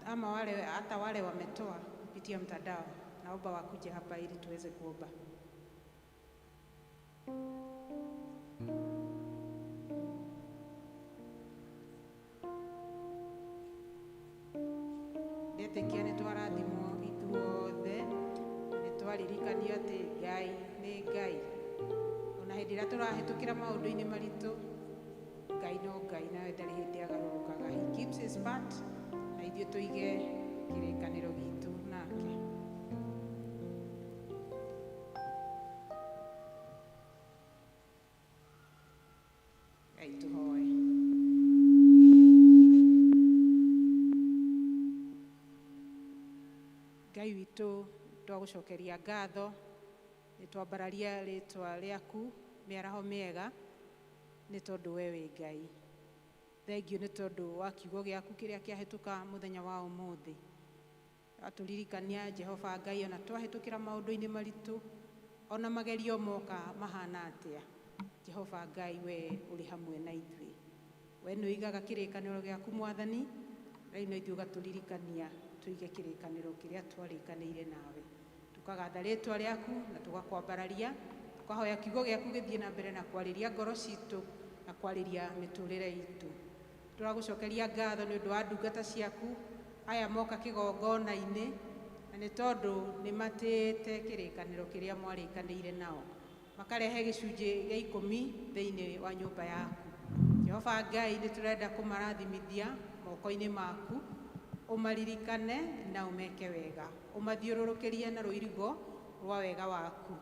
ama hata wale wametoa kupitia mtandao, naomba wakuje hapa ili tuweze kuomba. Ndetĩkia nĩ twarathimwo ithuothe, nĩ twaririkania atĩ Ngai nĩ Ngai. Ona hĩndĩ ĩrĩa tũrahĩtũkĩra maũndũ-inĩ maritũ, Ngai no Ngai, nawe ndarĩ hĩndĩ agarũrũkaga. He keeps his part, na ithuĩ tũige kĩrĩkanĩro gitũ nake. Ngai tũhoe. Ngai witũ twagũcokeria ngatho, nĩ twambararia rĩtwa rĩaku mĩaraho mĩega, nĩ tondũ we wĩ Ngai. Thengiũ nĩ tondũ wa kiugo gĩaku kĩrĩa kĩahĩtũka mũthenya wa ũmũthĩ. Atũririkania Jehova Ngai, ona twahĩtũkĩra maũndũ-inĩ maritũ, ona magerio moka mahana atĩa. Jehova Ngai, we ũrĩ hamwe na ithuĩ. We nĩ ũigaga kĩrĩkanĩro gĩaku Mwathani, na rĩu ithuĩ ũgatũririkania tũige kĩrĩkanĩro kĩrĩa twarĩkanĩire nawe. Tũkagatha rĩtwa rĩaku na tũgakwambararia, tũkahoya kiugo gĩaku gĩthiĩ na mbere na kwarĩria ngoro citũ na kwarĩria mĩtũrĩre itũ. Tũragũcokeria ngatho nĩ ũndũ wa ndungata ciaku aya moka kĩgongona-inĩ, na nĩ tondũ nĩ matĩĩte kĩrĩkanĩro kĩrĩa mwarĩkanĩire nao, makarehe gĩcunjĩ gĩa 10 thĩinĩ wa nyũmba yaku. Jehova Ngai, nĩ tũrenda kũmarathimithia moko-inĩ maku, ũmaririkane na ũmeke wega, ũmathiũrũrũkĩrie na rũirigo rwa wega waku.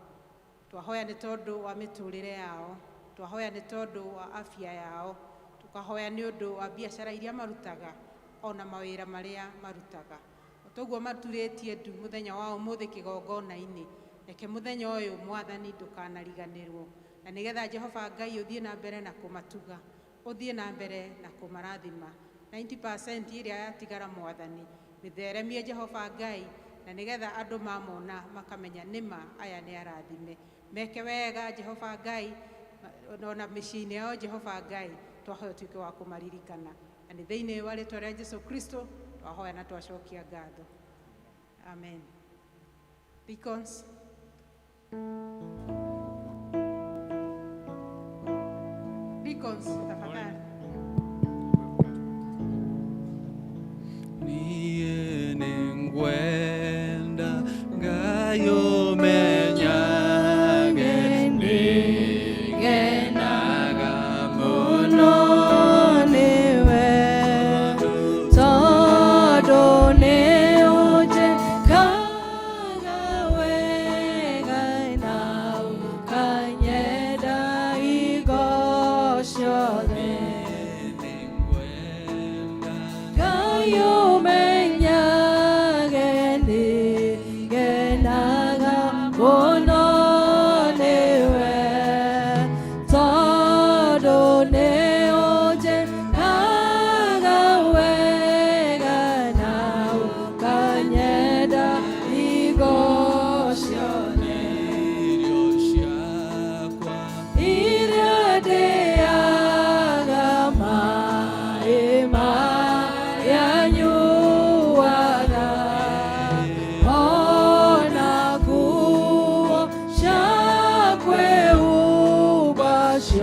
Twahoya nĩ tondũ wa mĩtũrĩre yao, twahoya nĩ tondũ wa afya yao, tukahoya nĩ ũndũ wa biacara iria marutaga, ona mawĩra marĩa marutaga. Toguo maturĩtie ndu mũthenya wa ũmũthĩ kĩgongona-inĩ, reke mũthenya ũyũ Mwathani ndũkanariganĩrwo, na nĩgetha Jehova Ngai ũthiĩ na mbere na kũmatuga, ũthiĩ na mbere na kũmarathima. 90% ĩrĩa yatigara Mwathani mĩtheremie Jehova Ngai, na nĩgetha andũ mamona makamenya nĩma aya nĩ arathime. Meke wega Jehova Ngai, ona mĩciĩ-inĩ yao Jehova Ngai, twahoya ũtuĩke wa kũmaririkana. Na nĩ thĩinĩ wa rĩĩtwa rĩa Jesũ Kristo twahoya na twacokia ngatho. Amen. Deacons. Deacons, tafadhali. Niĩ nĩngwenda Ngai ũmenyage nĩngenaga mũno nĩwe, tondũ nĩ ũnjĩkaga wega na ũkanyenda hingo ciothe. Ngai ũmenyage nĩngenaga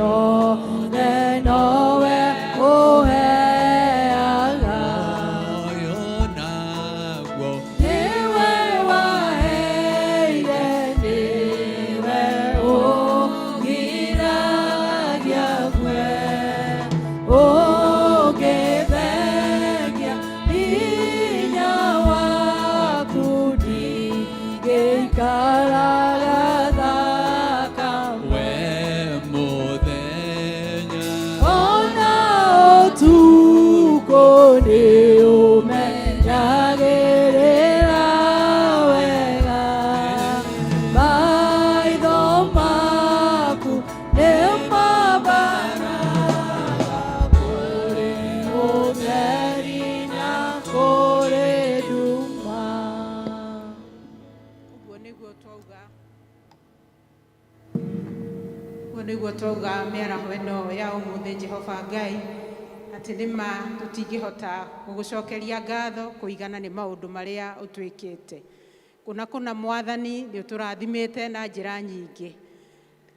ciothe nowe ũheaga. Nĩwe waheire, nĩwe ũgiragia kwe, ũngĩtheria hinya waku ndingĩikaraga thakame. Ona ũtukũ nĩũmenyagĩrĩra wega, maitho maku nĩmambaraga kũrĩ ũtheri na kũrĩ nduma. Ũguo nĩguo twauga mĩaraho ĩno ya ũmũthĩ Jehova Ngai, atĩ nĩma tũtingĩhota gũgũcokeria ngatho kũigana nĩ maũndũ marĩa ũtwĩkĩte. Kũna Mwathani nĩ ũtũrathimĩte na njĩra nyingĩ.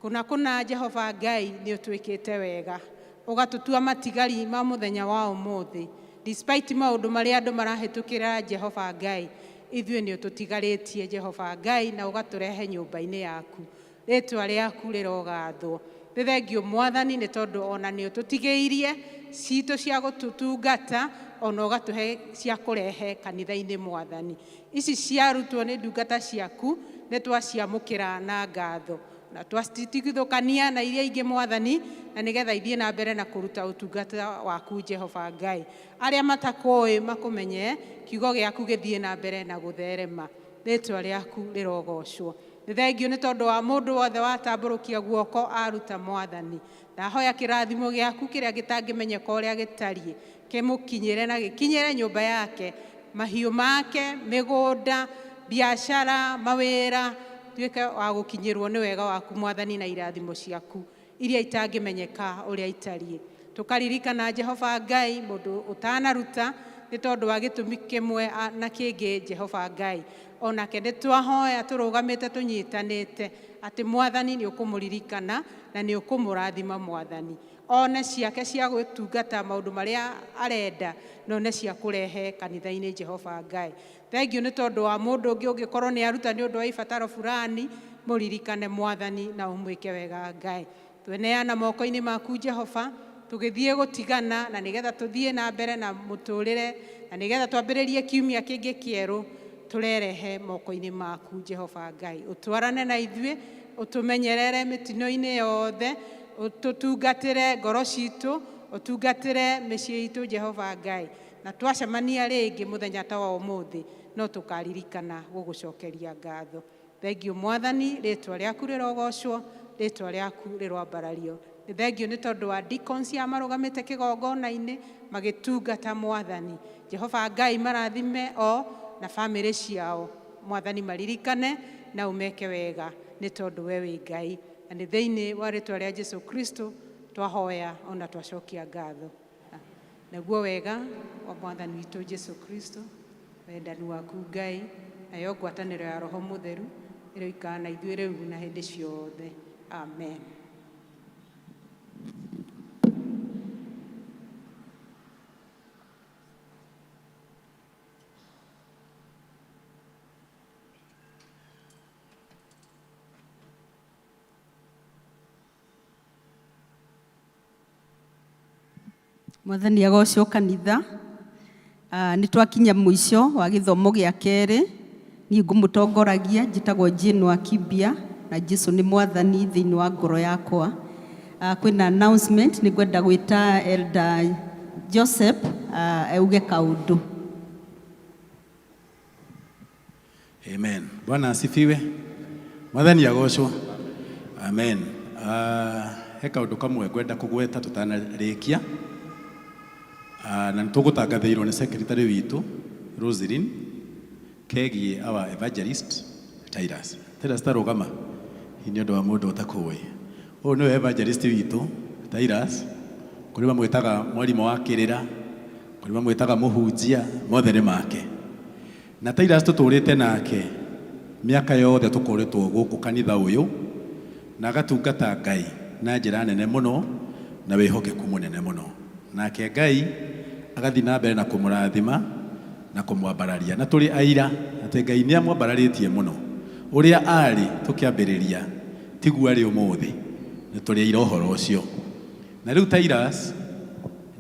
Kũna Jehova Ngai nĩ ũtwĩkĩte wega, ũgatũtua matigari ma mũthenya wa ũmũthĩ. Despite maũndũ marĩa andũ marahĩtũkĩra Jehova Ngai, ithuĩ nĩ ũtũtigarĩtie Jehova Ngai na ũgatũrehe nyũmba-inĩ yaku. Rĩtwa rĩaku rĩrogathwo. Nĩ thengio Mwathani nĩ tondũ ona nĩ ũtũtigĩirie citũ cia gũtũtungata, ona ũgatũhe cia kũrehe kanitha-inĩ Mwathani. Ici ciarutwo nĩ ndungata ciaku nĩ twaciamũkĩra na ngatho, na twacitigithũkania na iria ingĩ Mwathani, na nĩgetha ithiĩ na mbere na kũruta ũtungata waku Jehova Ngai. Arĩa matakũĩ makũmenye, kiugo gĩaku gĩthiĩ na mbere na gũtherema. Rĩtwa rĩaku rĩrogocwo. Nĩ thengio nĩ tondũ wa mũndũ wothe watambũrũkia guoko aruta Mwathani. Ndahoya kĩrathimo gĩaku kĩrĩa gĩtangĩmenyeka ũrĩa gĩtariĩ kĩmũkinyĩre na gĩkinyĩre nyũmba yake, mahiũ make, mĩgũnda, biacara, mawĩra, tuĩke wa gũkinyĩrwo nĩ wega waku Mwathani na irathimo ciaku iria itangĩmenyeka ũrĩa itariĩ. Tũkaririkana Jehova Ngai mũndũ ũtanaruta nĩ tondũ wa gĩtũmi kĩmwe na kĩngĩ Jehova Ngai. Onake nĩ twahoya tũrũgamĩte tũnyitanĩte atĩ Mwathani nĩ ũkũmũririkana na nĩ ũkũmũrathima Mwathani. One ciake cia gwĩtungata maũndũ marĩa arenda, none cia kũrehe kanitha-inĩ Jehova Ngai. Thengio nĩ tondũ wa mũndũ ũngĩ ũngĩkorwo nĩ aruta nĩ ũndũ wa ibataro fulani, mũririkane Mwathani na ũmwĩke wega Ngai. Tweneana moko-inĩ maku Jehova, tũgĩthiĩ gũtigana na nĩgetha tũthiĩ na mbere na mũtũrĩre, na nĩgetha twambĩrĩrie kiumia kĩngĩ kĩerũ, tũrerehe moko-inĩ maku Jehova Ngai. Ũtwarane na ithuĩ, ũtũmenyerere mĩtino-inĩ yothe, ũtũtungatĩre ngoro citũ, ũtungatĩre mĩciĩ itũ Jehova Ngai. Na twacemania rĩngĩ mũthenya ta wa ũmũthĩ, no tũkaririkana gũgũcokeria ngatho. Thengio Mwathani, rĩtwa rĩaku rĩrogocwo, rĩtwa rĩaku rĩroambarario. Nĩ thengio nĩ tondũ wa deacons ya marũgamĩte kĩgongona-inĩ magĩtungata Mwathani. Jehova Ngai marathime o na bamĩrĩ ciao. Mwathani maririkane na umeke wega nĩ tondũ we wĩ Ngai. Na nĩ thĩinĩ wa rĩtwa rĩa Jesu Kristo twahoya ona twacokia ngatho. Naguo wega wa Mwathani witũ Jesu Kristo, wendani waku Ngai, nayo ngwatanĩro ya Roho Mũtheru ĩroikara na ithuĩ rĩu na hĩndĩ ciothe. Amen. Mwathani agocwo kanitha. Nĩ twakinya mũico wa gĩthomo gĩa kerĩ. Niĩ ngũmũtongoragia, njĩtagwo Jane Wakibia, na Jesu nĩ Mwathani thĩinĩ wa ngoro yakwa. Kwĩna announcement nĩ ngwenda gwĩta Elder Joseph auge kaũndũ. Amen. Bwana asifiwe. Mwathani agocwo. Amen. He kaũndũ kamwe ngwenda kũgweta tũtanarĩkia. Na nĩtũgũtangathĩirwo nĩ secretary witũ Roselyn kegiĩ our evangelist Titus. Titus tarũgama nĩ ũndũ wa mũndũ ũtakũĩ. Ũyũ nĩwe evangelist witũ Titus, kũrĩ bamwĩtaga mwarimũ wa kĩrĩra, kũrĩ bamwĩtaga mũhunjia, mothe nĩ make. Na Titus tũtũrĩte nake mĩaka yothe tũkoretwo gũkũ kanitha ũyũ na agatungata Ngai na njĩra nene mũno na wĩhokeku mũnene mũno, nake Ngai agathi na mbere na kũmũrathima na kũmwambararia, na tũrĩ aira atĩ Ngai nĩ amwambararĩtie mũno. Ũrĩa arĩ tũkĩambĩrĩria tiguo arĩ ũmũthĩ, nĩ tũrĩ aira ũhoro ũcio. Na rĩu Titus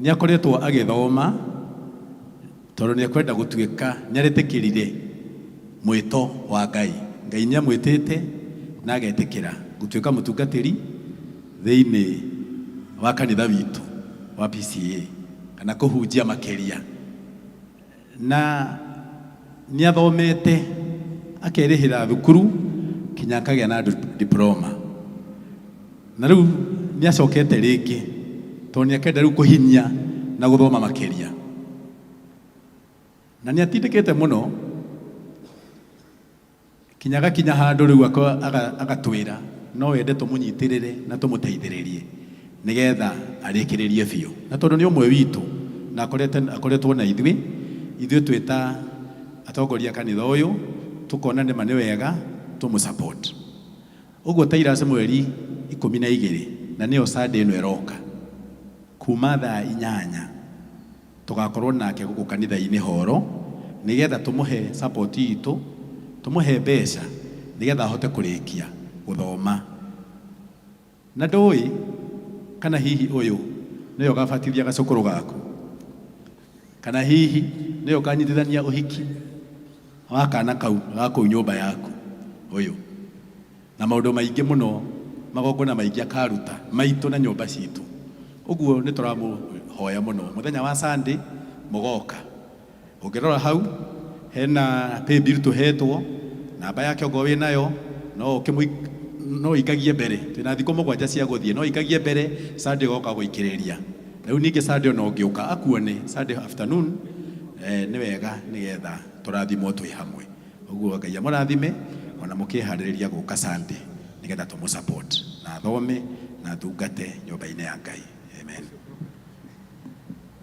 nĩ akoretwo agĩthoma tondũ nĩ akwenda gũtuĩka nĩ aretĩkĩrire mwĩto wa Ngai. Ngai nĩ amwĩtĩte na agetĩkĩra gũtuĩka mũtungatĩri thĩinĩ wa kanitha witũ wa PCA kana kũhunjia makĩria, na nĩ athomete akerĩhĩra thukuru kinya akagĩa na diploma, na rĩu nĩ acokete rĩngĩ tondũ nĩ akenda rĩu kũhinyia na gũthoma makĩria, na nĩ atindĩkĩte mũno kinya gakinya handũ rĩu agatwĩra no wende tũmũnyitĩrĩre na tũmũteithĩrĩrie nĩgetha arĩkĩrĩrie biũ, na tondũ nĩ ũmwe witũ na akoretwo na ithuĩ twĩta atongoria kanitha ũyũ tukona nĩ nĩ wega tũmũsupport. Ũguo Titus mweri 12 na nĩyo Sunday ĩno ĩroka kuma thaa 8 tugakorwo nake gũkũ kanitha-inĩ horo nĩgetha tũmũhe support itũ, tũmũhe mbeca nĩgetha ahote kũrĩkia gũthoma. Na ndũĩ kana hihi ũyũ nĩyo gabatithia gacũkũrũ gaku, kana hihi nĩyo kanyitithania ũhiki wa kana kau gakũ nyũmba yaku ũyũ, na maũndũ maingĩ mũno, magongona maingĩ akaruta maitũ na nyũmba citũ. Ũguo nĩ tũramũhoya mũno mũthenya wa Sunday mũgoka, ũngĩrora hau hena pay bill tũhetwo, namba yake ongorwo wĩ nayo no ikagie mbere, twĩna thikũ 7 cia gũthiĩ, no ikagie mbere Sunday goka gũikĩrĩria. Rĩu ningĩ Sunday no ngĩũka akuone Sunday afternoon nĩ wega nĩgetha tũrathimwo twĩ hamwe. Ũguo Ngai amũrathime ona mũkĩharĩrĩria gũka Sunday nĩgetha tũmũsupport na thome na thungate nyũmba-inĩ ya Ngai. Amen.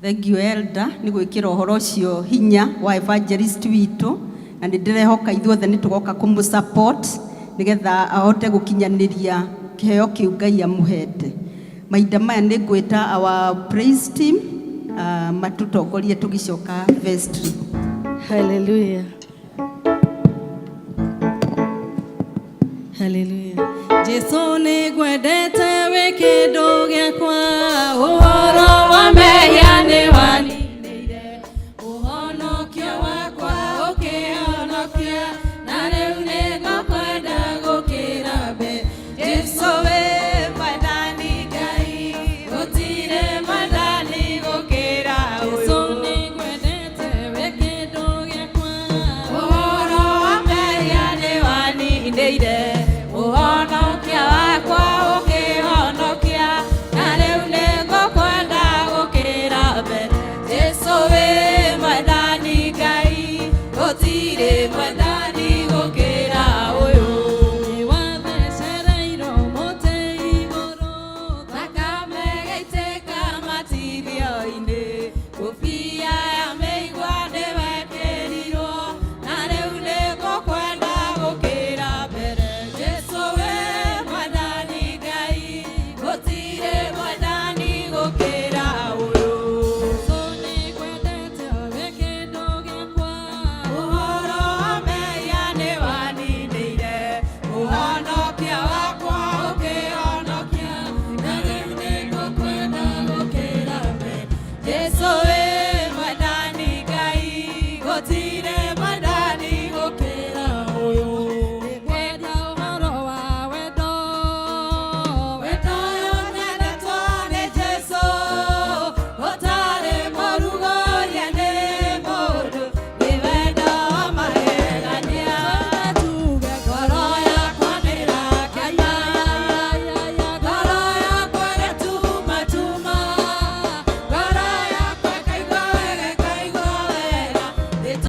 Thank you Elder nĩ gwĩkĩra ũhoro ũcio hinya wa evangelist witũ, na nĩ ndĩrehoka ithuothe nĩ tũgoka kũmũsupport nĩgetha ahote gũkinyanĩria kĩheo kĩu Ngai amũhete. Mahinda maya nĩ ngwĩta our praise team matutongorie tũgicoka vestry. Hallelujah. Hallelujah. Jesu nĩ ngwendete wĩ kĩndũ gĩakwa.